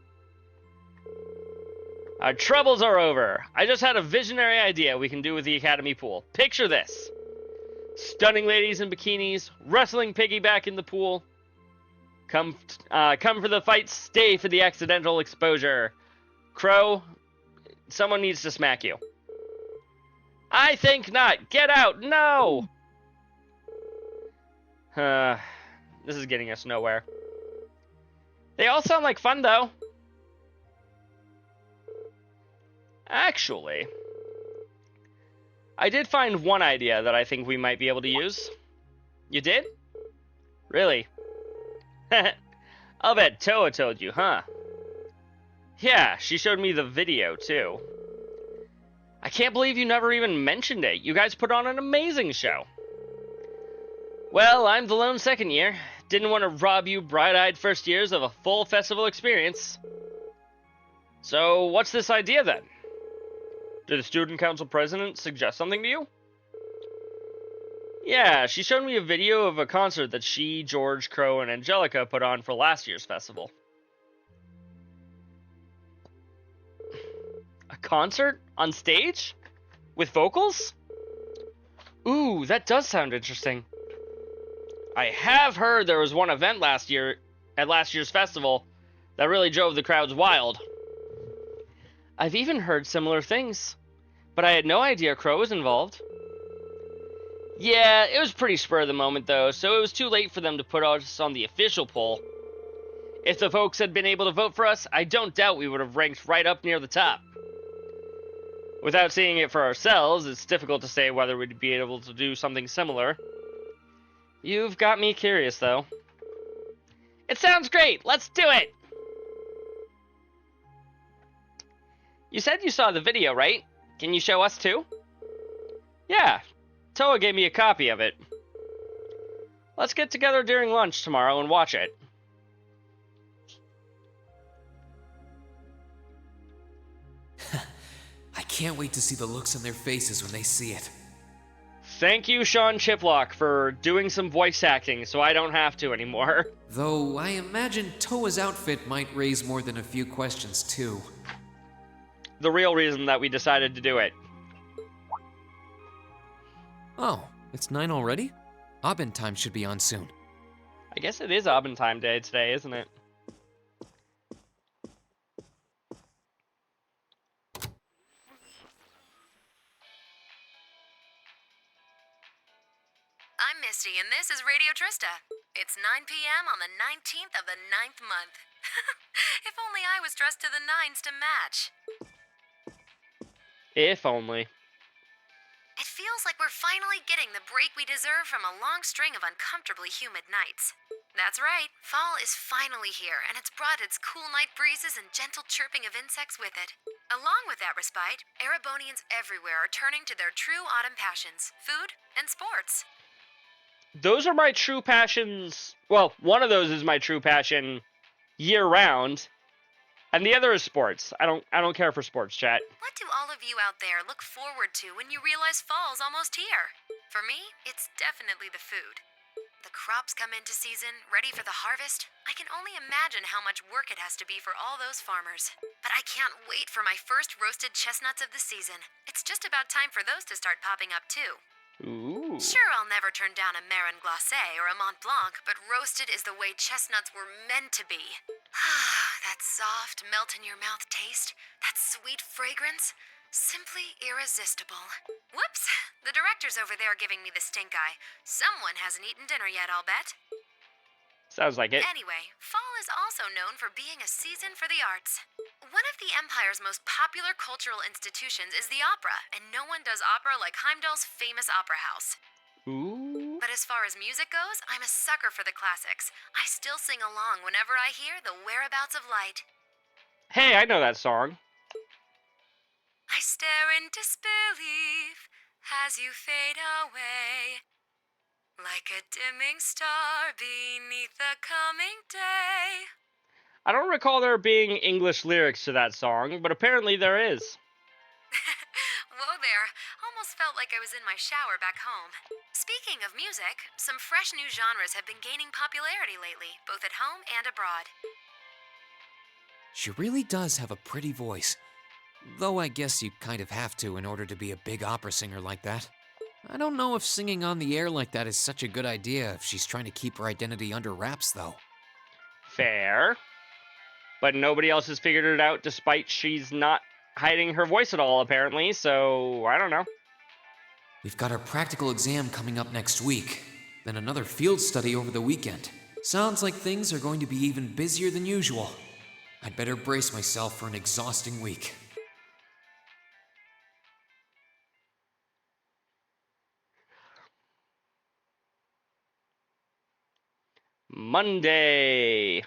Our troubles are over. I just had a visionary idea we can do with the Academy pool. Picture this. Stunning ladies in bikinis, wrestling piggyback in the pool. Come for the fight, stay for the accidental exposure. Crow, someone needs to smack you. I think not. Get out. No! This is getting us nowhere. They all sound like fun, though. Actually, I did find one idea that I think we might be able to use. You did? Really? I'll bet Toa told you, huh? Yeah, she showed me the video, too. I can't believe you never even mentioned it. You guys put on an amazing show. Well, I'm the lone second year. Didn't want to rob you bright-eyed first years of a full festival experience. So, what's this idea then? Did the student council president suggest something to you? Yeah, she showed me a video of a concert that she, George, Crow, and Angelica put on for last year's festival. A concert? On stage? With vocals? Ooh, that does sound interesting. I have heard there was one event last year, at last year's festival, that really drove the crowds wild. I've even heard similar things, but I had no idea Crow was involved. Yeah, it was pretty spur of the moment though, so it was too late for them to put us on the official poll. If the folks had been able to vote for us, I don't doubt we would have ranked right up near the top. Without seeing it for ourselves, it's difficult to say whether we'd be able to do something similar. You've got me curious though. It sounds great! Let's do it! You said you saw the video, right? Can you show us too? Yeah, Toa gave me a copy of it. Let's get together during lunch tomorrow and watch it. I can't wait to see the looks on their faces when they see it. Thank you, Sean Chiplock, for doing some voice acting so I don't have to anymore. Though I imagine Toa's outfit might raise more than a few questions too. The real reason that we decided to do it. Oh, it's 9 already? Abend time should be on soon. I guess it is Abend time day today, isn't it? I'm Misty, and this is Radio Trista. It's 9 p.m. on the 19th of the 9th month. If only I was dressed to the nines to match. If only. It feels like we're finally getting the break we deserve from a long string of uncomfortably humid nights. That's right, fall is finally here, and it's brought its cool night breezes and gentle chirping of insects with it. Along with that respite, Erebonians everywhere are turning to their true autumn passions, food and sports. Those are my true passions. Well, one of those is my true passion year-round, and the other is sports. I don't care for sports, chat. What do all of you out there look forward to when you realize fall's almost here? For me, it's definitely the food. The crops come into season, ready for the harvest. I can only imagine how much work it has to be for all those farmers. But I can't wait for my first roasted chestnuts of the season. It's just about time for those to start popping up too. Ooh. Sure, I'll never turn down a Marin Glacé or a Mont Blanc, but roasted is the way chestnuts were meant to be. That soft, melt-in-your-mouth taste, that sweet fragrance, simply irresistible. Whoops! The director's over there giving me the stink eye. Someone hasn't eaten dinner yet, I'll bet. Sounds like it. Anyway, fall is also known for being a season for the arts. One of the Empire's most popular cultural institutions is the opera, and no one does opera like Heimdall's famous opera house. Ooh. But as far as music goes, I'm a sucker for the classics. I still sing along whenever I hear The Whereabouts of Light. Hey, I know that song. I stare in disbelief as you fade away, like a dimming star beneath the coming day. I don't recall there being English lyrics to that song, but apparently there is. Whoa there, almost felt like I was in my shower back home. Speaking of music, some fresh new genres have been gaining popularity lately, both at home and abroad. She really does have a pretty voice. Though I guess you kind of have to in order to be a big opera singer like that. I don't know if singing on the air like that is such a good idea if she's trying to keep her identity under wraps, though. Fair. But nobody else has figured it out despite she's not hiding her voice at all, apparently, so I don't know. We've got our practical exam coming up next week, then another field study over the weekend. Sounds like things are going to be even busier than usual. I'd better brace myself for an exhausting week. Monday.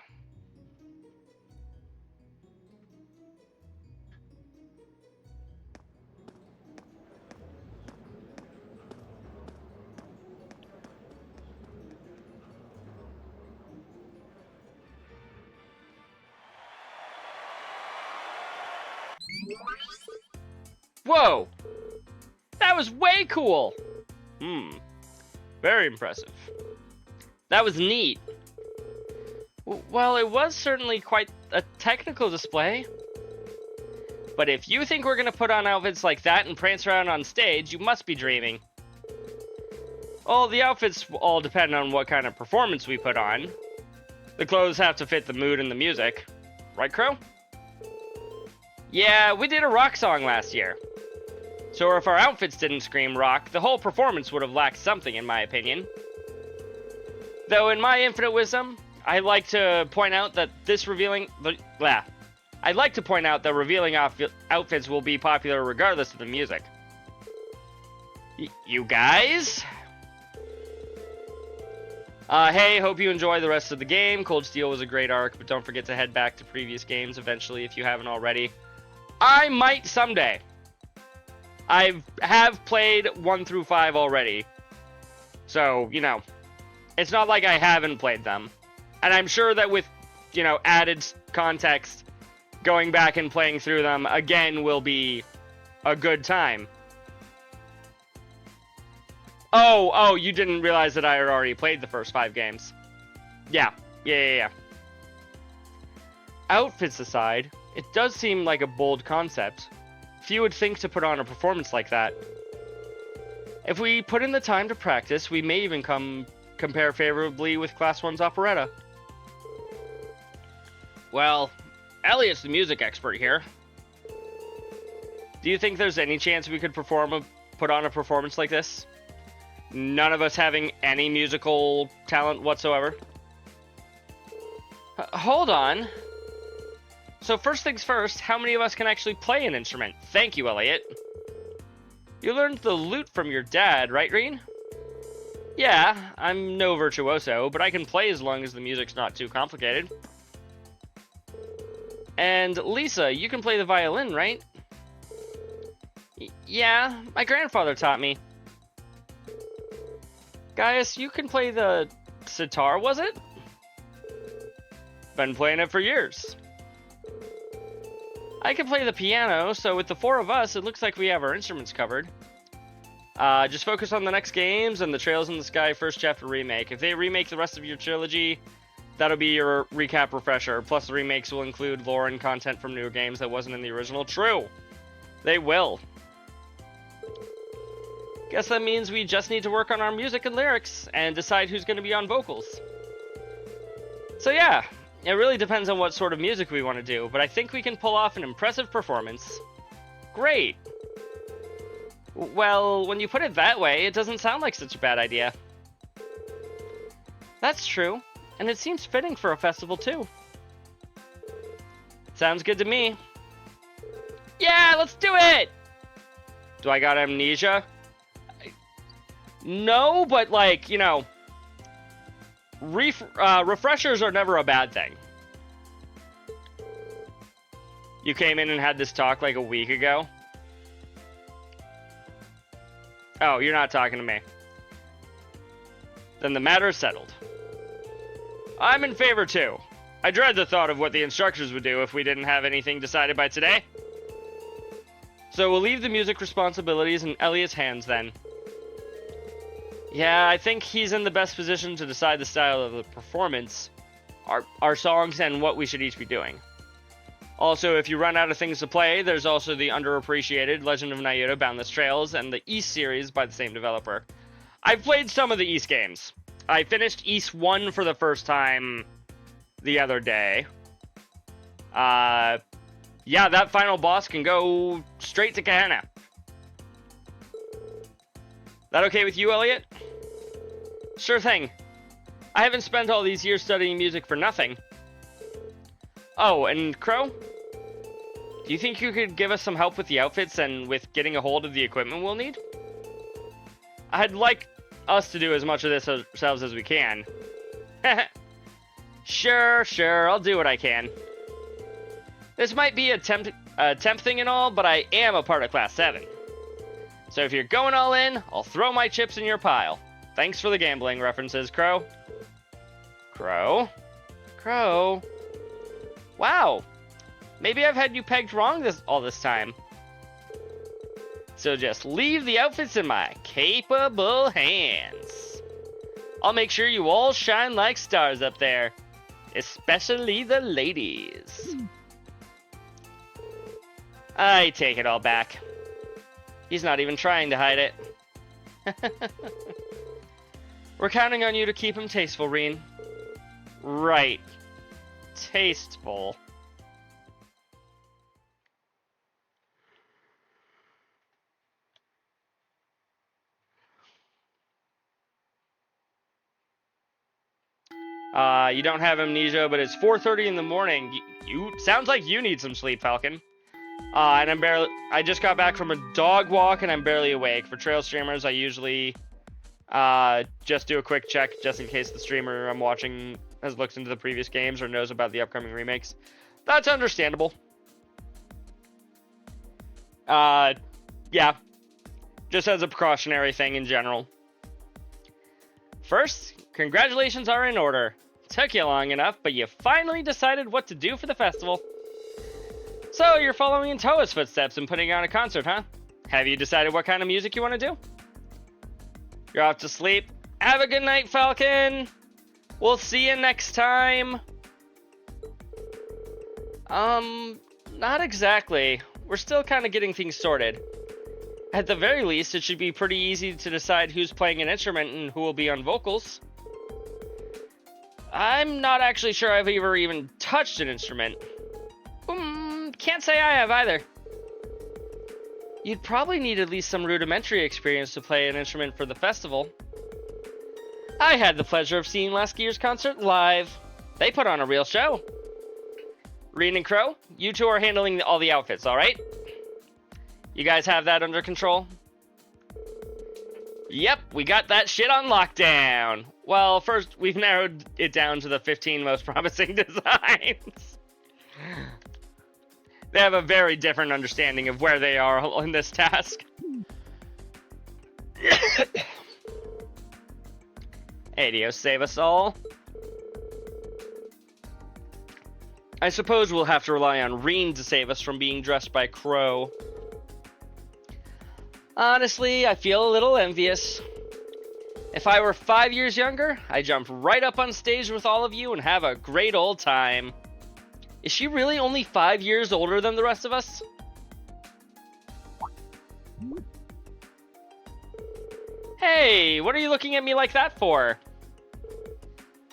Whoa! That was way cool! Very impressive. That was neat. Well, it was certainly quite a technical display. But if you think we're gonna put on outfits like that and prance around on stage, you must be dreaming. Well, the outfits all depend on what kind of performance we put on. The clothes have to fit the mood and the music. Right, Crow? Yeah, we did a rock song last year. So if our outfits didn't scream rock, the whole performance would have lacked something, in my opinion. Though in my infinite wisdom, I like to point out that revealing outfits will be popular regardless of the music. You guys? Hey, hope you enjoy the rest of the game. Cold Steel was a great arc, but don't forget to head back to previous games eventually if you haven't already. I might someday. I have played 1 through 5 already. So, you know, it's not like I haven't played them. And I'm sure that with, you know, added context, going back and playing through them again will be a good time. Oh, you didn't realize that I had already played the first 5 games. Yeah. Outfits aside, it does seem like a bold concept. Few would think to put on a performance like that. If we put in the time to practice, we may even compare favorably with Class 1's operetta. Well, Elliot's the music expert here. Do you think there's any chance we could put on a performance like this? None of us having any musical talent whatsoever? Hold on. So first things first, how many of us can actually play an instrument? Thank you, Elliot. You learned the lute from your dad, right, Reen? Yeah, I'm no virtuoso, but I can play as long as the music's not too complicated. And Lisa, you can play the violin, right? Yeah, my grandfather taught me. Gaius, you can play the sitar, was it? Been playing it for years. I can play the piano, so with the 4 of us, it looks like we have our instruments covered. Just focus on the next games and the Trails in the Sky First Chapter remake. If they remake the rest of your trilogy, that'll be your recap refresher. Plus, the remakes will include lore and content from newer games that wasn't in the original. True. They will. Guess that means we just need to work on our music and lyrics and decide who's going to be on vocals. So yeah, it really depends on what sort of music we want to do, but I think we can pull off an impressive performance. Great. Well, when you put it that way, it doesn't sound like such a bad idea. That's true, and it seems fitting for a festival too. Sounds good to me. Yeah, let's do it! Do I got amnesia? No, but like, you know, refreshers are never a bad thing. You came in and had this talk like a week ago? Oh, you're not talking to me. Then the matter's settled. I'm in favor too. I dread the thought of what the instructors would do if we didn't have anything decided by today. So we'll leave the music responsibilities in Elliot's hands then. Yeah, I think he's in the best position to decide the style of the performance, our songs, and what we should each be doing. Also, if you run out of things to play, there's also the underappreciated Legend of Nyota Boundless Trails and the East series by the same developer. I've played some of the East games. I finished East 1 for the first time the other day. Yeah, that final boss can go straight to Gehenna. That okay with you, Elliot? Sure thing. I haven't spent all these years studying music for nothing. Oh, and Crow? Do you think you could give us some help with the outfits and with getting a hold of the equipment we'll need? I'd like us to do as much of this ourselves as we can. Sure, I'll do what I can. This might be a temp thing and all, but I am a part of Class 7. So if you're going all in, I'll throw my chips in your pile. Thanks for the gambling references, Crow. Crow? Wow. Maybe I've had you pegged wrong all this time. So just leave the outfits in my capable hands. I'll make sure you all shine like stars up there. Especially the ladies. I take it all back. He's not even trying to hide it. We're counting on you to keep him tasteful, Reen. Right. Tasteful. You don't have amnesia, but it's 4:30 in the morning. You sounds like you need some sleep, Falcon. And I just got back from a dog walk and I'm barely awake. For trail streamers, I usually just do a quick check just in case the streamer I'm watching has looked into the previous games or knows about the upcoming remakes. That's understandable. Yeah. Just as a precautionary thing in general. First, congratulations are in order. Took you long enough, but you finally decided what to do for the festival. So, you're following in Toa's footsteps and putting on a concert, huh? Have you decided what kind of music you want to do? You're off to sleep. Have a good night, Falcon! We'll see you next time! Not exactly. We're still kind of getting things sorted. At the very least, it should be pretty easy to decide who's playing an instrument and who will be on vocals. I'm not actually sure I've ever even touched an instrument. Can't say I have either. You'd probably need at least some rudimentary experience to play an instrument for the festival. I had the pleasure of seeing last year's concert live. They put on a real show. Reen and Crow, you two are handling all the outfits, alright? You guys have that under control? Yep, we got that shit on lockdown. Well, first, we've narrowed it down to the 15 most promising designs. They have a very different understanding of where they are in this task. Adios, save us all. I suppose we'll have to rely on Reen to save us from being dressed by Crow. Honestly, I feel a little envious. If I were 5 years younger, I'd jump right up on stage with all of you and have a great old time. Is she really only 5 years older than the rest of us? Hey, what are you looking at me like that for?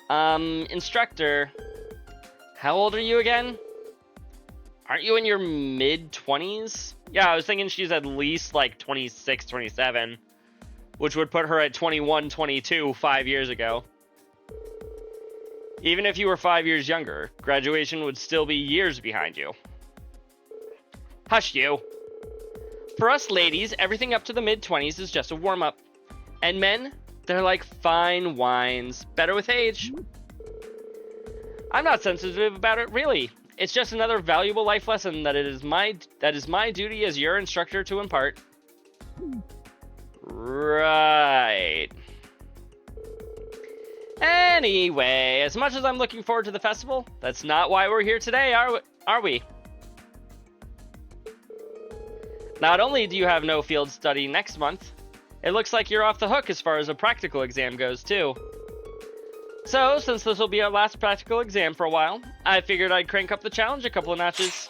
Instructor. How old are you again? Aren't you in your mid-20s? Yeah, I was thinking she's at least like 26, 27, which would put her at 21, 22 5 years ago. Even if you were 5 years younger, graduation would still be years behind you. Hush you. For us ladies, everything up to the mid-20s is just a warm-up. And men, they're like fine wines, better with age. I'm not sensitive about it, really. It's just another valuable life lesson that is my duty as your instructor to impart. Right. Anyway, as much as I'm looking forward to the festival, that's not why we're here today, are we? Not only do you have no field study next month, it looks like you're off the hook as far as a practical exam goes, too. So, since this will be our last practical exam for a while, I figured I'd crank up the challenge a couple of notches.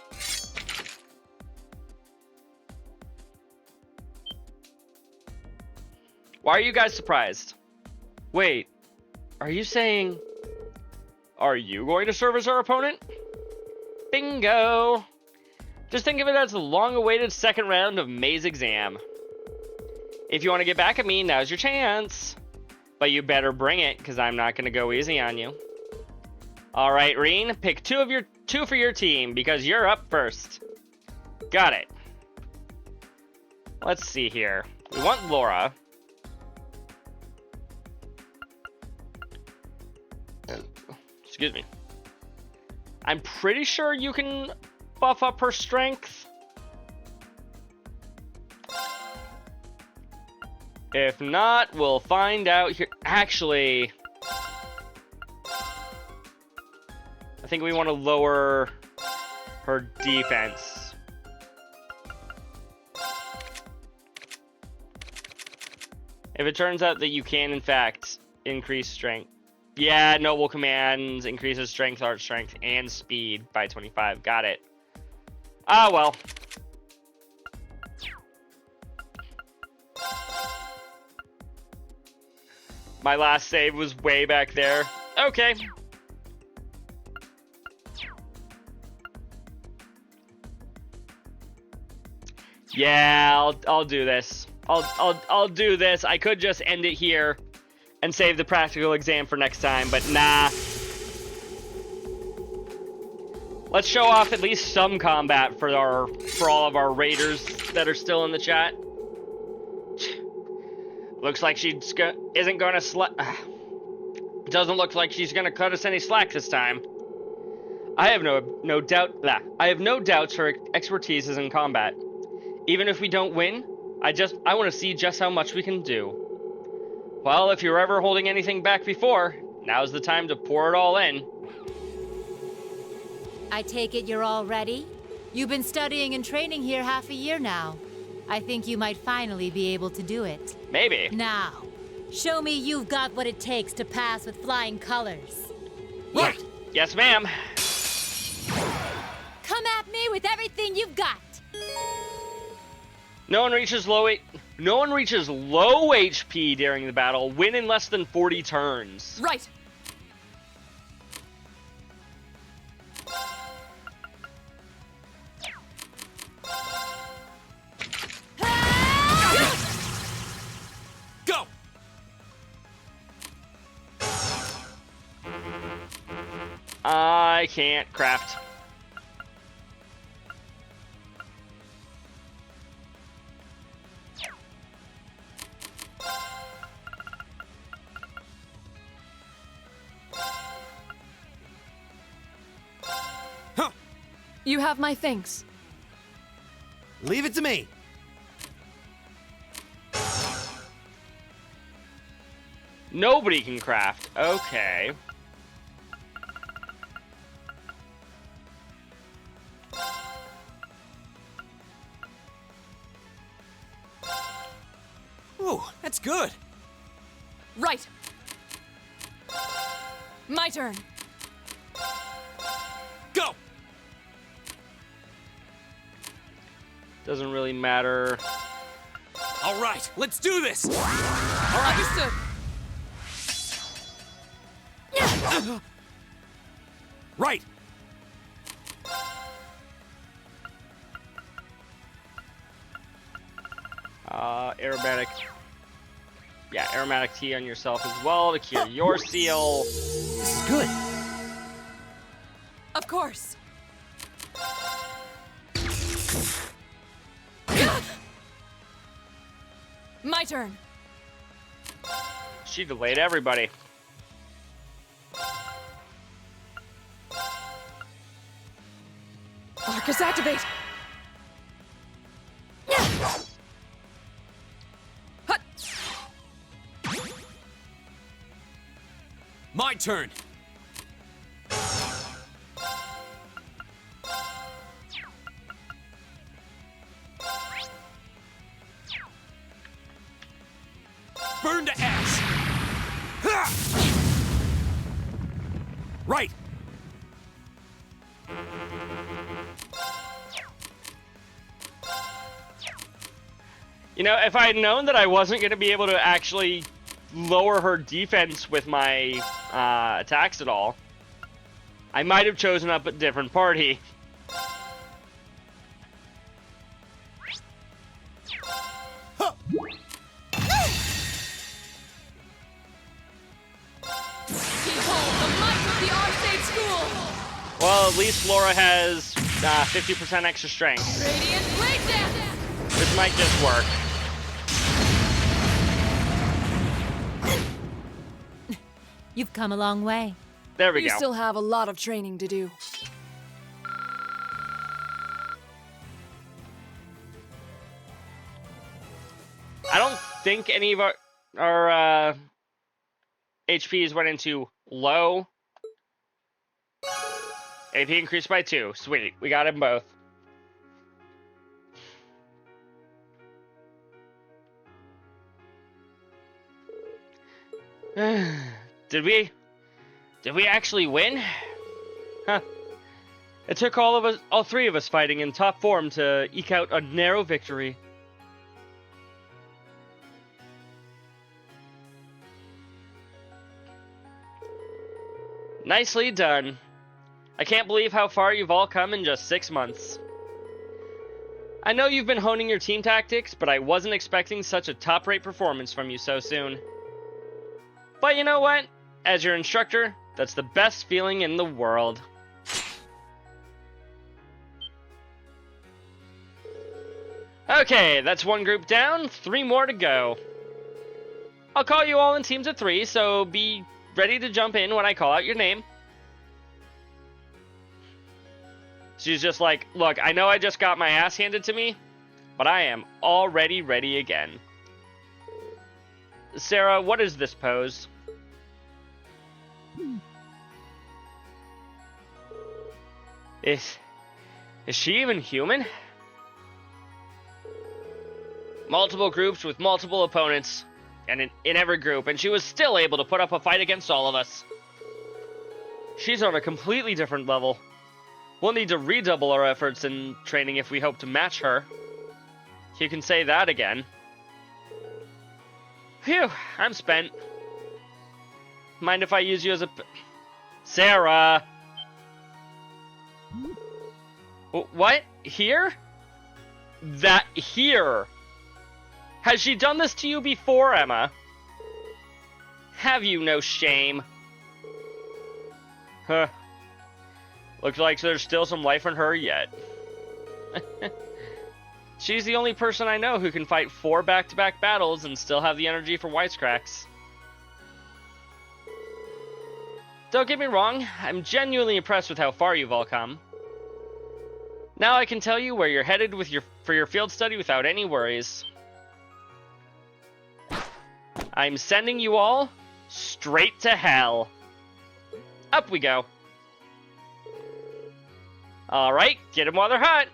Why are you guys surprised? Wait, are you saying... Are you going to serve as our opponent? Bingo! Just think of it as the long-awaited second round of May's exam. If you want to get back at me, now's your chance. But you better bring it, because I'm not going to go easy on you. Alright, Reen, pick two for your team, because you're up first. Got it. Let's see here. We want Laura. Excuse me. I'm pretty sure you can buff up her strength. If not, we'll find out here. Actually, I think we want to lower her defense. If it turns out that you can, in fact, increase strength. Yeah, Noble Commands increases strength, art strength, and speed by 25. Got it. Ah, well. My last save was way back there. Okay. Yeah, I'll do this. I'll do this. I could just end it here and save the practical exam for next time, but nah. Let's show off at least some combat for all of our raiders that are still in the chat. Looks like she isn't going to doesn't look like she's going to cut us any slack this time. I have no doubts her expertise is in combat. Even if we don't win, I want to see just how much we can do. Well, if you're ever holding anything back before, now's the time to pour it all in. I take it you're all ready? You've been studying and training here half a year now. I think you might finally be able to do it. Maybe. Now, show me you've got what it takes to pass with flying colors. Right. Yes, ma'am. Come at me with everything you've got. No one reaches low HP during the battle. Win in less than 40 turns. Right. Go! I can't craft. You have my thanks. Leave it to me. Nobody can craft. Okay. Ooh, that's good. Right. My turn. Go! Doesn't really matter. All right, let's do this. Understood. Right. Aromatic. Yeah, aromatic tea on yourself as well to cure your seal. This is good. Of course. My turn. She delayed everybody. Arcus activate. Hut. My turn. Burn to ash. Ha! Right! You know, if I had known that I wasn't going to be able to actually lower her defense with my attacks at all, I might have chosen up a different party. Well, at least Laura has 50% extra strength. This might just work. You've come a long way. There we You go. still have a lot of training to do. I don't think any of our HPs went into low. AP increased by 2. Sweet. We got them both. Did we actually win? Huh. It took all three of us fighting in top form to eke out a narrow victory. Nicely done. I can't believe how far you've all come in just 6 months. I know you've been honing your team tactics, but I wasn't expecting such a top-rate performance from you so soon. But you know what? As your instructor, that's the best feeling in the world. Okay, that's 1 group down, 3 more to go. I'll call you all in teams of 3, so be ready to jump in when I call out your name. She's just like, look, I know I just got my ass handed to me, but I am already ready again. Sarah, what is this pose? Is she even human? Multiple groups with multiple opponents, and in every group, and she was still able to put up a fight against all of us. She's on a completely different level. We'll need to redouble our efforts in training if we hope to match her. You can say that again. Phew, I'm spent. Mind if I use you as a... Sarah! What? Here? That here? Has she done this to you before, Emma? Have you no shame? Huh. Looks like there's still some life in her yet. She's the only person I know who can fight 4 back-to-back battles and still have the energy for wisecracks. Don't get me wrong, I'm genuinely impressed with how far you've all come. Now I can tell you where you're headed for your field study without any worries. I'm sending you all straight to hell. Up we go. Alright, get them while they're hot.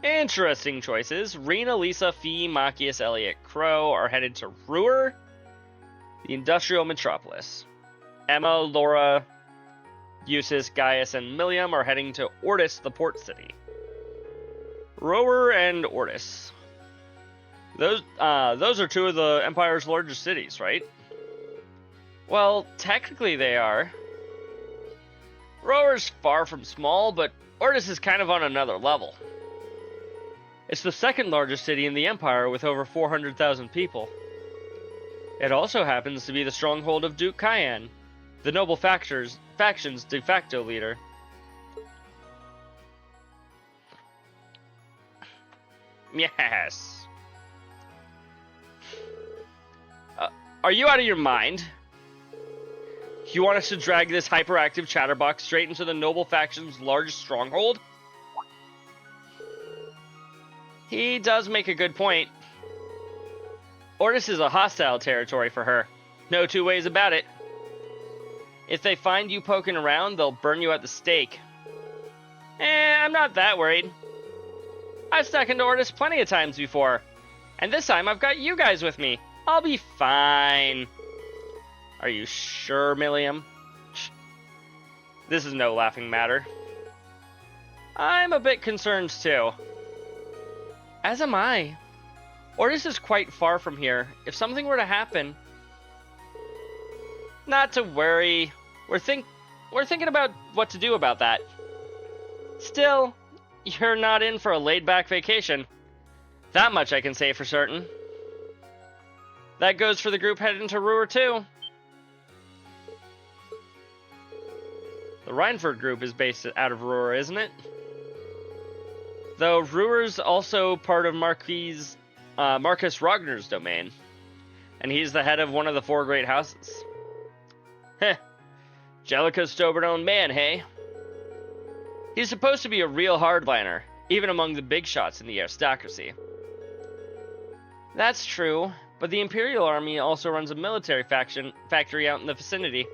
Interesting choices. Rena, Lisa, Fee, Machias, Elliot, Crow are headed to Ruhr, the industrial metropolis. Emma, Laura, Eustace, Gaius, and Milliam are heading to Ortis, the port city. Ruhr and Ortis. Those are 2 of the Empire's largest cities, right? Well, technically they are. Ruhr's far from small, but Ortis is kind of on another level. It's the 2nd largest city in the Empire with over 400,000 people. It also happens to be the stronghold of Duke Cayenne, the noble faction's de facto leader. Yes. Are you out of your mind? You want us to drag this hyperactive chatterbox straight into the noble faction's largest stronghold? He does make a good point. Ortis is a hostile territory for her. No 2 ways about it. If they find you poking around, they'll burn you at the stake. I'm not that worried. I've stuck into Ordis plenty of times before. And this time I've got you guys with me. I'll be fine. Are you sure, Milliam? This is no laughing matter. I'm a bit concerned too. As am I. Ordis is quite far from here. If something were to happen... Not to worry. We're thinking about what to do about that. Still, you're not in for a laid-back vacation. That much I can say for certain. That goes for the group heading to Ruhr too. The Reinford group is based out of Ruhr, isn't it? Though Ruhr's also part of Marcus Ragner's domain. And he's the head of one of the 4 great houses. Heh. Jellica's stubborn man, hey? He's supposed to be a real hardliner, even among the big shots in the aristocracy. That's true, but the Imperial Army also runs a military factory out in the vicinity.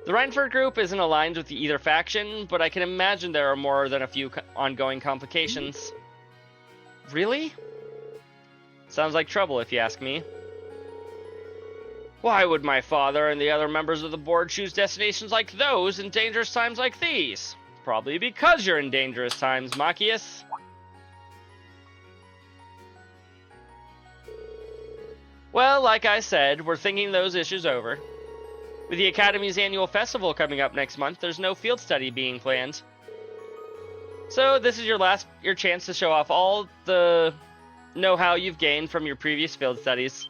The Reinford group isn't aligned with either faction, but I can imagine there are more than a few ongoing complications. Really? Sounds like trouble, if you ask me. Why would my father and the other members of the board choose destinations like those in dangerous times like these? Probably because you're in dangerous times, Machias. Well, like I said, we're thinking those issues over. With the Academy's annual festival coming up next month, there's no field study being planned. So this is your chance to show off all the know-how you've gained from your previous field studies.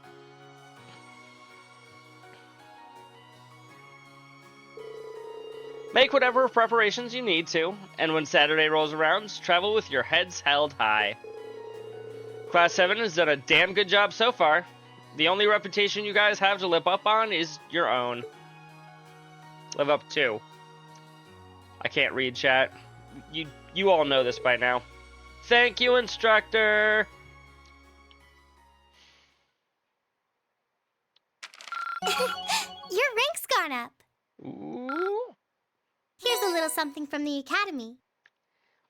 Make whatever preparations you need to, and when Saturday rolls around, travel with your heads held high. Class 7 has done a damn good job so far. The only reputation you guys have to live up on is your own. Live up to. I can't read, chat. You all know this by now. Thank you, instructor! Your rank's gone up. Ooh. Here's a little something from the Academy.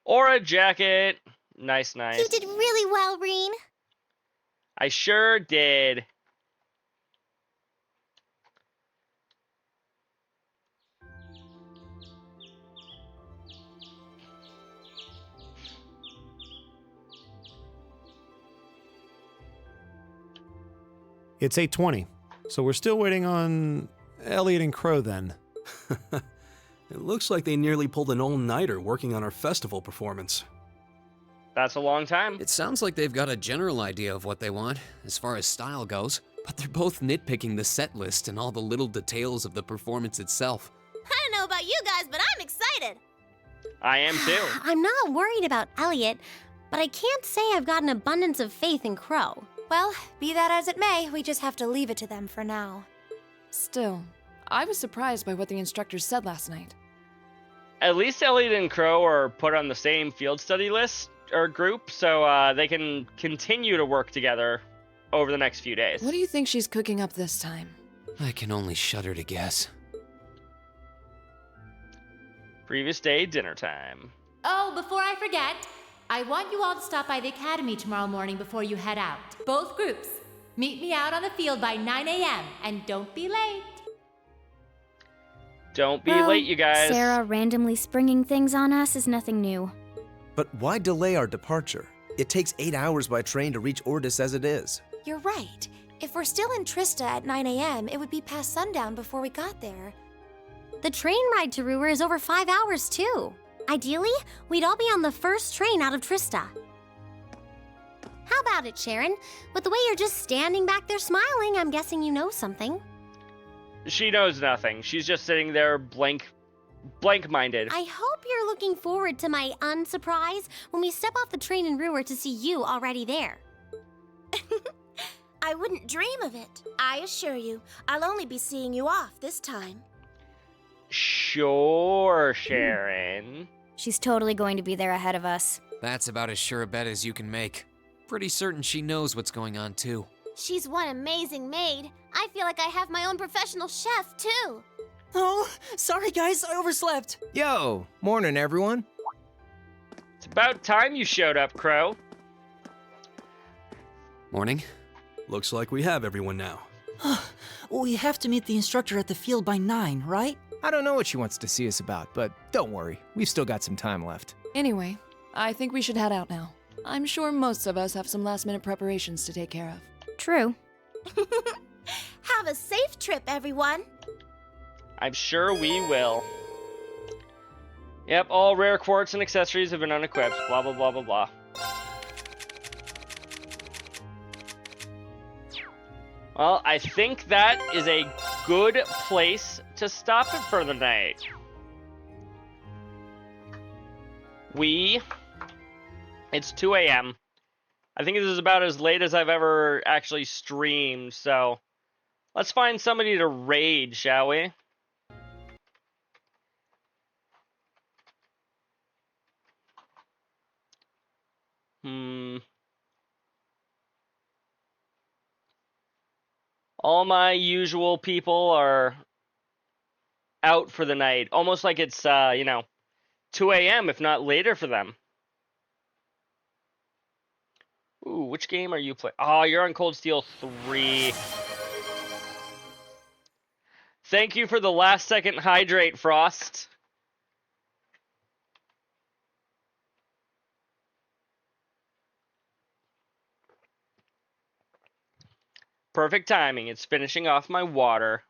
Or a jacket. Nice, nice. You did really well, Reen. I sure did. It's 8:20, so we're still waiting on Elliot and Crow then. It looks like they nearly pulled an all-nighter working on our festival performance. That's a long time. It sounds like they've got a general idea of what they want, as far as style goes, but they're both nitpicking the set list and all the little details of the performance itself. I don't know about you guys, but I'm excited. I am too. I'm not worried about Elliot, but I can't say I've got an abundance of faith in Crow. Well, be that as it may, we just have to leave it to them for now. Still, I was surprised by what the instructors said last night. At least Elliot and Crow are put on the same field study list or group, so they can continue to work together over the next few days. What do you think she's cooking up this time? I can only shudder to guess. Previous day, dinner time. Oh, before I forget, I want you all to stop by the Academy tomorrow morning before you head out. Both groups. Meet me out on the field by 9 a.m. and don't be late. Don't be late, you guys. Sarah randomly springing things on us is nothing new. But why delay our departure? It takes 8 hours by train to reach Ordis as it is. You're right. If we're still in Trista at 9 a.m., it would be past sundown before we got there. The train ride to Ruhr is over 5 hours, too. Ideally, we'd all be on the first train out of Trista. How about it, Sharon? With the way you're just standing back there smiling, I'm guessing you know something. She knows nothing. She's just sitting there blank-minded. I hope you're looking forward to my unsurprise when we step off the train in Ruhr to see you already there. I wouldn't dream of it. I assure you, I'll only be seeing you off this time. Sure, Sharon. She's totally going to be there ahead of us. That's about as sure a bet as you can make. Pretty certain she knows what's going on, too. She's one amazing maid. I feel like I have my own professional chef, too. Oh, sorry guys, I overslept. Yo, morning everyone. It's About time you showed up, Crow. Morning. Looks like we have everyone now. We have to meet the instructor at the field by 9, right? I don't know what she wants to see us about, but don't worry. We've still got some time left. Anyway, I think we should head out now. I'm sure most of us have some last-minute preparations to take care of. True. Have a safe trip, everyone. I'm sure we will. Yep, all rare quartz and accessories have been unequipped. Blah, blah, blah, blah, blah. Well, I think that is a good place to stop it for the night. It's 2 a.m. I think this is about as late as I've ever actually streamed, so let's find somebody to raid, shall we? All my usual people are out for the night. Almost like it's, 2 a.m., if not later for them. Ooh, which game are you playing? Oh, you're on Cold Steel 3. Thank you for the last second hydrate, Frost. Perfect timing. It's finishing off my water.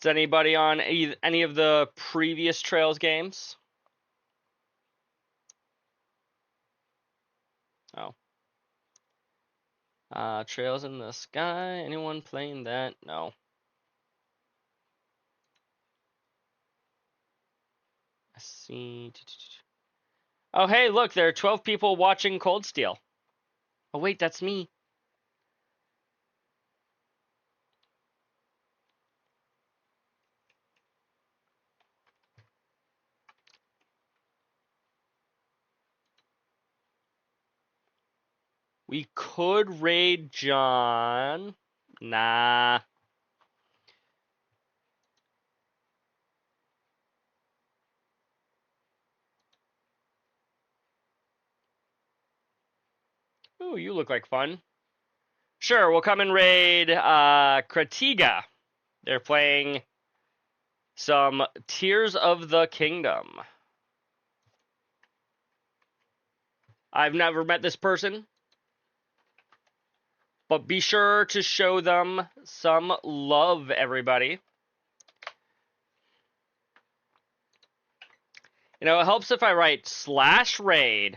Is anybody on any of the previous Trails games? Oh. Trails in the Sky. Anyone playing that? No. I see. Oh, hey, look, there are 12 people watching Cold Steel. Oh, wait, that's me. We could raid John. Nah. Ooh, you look like fun. Sure, we'll come and raid Kratiga. They're playing some Tears of the Kingdom. I've never met this person, but be sure to show them some love, everybody. You know, it helps if I write /raid.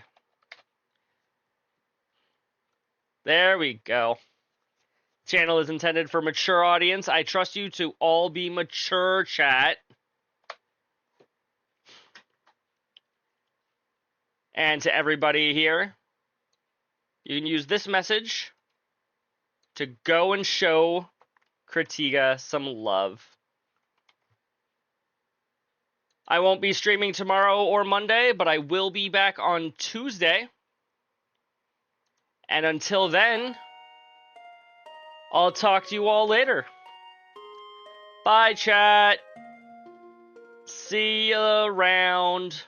There we go. Channel is intended for mature audience. I trust you to all be mature, chat. And to everybody here, you can use this message to go and show Kratiga some love. I won't be streaming tomorrow or Monday, but I will be back on Tuesday. And until then, I'll talk to you all later. Bye, chat. See you around.